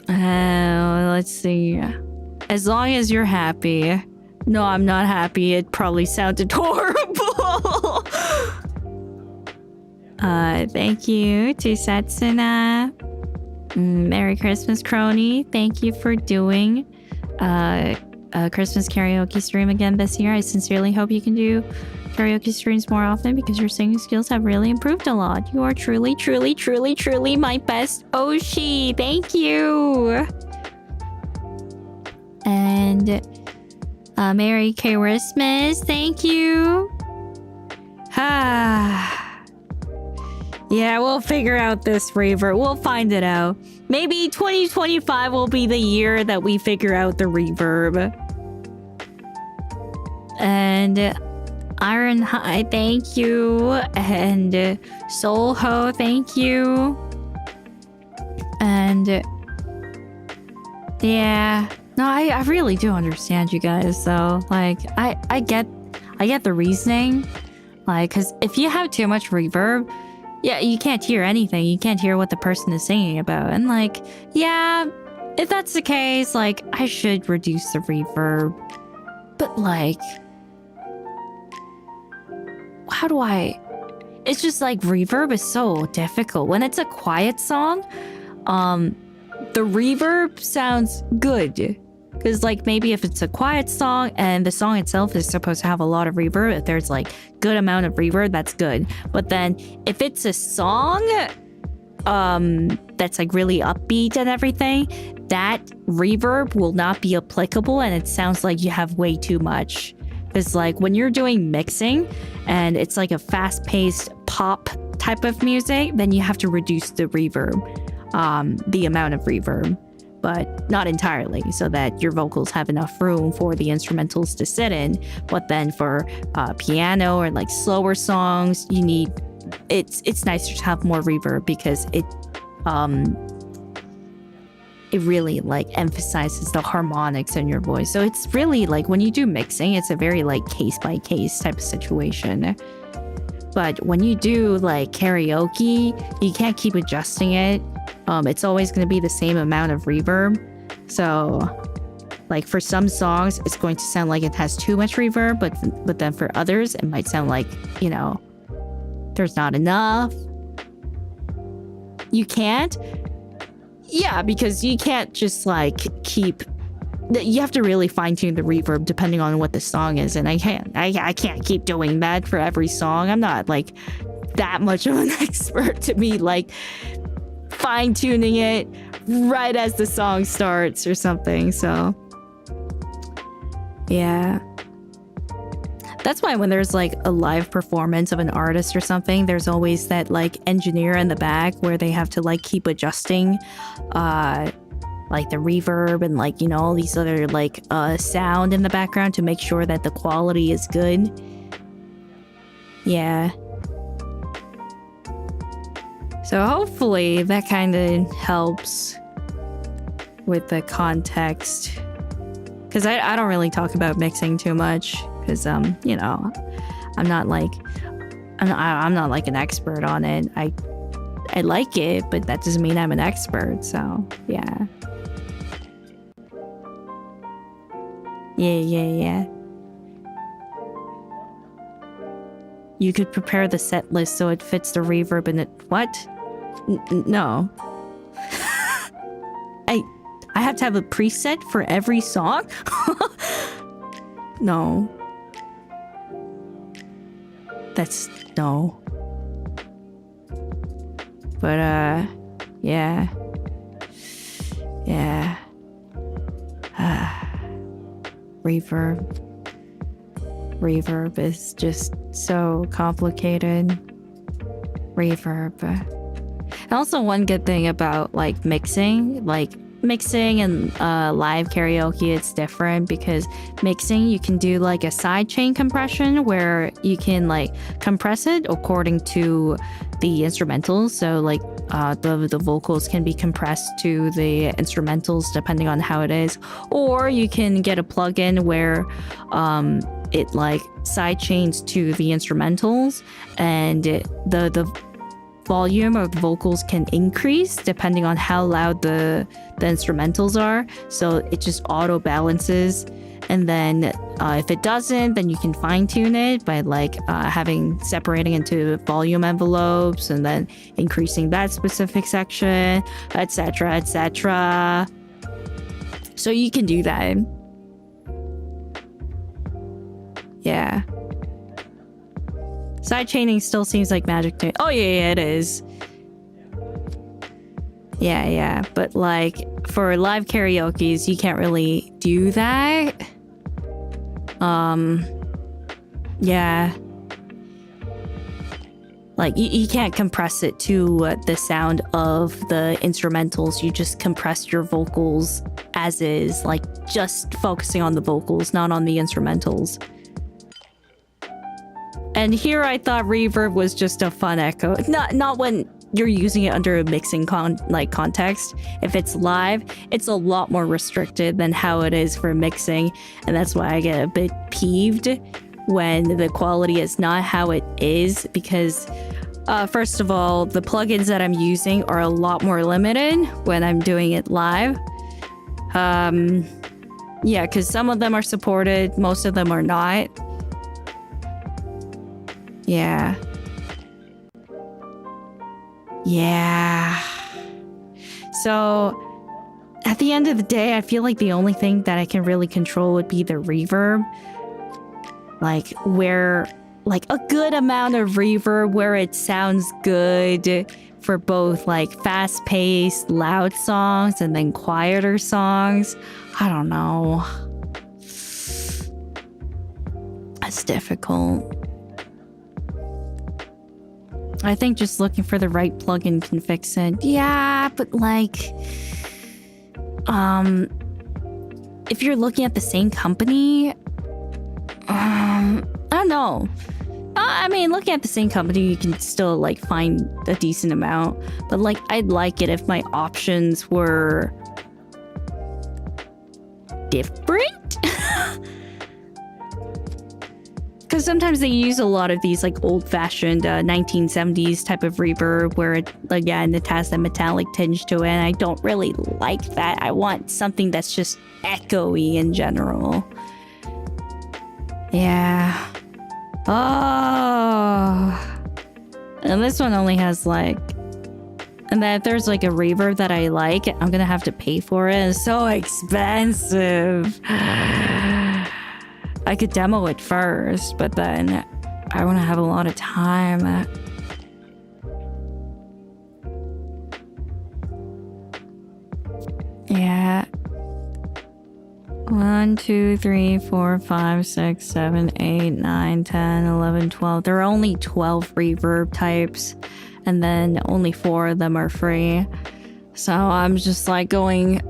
Let's see. As long as you're happy. No, I'm not happy. It probably sounded horrible. Thank you to Setsuna. Merry Christmas, Kronii. Thank you for doing a Christmas karaoke stream again this year. I sincerely hope you can do karaoke streams more often because your singing skills have really improved a lot. You are truly, truly, truly, truly my best Oshi. Thank you. And Merry Christmas. Thank you. Yeah, we'll figure out this reverb. We'll find it out. Maybe 2025 will be the year that we figure out the reverb. And Iron High, thank you. And Soulho, thank you. And yeah. No, I really do understand you guys though. Like I get the reasoning. Like, cause if you have too much reverb, yeah, you can't hear anything. You can't hear what the person is singing about. And like, yeah, if that's the case, like I should reduce the reverb. But like, how do I? It's just like reverb is so difficult. When it's a quiet song, the reverb sounds good. Because like maybe if it's a quiet song and the song itself is supposed to have a lot of reverb, if there's like good amount of reverb, that's good. But then if it's a song that's like really upbeat and everything, that reverb will not be applicable and it sounds like you have way too much. Because like when you're doing mixing and it's like a fast-paced pop type of music, then you have to reduce the reverb, the amount of reverb. But not entirely, so that your vocals have enough room for the instrumentals to sit in. But then for piano or like slower songs, you need it's nicer to have more reverb because it really like emphasizes the harmonics in your voice. So it's really like when you do mixing, it's a very like case by case type of situation. But when you do like karaoke, you can't keep adjusting it. It's always going to be the same amount of reverb. So like for some songs, it's going to sound like it has too much reverb, but then for others, it might sound like, you know, there's not enough. You can't? Yeah, because you can't just like keep... You have to really fine-tune the reverb depending on what the song is, and I can't keep doing that for every song. I'm not like that much of an expert to be like fine-tuning it right as the song starts or something. So yeah, that's why when there's like a live performance of an artist or something, there's always that like engineer in the back where they have to like keep adjusting like the reverb and like, you know, all these other like sound in the background to make sure that the quality is good. Yeah. So hopefully that kind of helps with the context. Because I don't really talk about mixing too much. Because, you know, I'm not like an expert on it. I like it, but that doesn't mean I'm an expert. So, yeah. Yeah. You could prepare the set list so it fits the reverb in it. What? No. I have to have a preset for every song? No. That's no. But Yeah. Yeah. Reverb. Reverb is just so complicated. Reverb. And also one good thing about like mixing and live karaoke, it's different because mixing you can do like a sidechain compression where you can like compress it according to the instrumentals. So like the vocals can be compressed to the instrumentals depending on how it is, or you can get a plugin where it like sidechains to the instrumentals, and the volume of the vocals can increase depending on how loud the instrumentals are. So it just auto balances. And then if it doesn't, then you can fine tune it by like separating into volume envelopes and then increasing that specific section, etc., etc. So you can do that. Yeah. Sidechaining still seems like magic to me. Oh yeah, it is. Yeah. But like for live karaoke's, you can't really do that. Yeah. Like you can't compress it to the sound of the instrumentals. You just compress your vocals as is, like just focusing on the vocals, not on the instrumentals. And here I thought reverb was just a fun echo. Not when you're using it under a mixing context. If it's live, it's a lot more restricted than how it is for mixing. And that's why I get a bit peeved when the quality is not how it is, because first of all, the plugins that I'm using are a lot more limited when I'm doing it live. Yeah, because some of them are supported, most of them are not. Yeah. So at the end of the day, I feel like the only thing that I can really control would be the reverb. Like where, like a good amount of reverb where it sounds good for both like fast-paced, loud songs and then quieter songs. I don't know. That's difficult. I think just looking for the right plugin can fix it. Yeah, but like, if you're looking at the same company, I don't know. I mean, looking at the same company, you can still like find a decent amount, but like, I'd like it if my options were different. Because sometimes they use a lot of these like old-fashioned 1970s type of reverb where it has that metallic tinge to it, and I don't really like that. I want something that's just echoey in general. Yeah. Oh. And this one only has like... And then if there's like a reverb that I like, I'm gonna have to pay for it. It's so expensive. I could demo it first, but then I want to have a lot of time. Yeah. 1, 2, 3, 4, 5, 6, 7, 8, 9, 10, 11, 12. There are only 12 reverb types, and then only 4 of them are free. So I'm just like going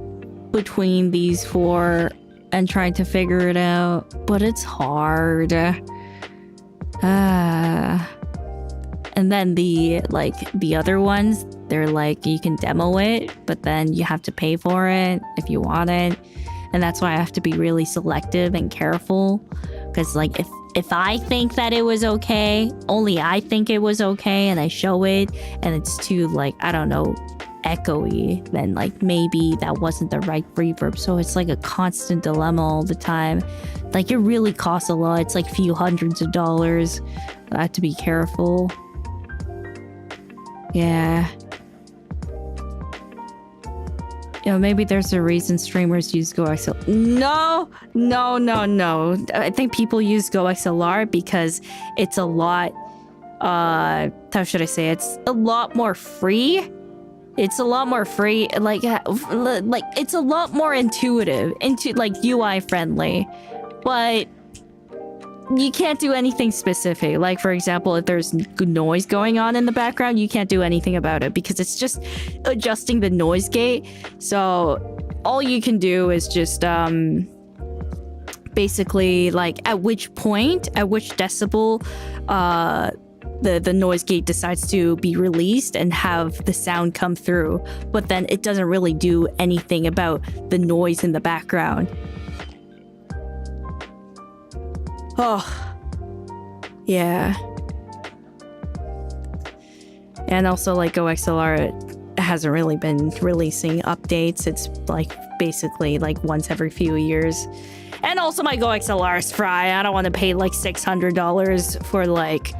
between these 4 and trying to figure it out, but it's hard. And then the other ones, they're like, you can demo it, but then you have to pay for it if you want it. And that's why I have to be really selective and careful, because like if I think that it was okay, only I think it was okay, and I show it and it's too like, I don't know, echoey, then like maybe that wasn't the right reverb. So it's like a constant dilemma all the time. Like it really costs a lot. It's like a few hundreds of dollars. I have to be careful. Yeah. You know, maybe there's a reason streamers use GoXLR. No. I think people use GoXLR because it's a lot, how should I say? It's a lot more free. It's a lot more free, like it's a lot more intuitive, like UI friendly, but you can't do anything specific. Like, for example, if there's noise going on in the background, you can't do anything about it because it's just adjusting the noise gate. So all you can do is just basically like at which decibel the noise gate decides to be released and have the sound come through, but then it doesn't really do anything about the noise in the background. Oh, yeah. And also, like, GoXLR hasn't really been releasing updates. It's like basically like once every few years. And also my GoXLR is fry. I don't want to pay like $600 for like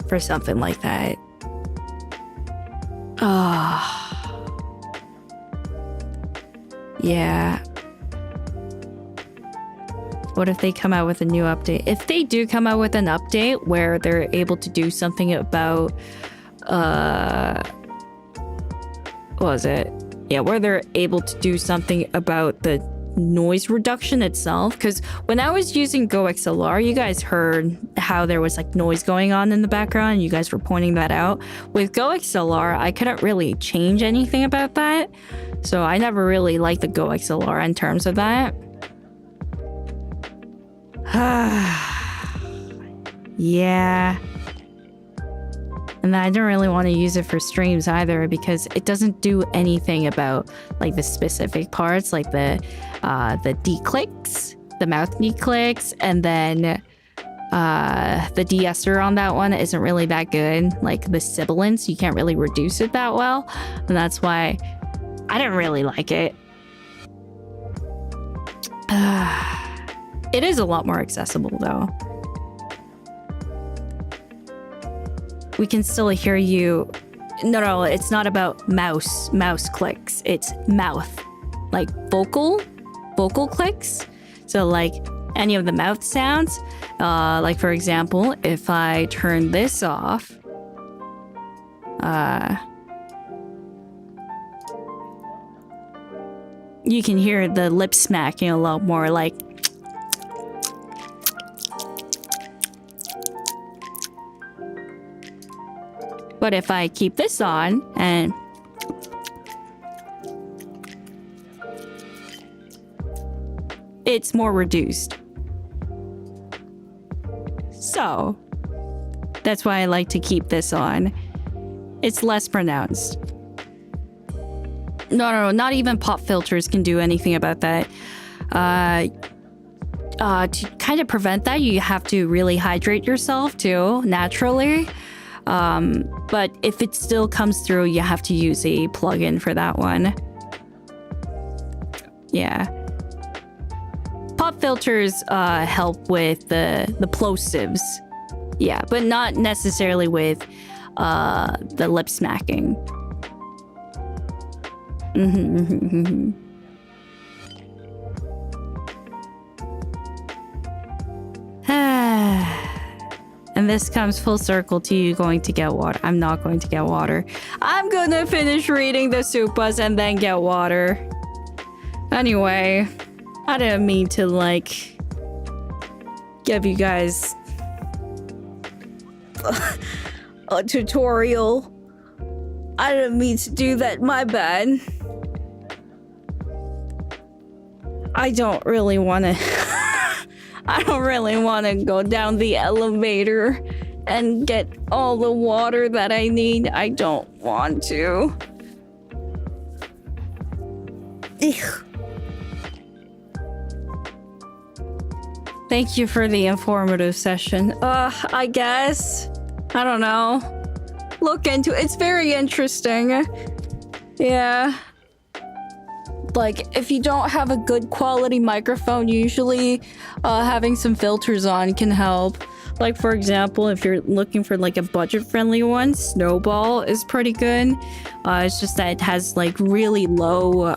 for something like that. Yeah. What if they come out with a new update? If they do come out with an update where they're able to do something about what was it? Yeah, where they're able to do something about the noise reduction itself. Because when I was using GoXLR, you guys heard how there was like noise going on in the background, and you guys were pointing that out. With GoXLR, I couldn't really change anything about that. So I never really liked the GoXLR in terms of that. Yeah. And I don't really want to use it for streams either because it doesn't do anything about like the specific parts, like the declicks, the mouth declicks, and then the de-esser on that one isn't really that good. Like the sibilance, you can't really reduce it that well, and that's why I didn't really like it. It is a lot more accessible though. We can still hear you. No, it's not about mouse clicks. It's mouth, like vocal clicks. So like any of the mouth sounds, like for example, if I turn this off, you can hear the lip smacking a lot more, like. But if I keep this on and it's more reduced. So that's why I like to keep this on. It's less pronounced. No, not even pop filters can do anything about that. To kind of prevent that, you have to really hydrate yourself too, naturally. But if it still comes through, you have to use a plugin for that one. Yeah. Pop filters help with the plosives. Yeah, but not necessarily with the lip smacking. And this comes full circle to you going to get water. I'm not going to get water. I'm gonna finish reading the Supas and then get water. Anyway, I didn't mean to like give you guys a tutorial. I didn't mean to do that, my bad. I don't really want to go down the elevator and get all the water that I need. I don't want to. Ugh. Thank you for the informative session. I guess. I don't know. Look into it. It's very interesting. Yeah. Like, if you don't have a good quality microphone, usually having some filters on can help. Like, for example, if you're looking for like a budget-friendly one, Snowball is pretty good. It's just that it has like really low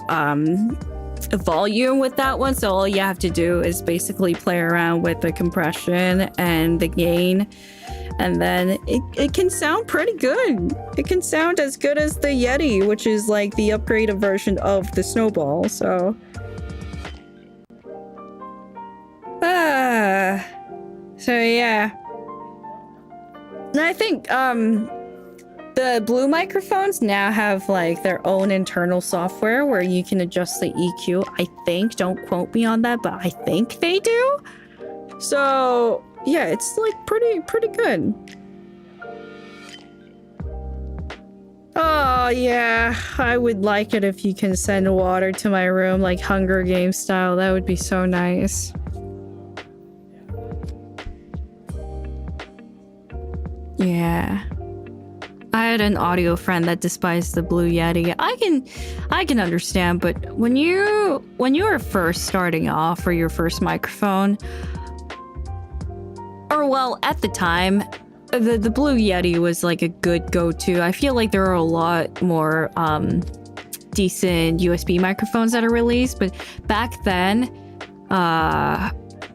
volume with that one, so all you have to do is basically play around with the compression and the gain and then it can sound pretty good. It can sound as good as the Yeti, which is like the upgraded version of the Snowball. So yeah. And I think the Blue microphones now have like their own internal software where you can adjust the EQ. I think, don't quote me on that, but I think they do. So yeah, it's like pretty good. Oh yeah, I would like it if you can send water to my room like Hunger Games style. That would be so nice. Yeah. I had an audio friend that despised the Blue Yeti. I can understand, but when you were first starting off for your first microphone, or well, at the time, the Blue Yeti was like a good go-to. I feel like there are a lot more decent USB microphones that are released, but back then,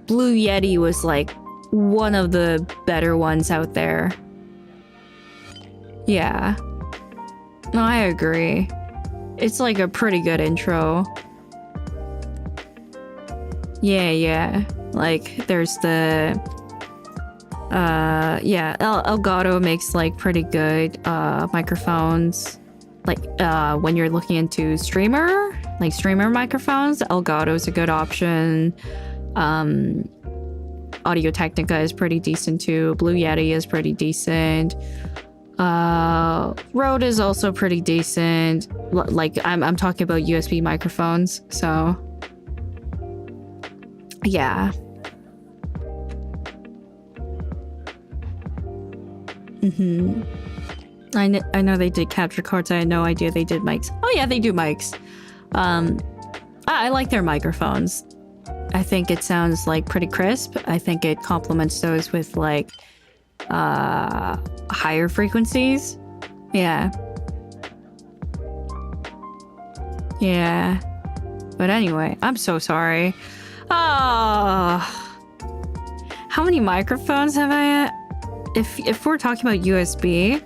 Blue Yeti was like one of the better ones out there. Yeah. No, I agree. It's like a pretty good intro. Yeah. Like, there's the... yeah, Elgato makes, like, pretty good, microphones. Like, when you're looking into streamer microphones, Elgato is a good option. Audio Technica is pretty decent, too. Blue Yeti is pretty decent. Rode is also pretty decent. Like I'm talking about USB microphones, so yeah. I know they did capture cards. I had no idea they did mics. Oh yeah, they do mics. I like their microphones. I think it sounds like pretty crisp. I think it complements those with like higher frequencies. Yeah. But anyway, I'm so sorry. How many microphones have I? If we're talking about USB,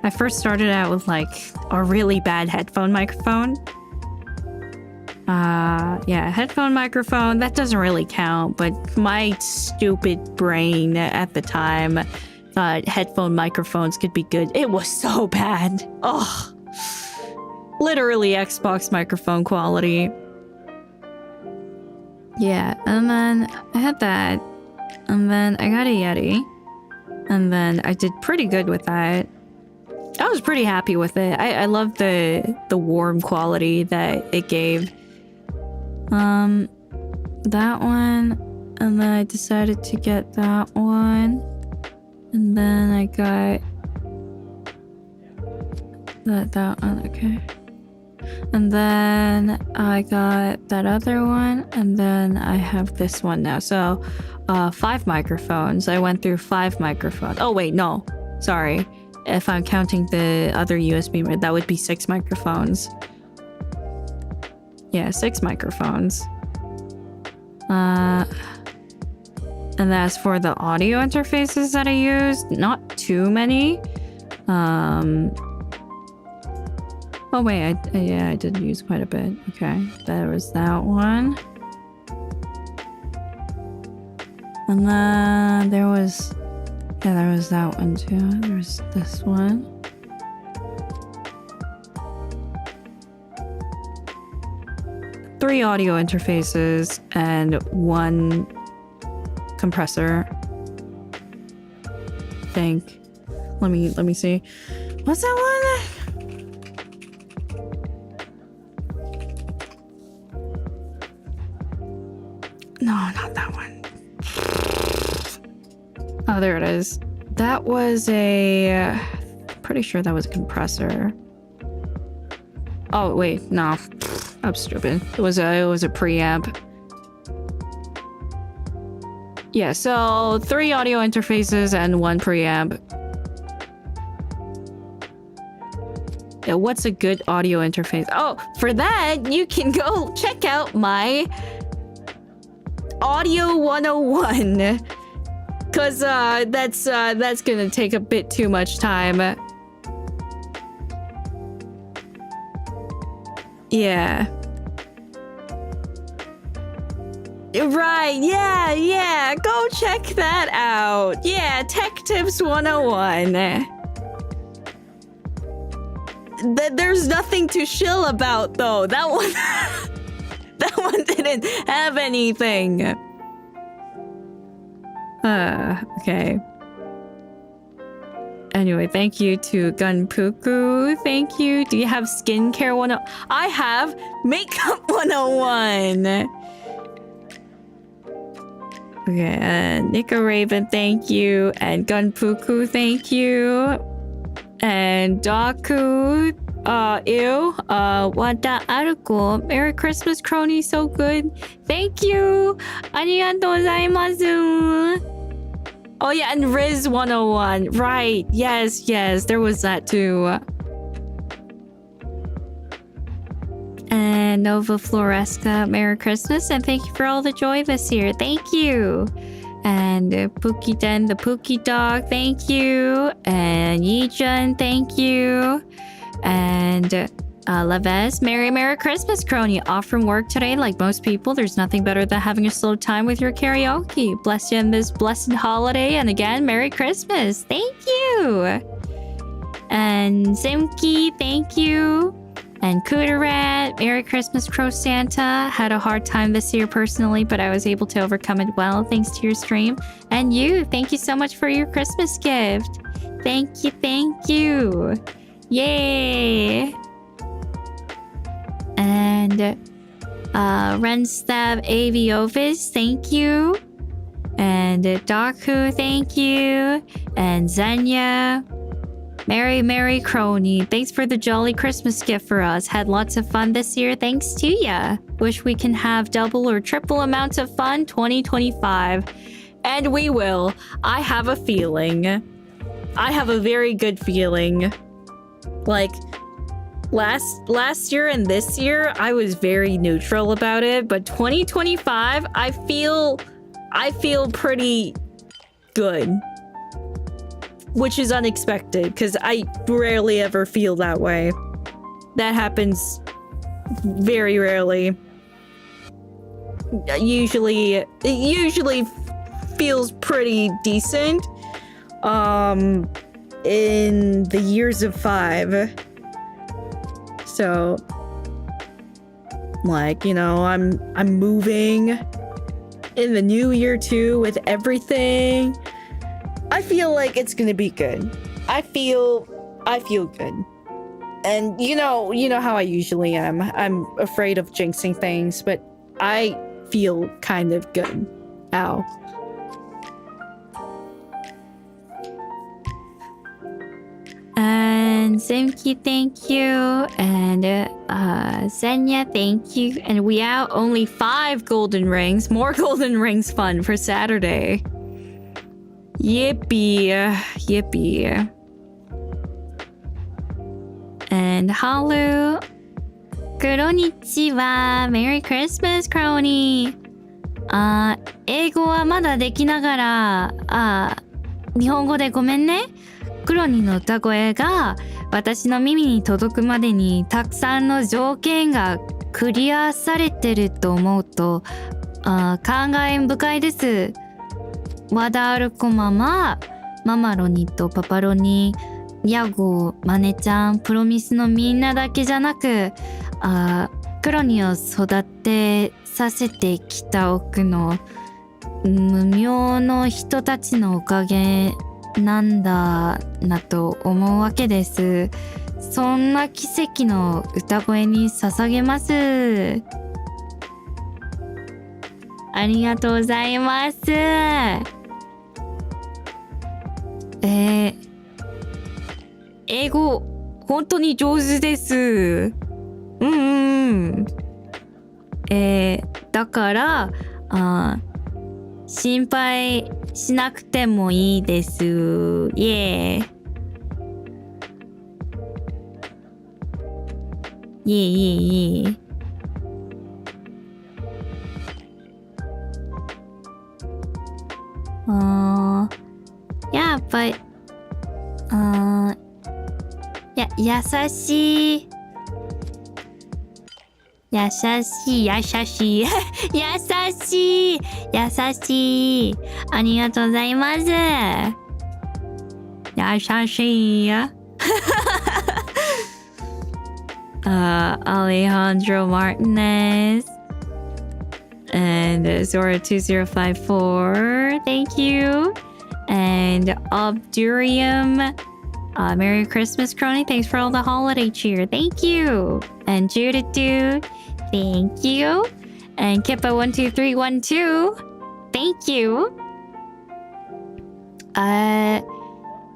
I first started out with like a really bad headphone microphone. Yeah, headphone microphone, that doesn't really count, but my stupid brain at the time thought headphone microphones could be good. It was so bad. Oh, literally Xbox microphone quality. Yeah, and then I had that, and then I got a Yeti, and then I did pretty good with that. I was pretty happy with it. I love the warm quality that it gave. That one, and then I decided to get that one, and then I got that one, okay. And then I got that other one, and then I have this one now. So, 5 microphones. I went through 5 microphones. Oh wait, no, sorry. If I'm counting the other USB, that would be 6 microphones. Yeah, 6 microphones. And as for the audio interfaces that I used, not too many. Oh wait, I did use quite a bit. Okay, there was that one. And then there was that one too. There's this one. Three audio interfaces and 1 compressor. I think. Let me see. What's that one? No, not that one. Oh, there it is. That was a... pretty sure that was a compressor. Oh, wait, no. I'm stupid. It was a preamp. Yeah, so 3 audio interfaces and 1 preamp. Yeah, what's a good audio interface? Oh, for that, you can go check out my audio 101. Cause that's gonna take a bit too much time. Yeah. Right, yeah, go check that out. Yeah, Tech Tips 101. There's nothing to shill about though. That one that one didn't have anything. Okay. Anyway, thank you to Gunpuku. Thank you. Do you have skincare 101? I have makeup 101. Okay, and Nico Raven, thank you. And Gunpuku, thank you. And Daku, Wada Aruko. Merry Christmas, Kronii, so good. Thank you. Arigatou gozaimasu. Oh yeah, and Rizz 101. Right, yes, there was that too. And Nova Floresca, Merry Christmas, and thank you for all the joy this year. Thank you. And Pookie Den, the Pookie Dog, thank you. And Yijun, thank you. And Leves, Merry Christmas, Kronii. Off from work today, like most people. There's nothing better than having a slow time with your karaoke. Bless you in this blessed holiday. And again, Merry Christmas. Thank you. And Zimki, thank you. And Kudarat, Merry Christmas, Crow Santa. Had a hard time this year personally, but I was able to overcome it well thanks to your stream. And you, thank you so much for your Christmas gift. Thank you. Yay! And Renstab Aviovis, thank you. And Daku, thank you. And Zenya. Merry Kronii. Thanks for the jolly Christmas gift for us. Had lots of fun this year. Thanks to ya. Wish we can have double or triple amounts of fun 2025. And we will. I have a feeling. I have a very good feeling. Like, last year and this year, I was very neutral about it. But 2025, I feel pretty good. Which is unexpected, because I rarely ever feel that way. That happens very rarely. It usually feels pretty decent. In the years of 5. So, like, you know, I'm moving in the new year too with everything. I feel like it's gonna be good. I feel good. And you know how I usually am. I'm afraid of jinxing things, but I feel kind of good. Ow. And Simki, thank you. And Zenya, thank you. And we out only 5 golden rings. More golden rings fun for Saturday. Yippee. And Halu. Konnichiwa. Merry Christmas, Kronii. 英語はまだできながら、日本語でごめんね。クロニの歌声が私の耳に届くまでにたくさんの条件がクリアされてると思うと、感慨深いです。ワダアルコママ、ママロニとパパロニ、ヤゴ、マネちゃん、プロミスのみんなだけじゃなく、クロニを育てさせてきた奥の無名の人たちのおかげなんだなと思うわけです。そんな奇跡の歌声に捧げます。ありがとうございます。英語本当に上手です。だから心配しなくてもいいです。イエーイ。Yeah, but yeah, 優しい優しい優しい優しい優しいありがとうございます優しいAlejandro Martinez and Zora2054 thank you and Obdurium Merry Christmas Kronii, thanks for all the holiday cheer, thank you and Judith Dude, thank you and Kippa12312 thank you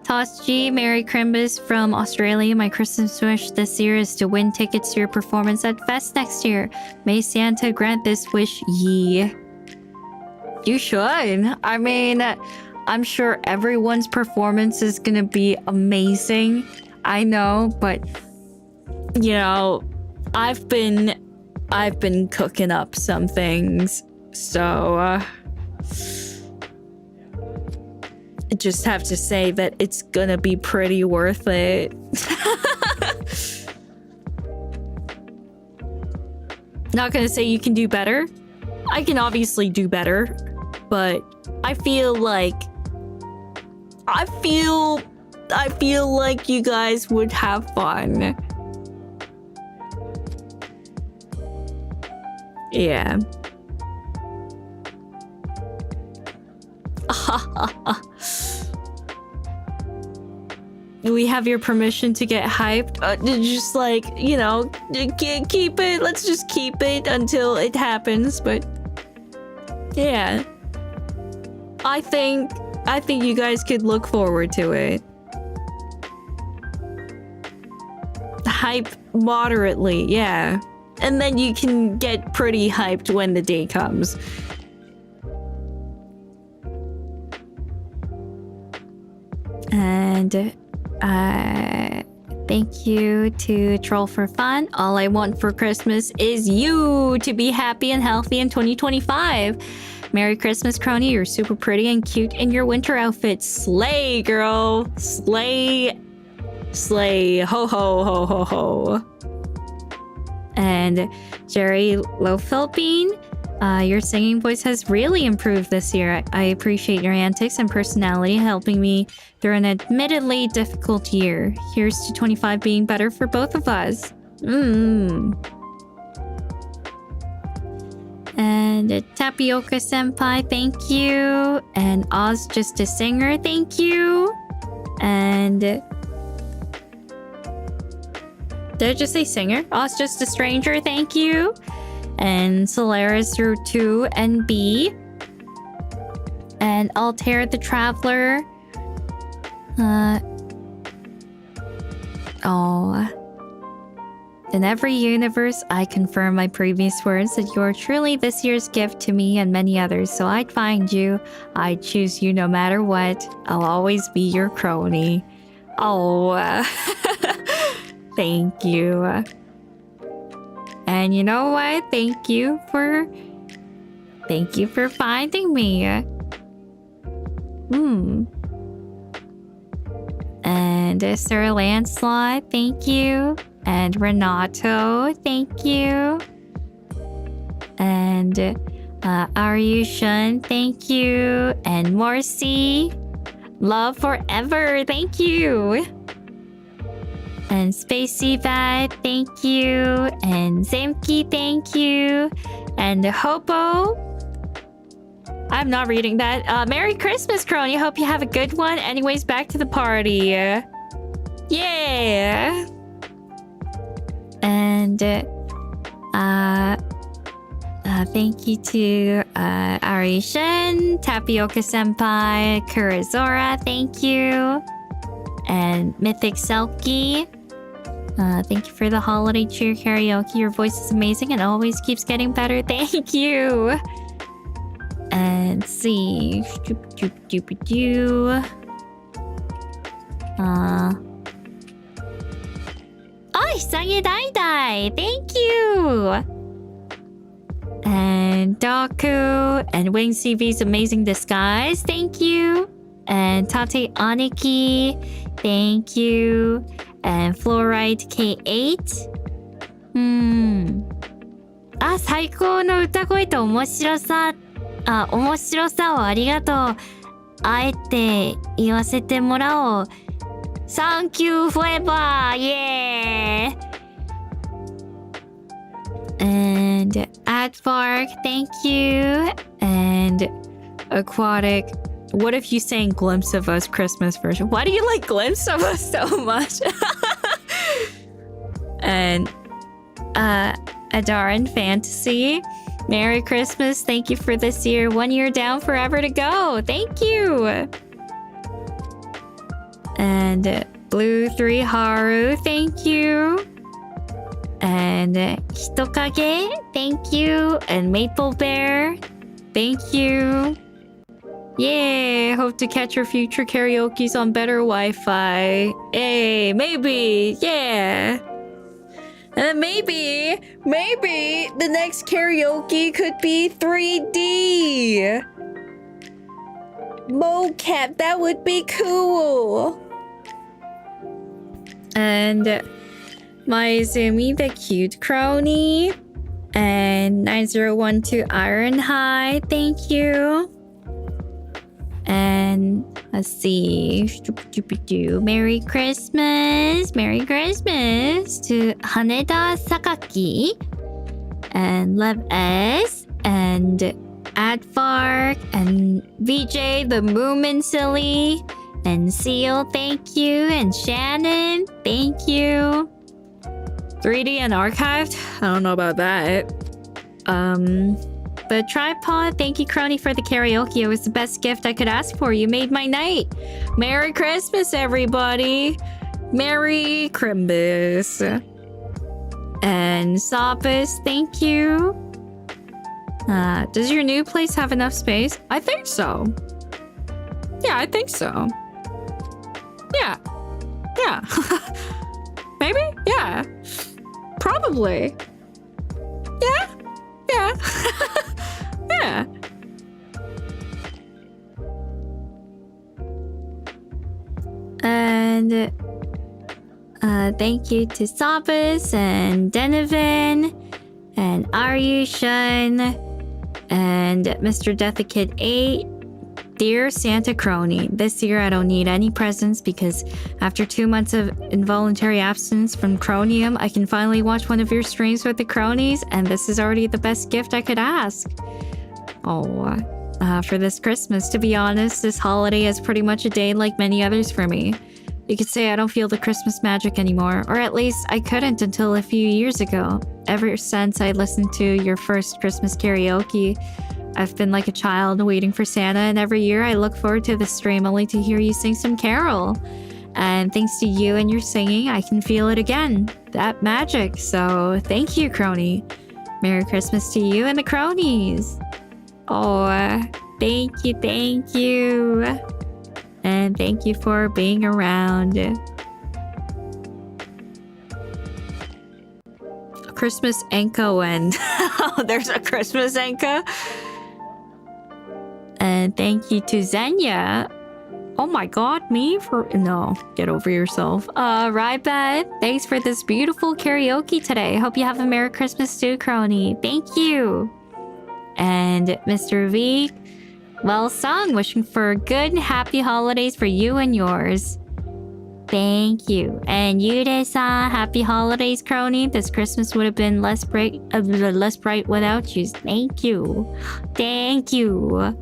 Toss G, Merry Crimbus from Australia. My Christmas wish this year is to win tickets to your performance at Fest next year. May Santa grant this wish ye. You should. I mean, I'm sure everyone's performance is gonna be amazing. I know, but you know, I've been cooking up some things, so I just have to say that it's gonna be pretty worth it. Not gonna say you can do better. I can obviously do better, but I feel like you guys would have fun. Yeah. We have your permission to get hyped. Just like, you know, keep it. Let's just keep it until it happens. But yeah, I think you guys could look forward to it. Hype moderately, yeah. And then you can get pretty hyped when the day comes. And thank you to Troll for Fun. All I want for Christmas is you to be happy and healthy in 2025. Merry Christmas, Kronii. You're super pretty and cute in your winter outfit. Slay, girl. Slay. Slay. Ho, ho, ho, ho, ho. And Jerry Lofelbean. Your singing voice has really improved this year. I appreciate your antics and personality helping me through an admittedly difficult year. Here's to 25 being better for both of us. And Tapioca Senpai, thank you. And Oz Just a Singer, thank you. And did I just say singer? Oz Just a Stranger, thank you. And Solaris through 2 and B. And Altair the Traveler. In every universe, I confirm my previous words that you are truly this year's gift to me and many others. So I'd find you. I'd choose you no matter what. I'll always be your Kronii. Oh, thank you. And you know what? Thank you for finding me. And Sir Lancelot, thank you. And Renato, thank you. And Aryushan, thank you. And Morsi, love forever, thank you. And Spacey Bad, thank you. And Zemki, thank you. And Hobo, I'm not reading that. Merry Christmas, Kronii. Hope you have a good one. Anyways, back to the party. Yeah. And thank you to Arishan, Tapioca Senpai, Kurazora, thank you. And Mythic Selkie. Thank you for the holiday cheer karaoke. Your voice is amazing and always keeps getting better. Thank you. And see. Oh, Sange Dai Dai. Thank you. And Daku. And Wings TV's Amazing Disguise. Thank you. And Tate Aniki. Thank you. And Fluorite K8. 最高の歌声と面白さをありがとう。あえて言わせてもらおう。Thank you forever! Yeah! And Advark, thank you. And Aquatic. What if you sang Glimpse of Us Christmas version? Why do you like Glimpse of Us so much? And Adaran Fantasy. Merry Christmas. Thank you for this year. 1 year down, forever to go. Thank you. And Blue 3 Haru. Thank you. And Hitokage. Thank you. And Maple Bear. Thank you. Yay. Hope to catch your future karaoke's on better Wi-Fi. Hey, maybe. Yeah. And maybe the next karaoke could be 3D. Mocap, that would be cool. And Maizumi, the cute Kronii. And 9012 Iron High, thank you. And let's see. Merry Christmas. Merry Christmas to Haneda Sakaki. And Lev S. And Advark. And VJ the Moomin Silly. And Seal, thank you. And Shannon, thank you. 3D and archived? I don't know about that. But Tripod, thank you, Kronii, for the karaoke. It was the best gift I could ask for. You made my night. Merry Christmas, everybody. Merry Christmas. And Supas, thank you. Does your new place have enough space? I think so. Yeah, I think so. Yeah. Yeah. Maybe? Yeah. Probably. Yeah. Yeah. Yeah. And thank you to Supas and Denovan and Aryushan and Mr. Deathakid 8. Dear Santa Kronii, this year I don't need any presents because after 2 months of involuntary absence from Cronium, I can finally watch one of your streams with the Cronies, and this is already the best gift I could ask. For this Christmas, to be honest, this holiday is pretty much a day like many others for me. You could say I don't feel the Christmas magic anymore, or at least I couldn't until a few years ago. Ever since I listened to your first Christmas karaoke, I've been like a child waiting for Santa, and every year I look forward to the stream only to hear you sing some carol. And thanks to you and your singing, I can feel it again. That magic. So thank you, Kronii. Merry Christmas to you and the Cronies. Thank you, thank you. And thank you for being around. Christmas Enka when... there's a Christmas Enka? And thank you to Xenia. Oh my god, me? No, get over yourself. Rybad, thanks for this beautiful karaoke today. Hope you have a Merry Christmas too, Kronii. Thank you. And Mr. V, well sung. Wishing for good and happy holidays for you and yours. Thank you. And Yude-san, happy holidays, Kronii. This Christmas would have been less bright without you. Thank you. Thank you.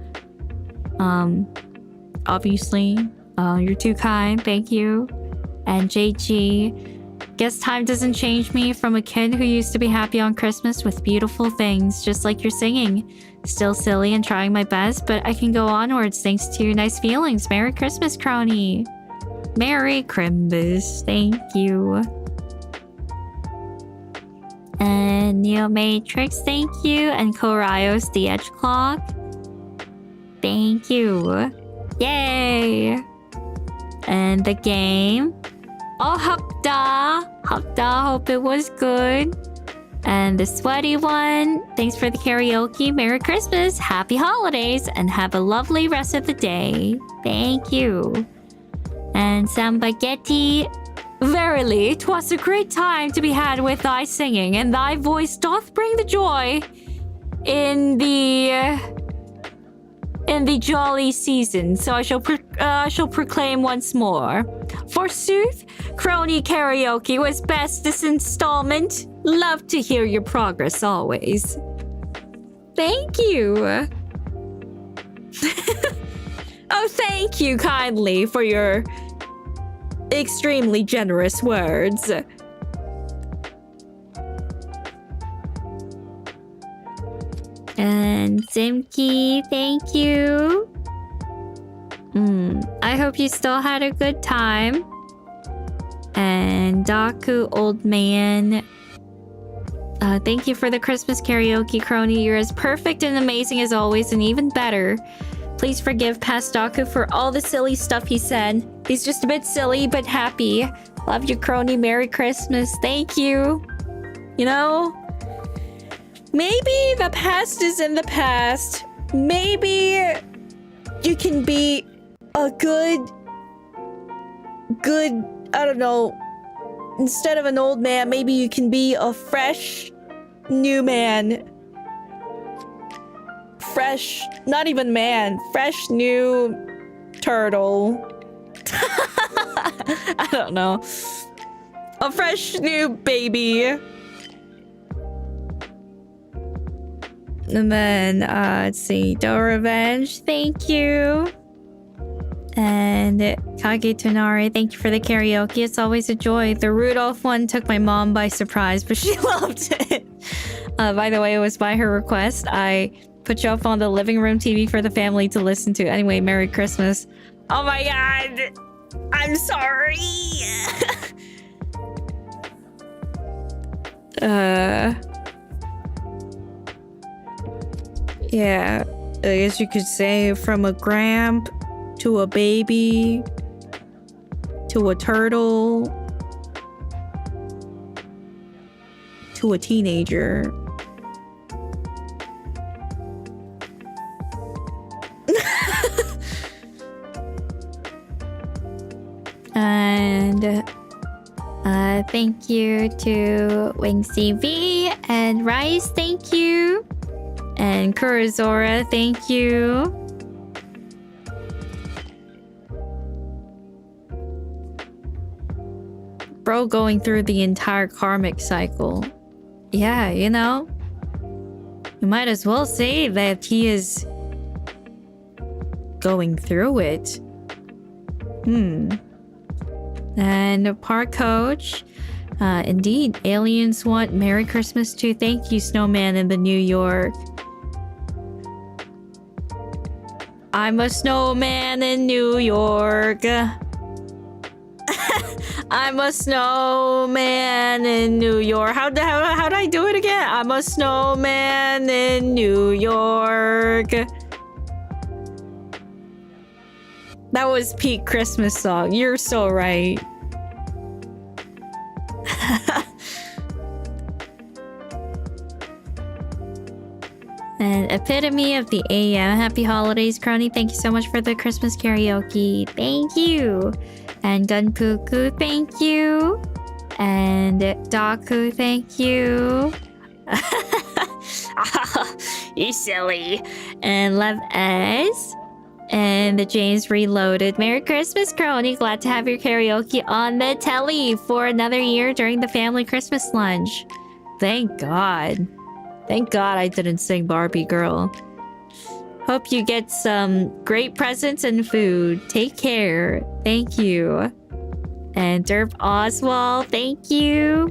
Obviously, you're too kind. Thank you. And JG, guess time doesn't change me from a kid who used to be happy on Christmas with beautiful things, just like you're singing. Still silly and trying my best, but I can go onwards thanks to your nice feelings. Merry Christmas, Kronii. Merry Christmas. Thank you. And Neo Matrix, thank you. And Koraios, the Edge Clock. Thank you. Yay! And the game. Oh, Hapda! Hope it was good. And the sweaty one, thanks for the karaoke. Merry Christmas, happy holidays, and have a lovely rest of the day. Thank you. And Sambagetti, verily, 'twas a great time to be had with thy singing, and thy voice doth bring the joy in the jolly season. So I shall proclaim once more. Forsooth, Kronii Karaoke was best this installment. Love to hear your progress always. Thank you. Oh, thank you kindly for your extremely generous words. And Zimki, thank you. I hope you still had a good time. And Daku, old man. Thank you for the Christmas karaoke, Kronii. You're as perfect and amazing as always, and even better. Please forgive past Daku for all the silly stuff he said. He's just a bit silly, but happy. Love you, Kronii. Merry Christmas. Thank you. You know, maybe the past is in the past. Maybe you can be a good, I don't know, instead of an old man, maybe you can be a fresh, new man. Fresh, not even man, fresh new turtle. I don't know. A fresh new baby. And then, let's see, Do Revenge, thank you. And Kage Tonari, thank you for the karaoke. It's always a joy. The Rudolph one took my mom by surprise, but she loved it. By the way, it was by her request. I put you up on the living room TV for the family to listen to. Anyway, Merry Christmas. Oh my god! I'm sorry! Yeah, I guess you could say from a gramp to a baby to a turtle to a teenager. And thank you to Wings TV and Rice, thank you. And Kurazora, thank you. Bro going through the entire karmic cycle. Yeah, you know, you might as well say that he is going through it. And Park Coach, indeed, aliens want Merry Christmas too. Thank you, Snowman in the New York. I'm a snowman in New York. I'm a snowman in New York. How'd I do it again? I'm a snowman in New York. That was peak Christmas song. You're so right. And epitome of the AM. Happy holidays, Kronii. Thank you so much for the Christmas karaoke. Thank you. And Gunpuku, thank you. And Daku, thank you. You silly. And Lev S. And the James Reloaded. Merry Christmas, Kronii. Glad to have your karaoke on the telly for another year during the family Christmas lunch. Thank God. Thank God I didn't sing Barbie Girl. Hope you get some great presents and food. Take care. Thank you. And Derp Oswald, thank you.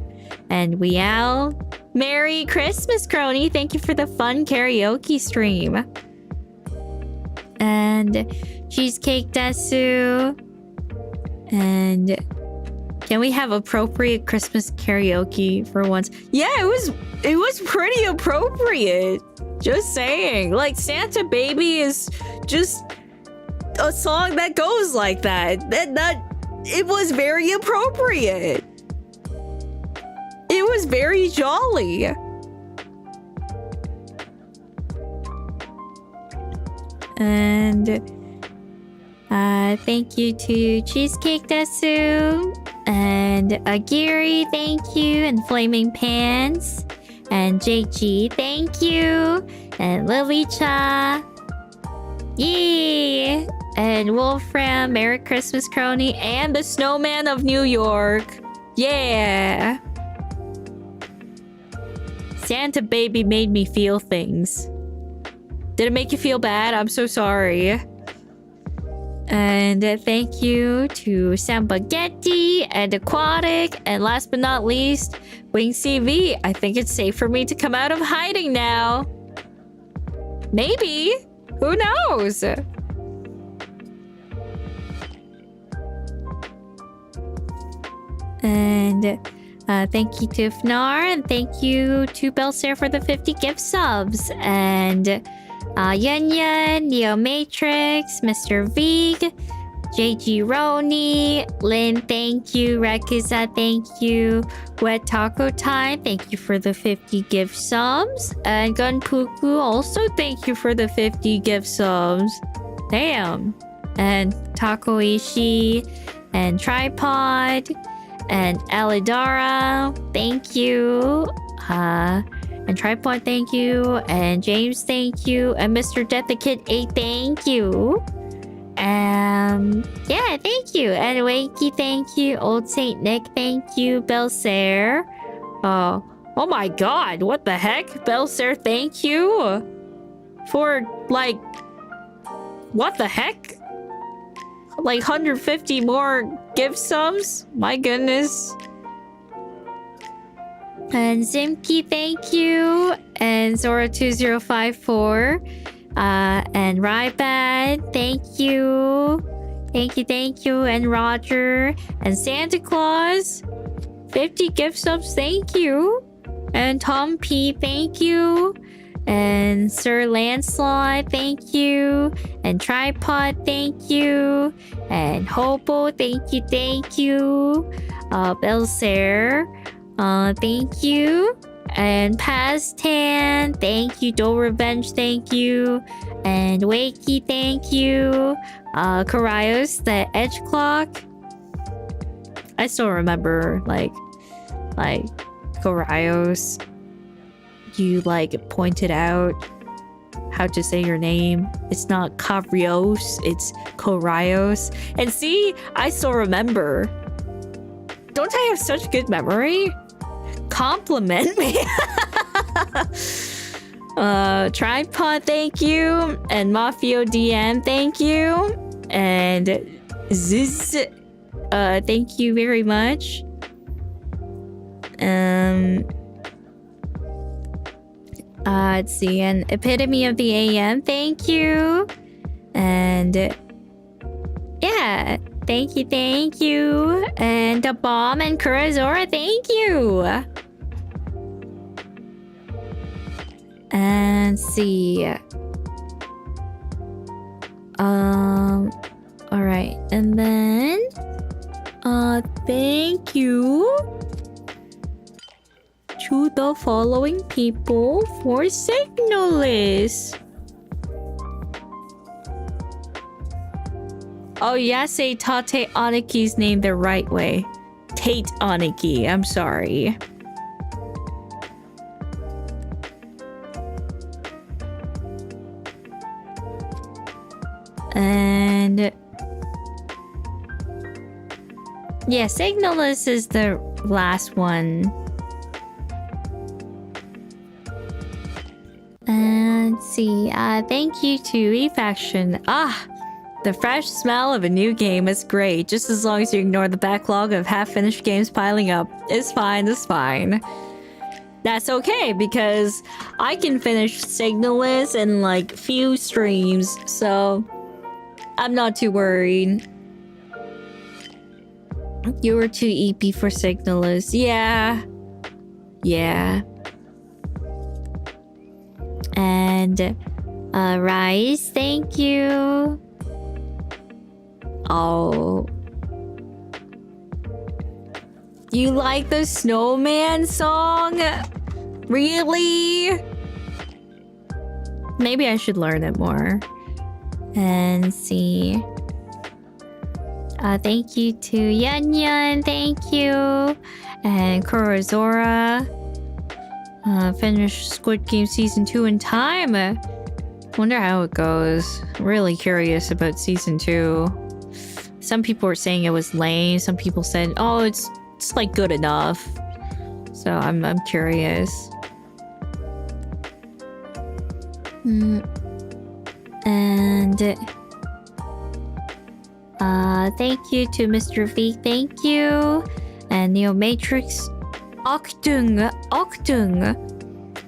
And Weow. Merry Christmas, Kronii. Thank you for the fun karaoke stream. And Cheesecake Desu. And can we have appropriate Christmas karaoke for once? Yeah, it was pretty appropriate. Just saying. Like, Santa Baby is just a song that goes like that. It was very appropriate. It was very jolly. And thank you to Cheesecake Desu. And Agiri, thank you. And Flaming Pants. And JG, thank you. And Lily-cha. Yay! And Wolfram, Merry Christmas, Kronii. And the Snowman of New York. Yeah! Santa baby made me feel things. Did it make you feel bad? I'm so sorry. And thank you to Sambagetti and Aquatic. And last but not least, Wing CV. I think it's safe for me to come out of hiding now. Maybe. Who knows? And thank you to Fnar. And thank you to Belsair for the 50 gift subs. And Yun Yun, Neo Matrix, Mr. Vig, JG Roni, Lynn, thank you, Rekiza, thank you, Wet Taco Time, thank you for the 50 gift subs, and Gunpuku, also thank you for the 50 gift subs. Damn. And Taco Ishi, and Tripod, and Alidara, thank you. And Tripod, thank you. And James, thank you. And Mr. Death the Kid 8, thank you. Yeah, thank you. And Wakey, thank you. Old Saint Nick, thank you. Belsair. Oh my god, what the heck? Belsair, thank you. For, like, what the heck? Like 150 more gift subs? My goodness. And Zimki, thank you. And Zora2054. And Rybad, thank you. Thank you. And Roger. And Santa Claus, 50 gift subs, thank you. And Tom P, thank you. And Sir Lancelot, thank you. And Tripod, thank you. And Hobo, thank you. Belsair, thank you. And Pastan, thank you. Do Revenge, thank you. And Wakey, thank you. Karaios, the Edge Clock. I still remember, like Karaios. You, pointed out how to say your name. It's not Kavrios, it's Karaios. And see, I still remember. Don't I have such good memory? Compliment me. Tripod, thank you. And Mafio DM, thank you. And Rizz, thank you very much. Let's see. And Epitome of the AM, thank you. And yeah, thank you. And the Bomb and Kurazora, thank you. And see. Alright. And then thank you to the following people for Signalist. Oh yeah, say Tate Oniki's name the right way. Tate Oniki, I'm sorry. And yeah, Signalist is the last one. And let's see, thank you to eFaction. The fresh smell of a new game is great, just as long as you ignore the backlog of half-finished games piling up. It's fine. That's okay, because I can finish Signalist in few streams, so I'm not too worried. You were too EP for Signalist. Yeah. And Rice, thank you. Oh, you like the Snowman song? Really? Maybe I should learn it more. And see. Thank you to Yun Yun. Thank you. And Kurazora. Finished Squid Game Season 2 in time. Wonder how it goes. Really curious about Season 2. Some people were saying it was lame. Some people said, oh, it's like good enough. So I'm curious. And thank you to Mr. V. Thank you. And Neo Matrix. Octung.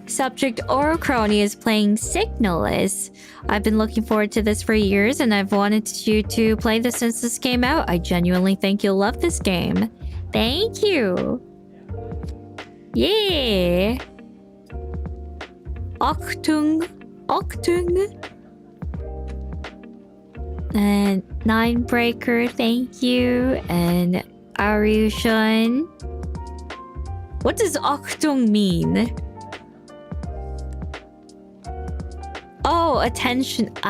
Subject Ouro Kronii is playing Signalist. I've been looking forward to this for years, and I've wanted you to play this since this came out. I genuinely think you'll love this game. Thank you. Yeah. Octung. And Ninebreaker, thank you. And Aryushan. What does Octung mean? Oh, attention. Okay.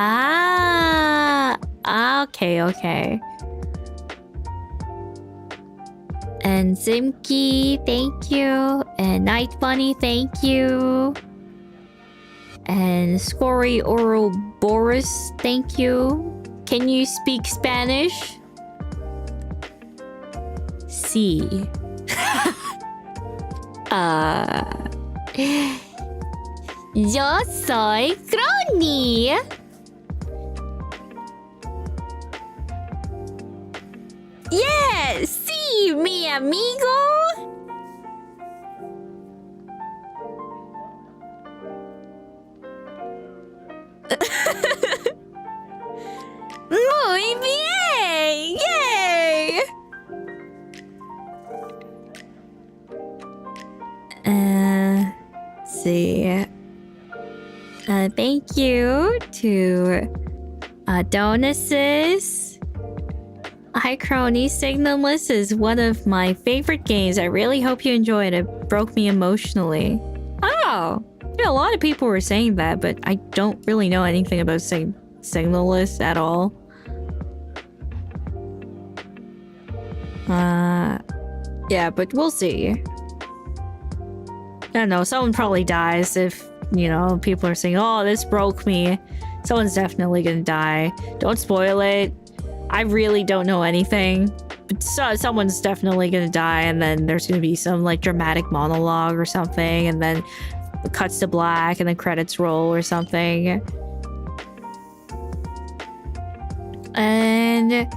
And Zimki, thank you. And Night Bunny, thank you. And Scory Ouroboros, thank you. Can you speak Spanish? Sí. Yo soy Kronii. Yeah, sí, mi amigo. Muy bien! Yay! See. Thank you to Donuses. Hi, Kronii. Signalist is one of my favorite games. I really hope you enjoy it. It broke me emotionally. Oh! Yeah, a lot of people were saying that, but I don't really know anything about Signalist at all. Yeah, but we'll see. I don't know, someone probably dies if, you know, people are saying, oh, this broke me. Someone's definitely gonna die. Don't spoil it. I really don't know anything. But someone's definitely gonna die, and then there's gonna be some, like, dramatic monologue or something, and then it cuts to black, and then credits roll or something. And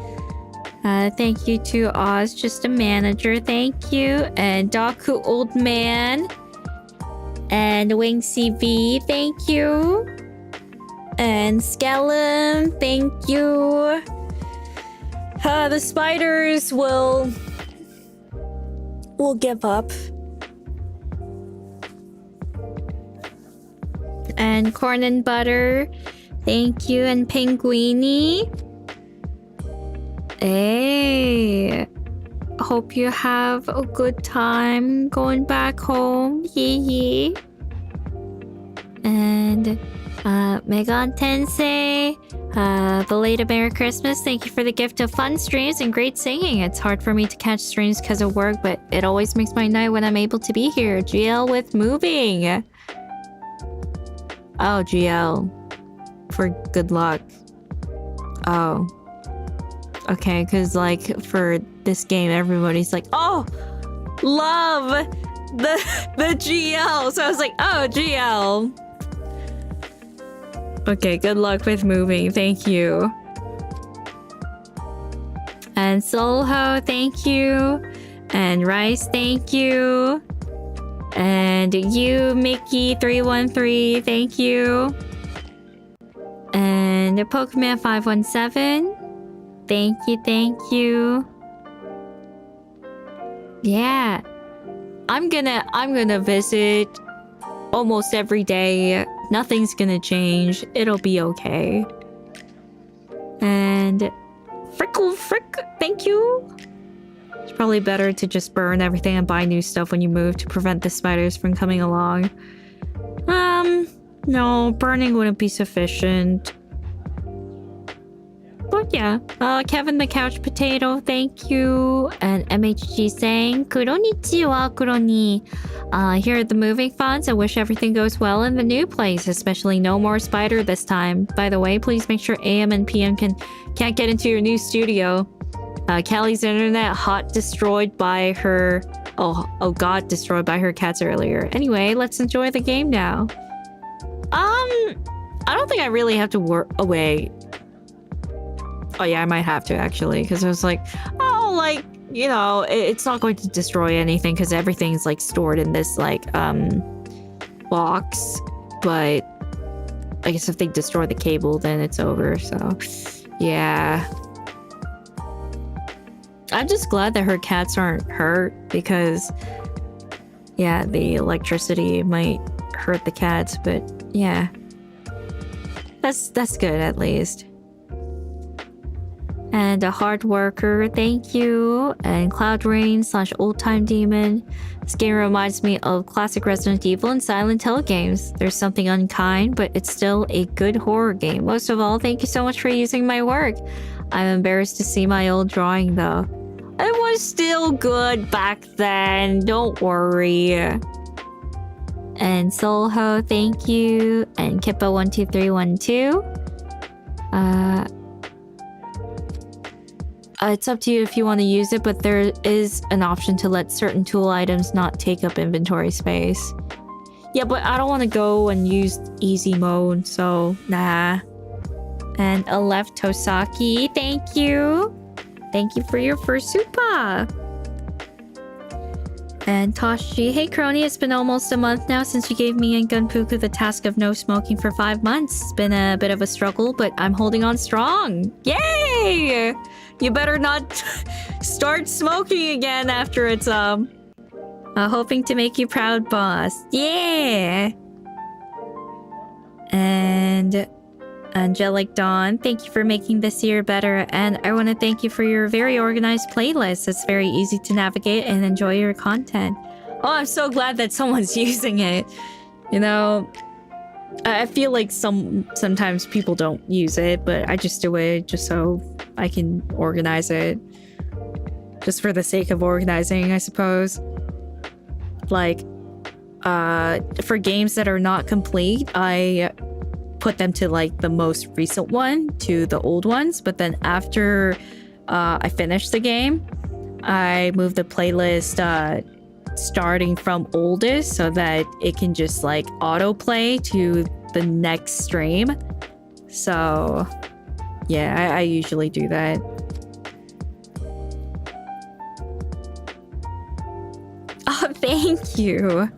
thank you to Oz, just a manager, thank you. And Daku Old Man. And Wing CV, thank you. And Skellum, thank you. The spiders will give up. And Corn and Butter, thank you. And Pinguini. Hey, hope you have a good time going back home. Hee. And Megan Tensei, belated Merry Christmas. Thank you for the gift of fun streams and great singing. It's hard for me to catch streams because of work, but it always makes my night when I'm able to be here. GL with moving. Oh, GL. For good luck. Oh. Okay, because, like, for this game, everybody's like, oh, love the GL. So I was like, oh, GL. Okay, good luck with moving. Thank you. And Solho, thank you. And Rice, thank you. And you, Mickey313, thank you. And Pokemon517. Thank you. Yeah. I'm gonna visit almost every day. Nothing's gonna change. It'll be okay. And Frick, thank you. It's probably better to just burn everything and buy new stuff when you move to prevent the spiders from coming along. No, burning wouldn't be sufficient. Kevin the Couch Potato, thank you. And MHG saying, Konnichiwa, Kronii. Here are the moving fonts. I wish everything goes well in the new place, especially no more spider this time. By the way, please make sure AM and PM can't get into your new studio. Callie's internet destroyed by her... got destroyed by her cats earlier. Anyway, let's enjoy the game now. I don't think I really have to work away. Oh yeah, I might have to actually, because I was like, it's not going to destroy anything because everything's like stored in this like box. But I guess if they destroy the cable, then it's over. So yeah. I'm just glad that her cats aren't hurt because, yeah, the electricity might hurt the cats, but yeah. That's good at least. And a hard worker, thank you. And Cloud Rain / Old Time Demon. This game reminds me of classic Resident Evil and Silent Hill games. There's something unkind, but it's still a good horror game. Most of all, thank you so much for using my work. I'm embarrassed to see my old drawing though. It was still good back then, don't worry. And Soulho, thank you. And Kippa12312. It's up to you if you want to use it, but there is an option to let certain tool items not take up inventory space. Yeah, but I don't want to go and use easy mode, so nah. And Aleph Tosaki, thank you. Thank you for your first Supa. And Toshi, hey Kronii, it's been almost a month now since you gave me and Gunpuku the task of no smoking for 5 months. It's been a bit of a struggle, but I'm holding on strong. Yay! You better not start smoking again after it's hoping to make you proud, boss. Yeah! And Angelic Dawn, thank you for making this year better, and I want to thank you for your very organized playlist. It's very easy to navigate and enjoy your content. Oh, I'm so glad that someone's using it. You know, I feel like sometimes people don't use it, but I just do it just so I can organize it. Just for the sake of organizing, I suppose. Like, for games that are not complete, I put them to like the most recent one to the old ones, but then after I finish the game, I move the playlist starting from oldest so that it can just like autoplay to the next stream. So yeah, I usually do that. Oh, thank you.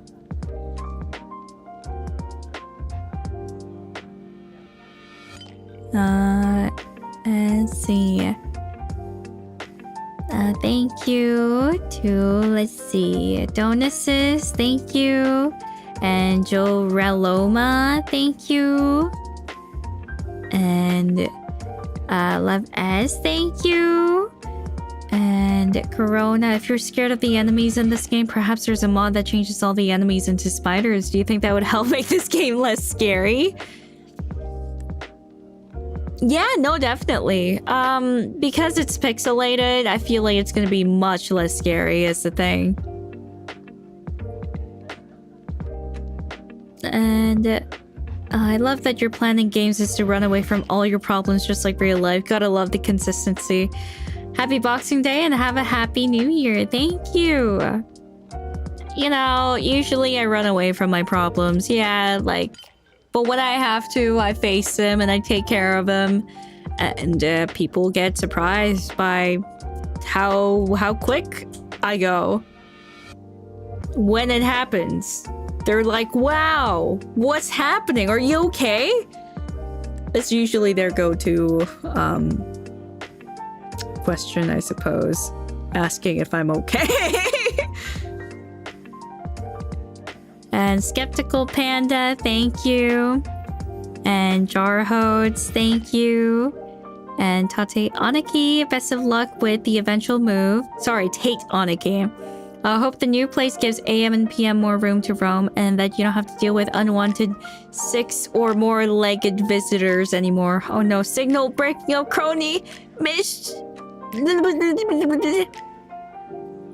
Let's see. Thank you to, let's see, Donuses, thank you. And Joe Reloma, thank you. And Love S, thank you. And Corona, if you're scared of the enemies in this game, perhaps there's a mod that changes all the enemies into spiders. Do you think that would help make this game less scary? Yeah, no, definitely. Because it's pixelated, I feel like it's gonna be much less scary is the thing. And I love that your plan in games is to run away from all your problems just like real life. Gotta love the consistency. Happy Boxing Day and have a happy new year. Thank you. You know, usually I run away from my problems. Yeah, like... But when I have to, I face them and I take care of them. And people get surprised by how quick I go. When it happens. They're like, wow, what's happening? Are you okay? That's usually their go-to question, I suppose. Asking if I'm okay. And Skeptical Panda, thank you. And Jarhodes, thank you. And Tate Aniki, best of luck with the eventual move. Sorry, Tate Aniki. I hope the new place gives AM and PM more room to roam and that you don't have to deal with unwanted 6 or more legged visitors anymore. Oh no, signal breaking up, Kronii! Mish!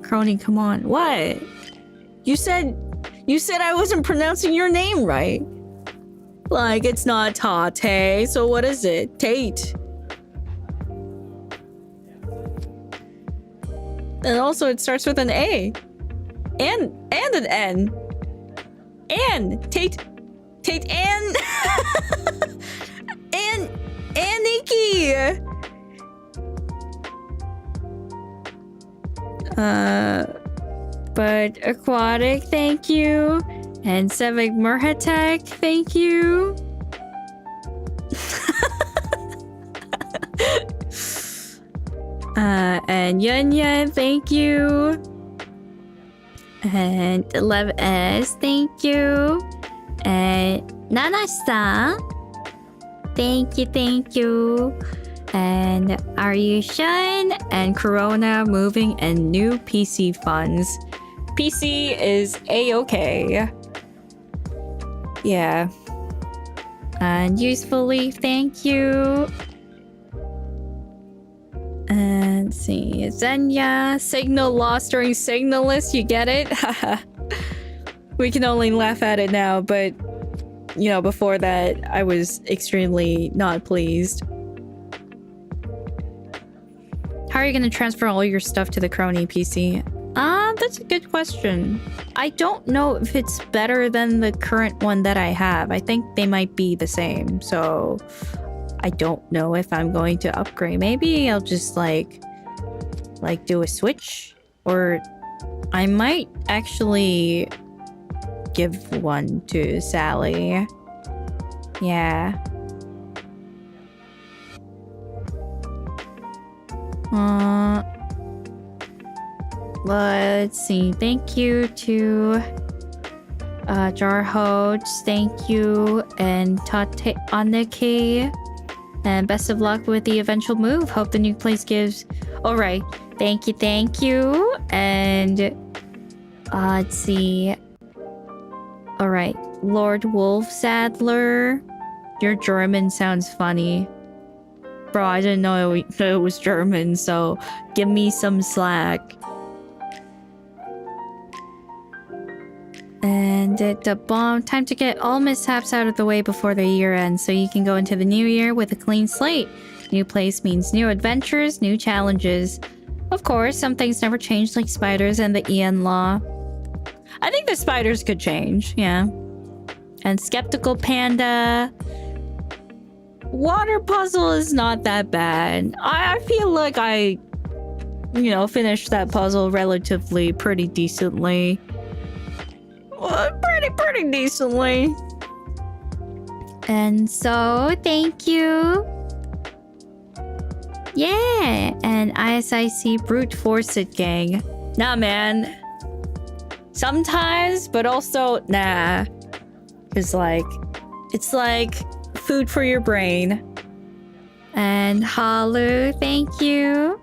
Kronii, come on. What? You said I wasn't pronouncing your name right. Like, it's not Tate, so what is it? Tate. And also it starts with an A. And an N. And Tate and and Nikki. But Aquatic, thank you. And Sevik Murhatek, thank you. And Yunya, thank you. And 11S, thank you. And Nana-san, thank you. And Aryushan and Corona moving and new PC funds. PC is A-okay. Yeah. And Usefully, thank you. And let's see, Zenya, signal lost during Signalist, you get it? We can only laugh at it now, but you know, before that, I was extremely not pleased. How are you gonna transfer all your stuff to the Kronii PC? That's a good question. I don't know if it's better than the current one that I have. I think they might be the same, so I don't know if I'm going to upgrade. Maybe I'll just like do a switch, or I might actually give one to Sally. Yeah. Let's see. Thank you to Jarhodes. Thank you, and Tate Aniki. And best of luck with the eventual move. Hope the new place gives. All right. Thank you. And let's see. All right. Lord Wolf Sadler. Your German sounds funny. Bro, I didn't know it was German, so give me some slack. And the bomb. Time to get all mishaps out of the way before the year ends, so you can go into the new year with a clean slate. New place means new adventures, new challenges. Of course, some things never change, like spiders and the Ian Law. I think the spiders could change, yeah. And Skeptical Panda. Water puzzle is not that bad. I feel like I, finished that puzzle relatively pretty decently. Pretty decently. And so, thank you. Yeah, and ISIC brute force it, gang. Nah, man. Sometimes, but also, nah. Cause it's like food for your brain. And Halu, thank you.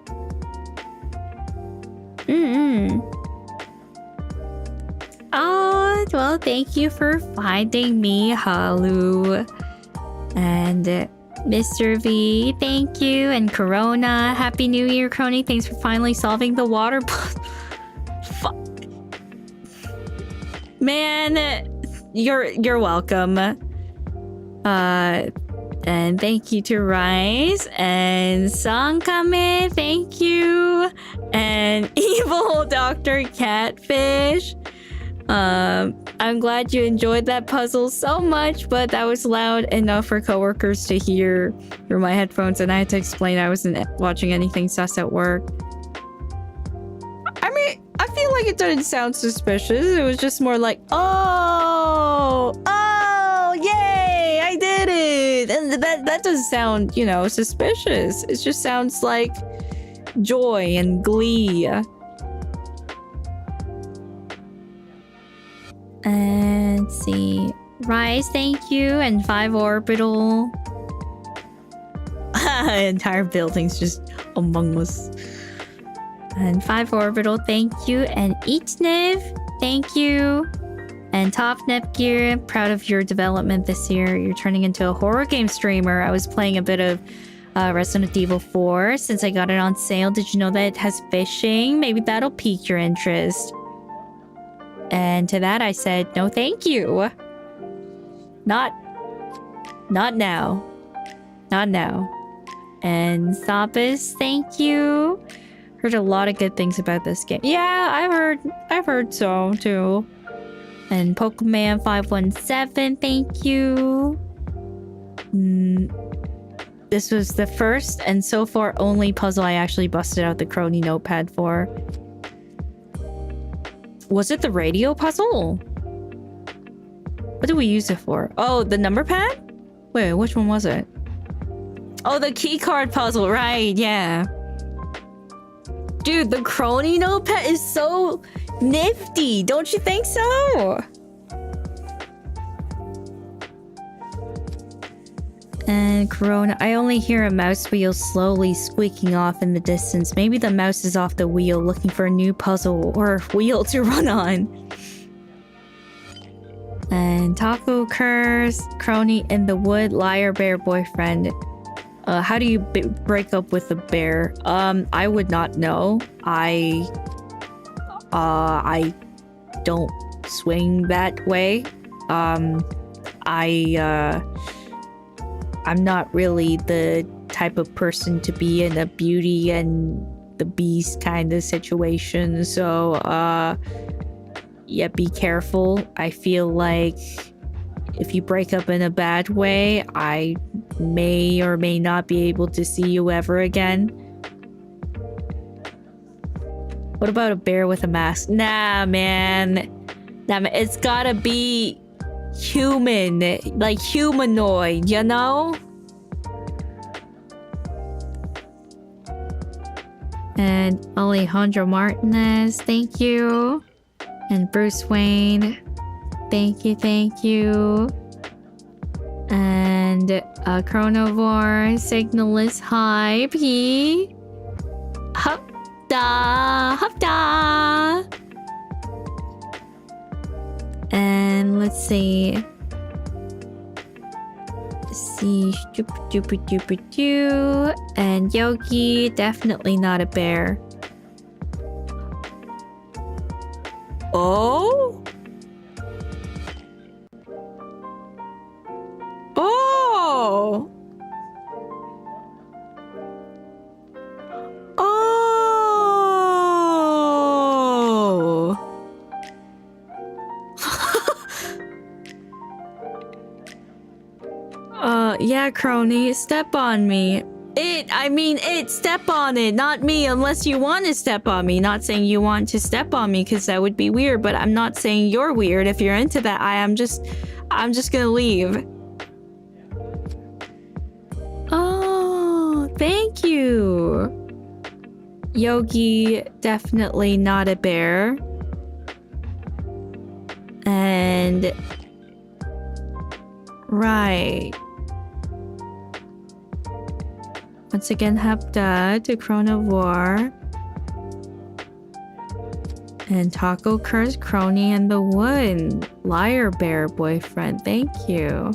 Oh, well, thank you for finding me, Halu. And Mr. V, thank you. And Corona, Happy New Year, Kronii. Thanks for finally solving the water Fuck. Man, you're welcome. And thank you to Rizz and Sangkame, thank you. And Evil Dr. Catfish. I'm glad you enjoyed that puzzle so much, but that was loud enough for coworkers to hear through my headphones, and I had to explain I wasn't watching anything sus at work. I mean, I feel like it didn't sound suspicious. It was just more like, oh, yay, I did it. And that doesn't sound, suspicious. It just sounds like joy and glee. And let's see. Rise, thank you. And 5 Orbital. Entire building's just Among Us. And 5 Orbital, thank you. And Eatniv, thank you. And Top Nepgear, proud of your development this year. You're turning into a horror game streamer. I was playing a bit of Resident Evil 4 since I got it on sale. Did you know that it has fishing? Maybe that'll pique your interest. And to that I said, no thank you. Not now. Not now. And Supas, thank you. Heard a lot of good things about this game. Yeah, I've heard so too. And Pokemon 517, thank you. This was the first and so far only puzzle I actually busted out the Kronii notepad for. Was it the radio puzzle? What did we use it for? Oh, the number pad? Wait, which one was it? Oh, the key card puzzle, right, yeah. Dude, the Kronii notepad is so nifty, don't you think so? And Corona, I only hear a mouse wheel slowly squeaking off in the distance. Maybe the mouse is off the wheel looking for a new puzzle or wheel to run on. And Taco Curse, Kronii in the wood, liar bear boyfriend. How do you break up with a bear? I would not know. I don't swing that way. I'm not really the type of person to be in a Beauty and the Beast kind of situation. So, yeah, be careful. I feel like if you break up in a bad way, I may or may not be able to see you ever again. What about a bear with a mask? Nah, man. It's gotta be human, like humanoid, you know? And Alejandro Martinez, thank you. And Bruce Wayne, thank you. And Chronovore, Signalist, hi, P. Hupda. And let's see. And Yogi, definitely not a bear. Oh? Oh! Oh! Yeah, Kronii, step on me. Step on it, not me, unless you want to step on me. Not saying you want to step on me, because that would be weird, but I'm not saying you're weird. If you're into that, I'm just gonna leave. Oh, thank you. Yogi, definitely not a bear. And... right. Once again, Hepta to Chronovore. And Taco Curse, Kronii in the wood. Liar bear boyfriend, thank you.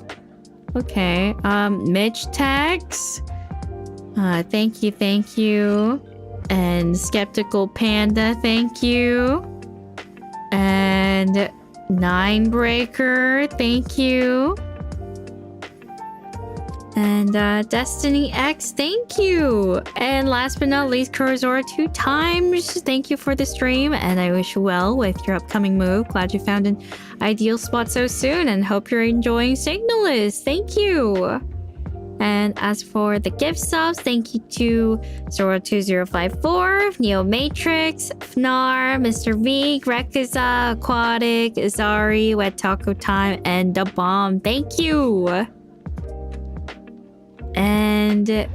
Okay, Mitch Tax. Thank you. And Skeptical Panda, thank you. And Ninebreaker, thank you. And Destiny X, thank you. And last but not least, Kurazora 2 times. Thank you for the stream, and I wish you well with your upcoming move. Glad you found an ideal spot so soon, and hope you're enjoying Signalist. Thank you. And as for the gift subs, thank you to Zora2054, Neo Matrix, Fnar, Mr. V, Grekaza, Aquatic, Izari, Wet Taco Time, and The Bomb. Thank you. And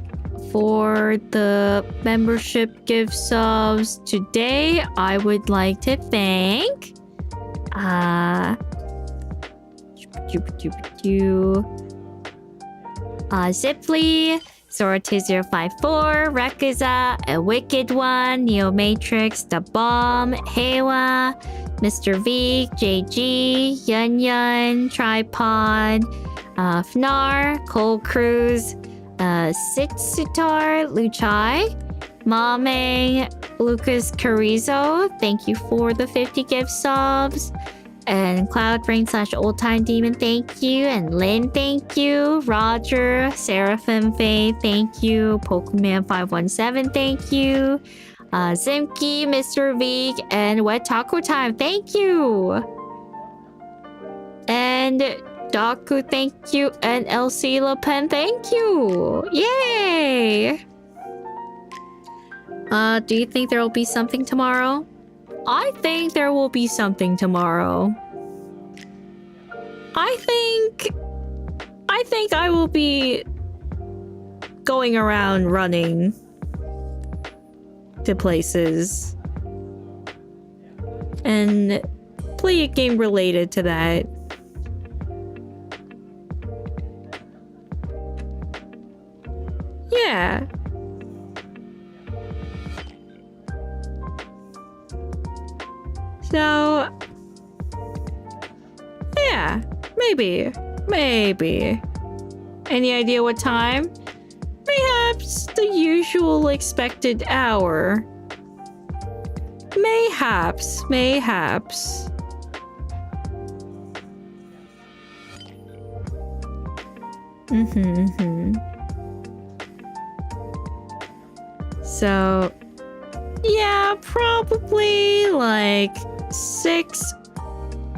for the membership gift subs today, I would like to thank Ziply, Bookstore 2054, Rekuza, A Wicked One, Neo Matrix, The Bomb, Hewa, Mr. V, JG, Yun Yun, Tripod, Fnar, Cole Cruz, Sitsutar, Luchai, Mamang, Lucas Carrizo, thank you for the 50 gift subs. And Cloudbrain / Old Time Demon, thank you. And Lynn, thank you. Roger, Seraphim Faye, thank you. Pokemon 517, thank you. Zimki, Mr. Veek, and Wet Taco Time, thank you. And Daku, thank you. And LC Le Pen, thank you. Yay! Do you think there will be something tomorrow? I think there will be something tomorrow. I think I will be going around running to places and play a game related to that. Yeah. So, yeah, maybe. Any idea what time? Perhaps the usual expected hour. Mayhaps. So, yeah, probably like 6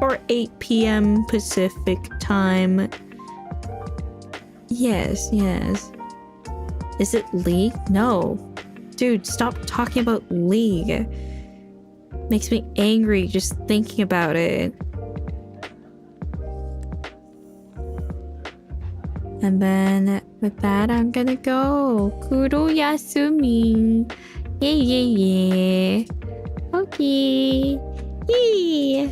or 8 p.m. Pacific time. Yes. Is it League? No. Dude, stop talking about League. Makes me angry just thinking about it. And then with that, I'm gonna go. Kuro Yasumi. Yeah. Okay. Yeah.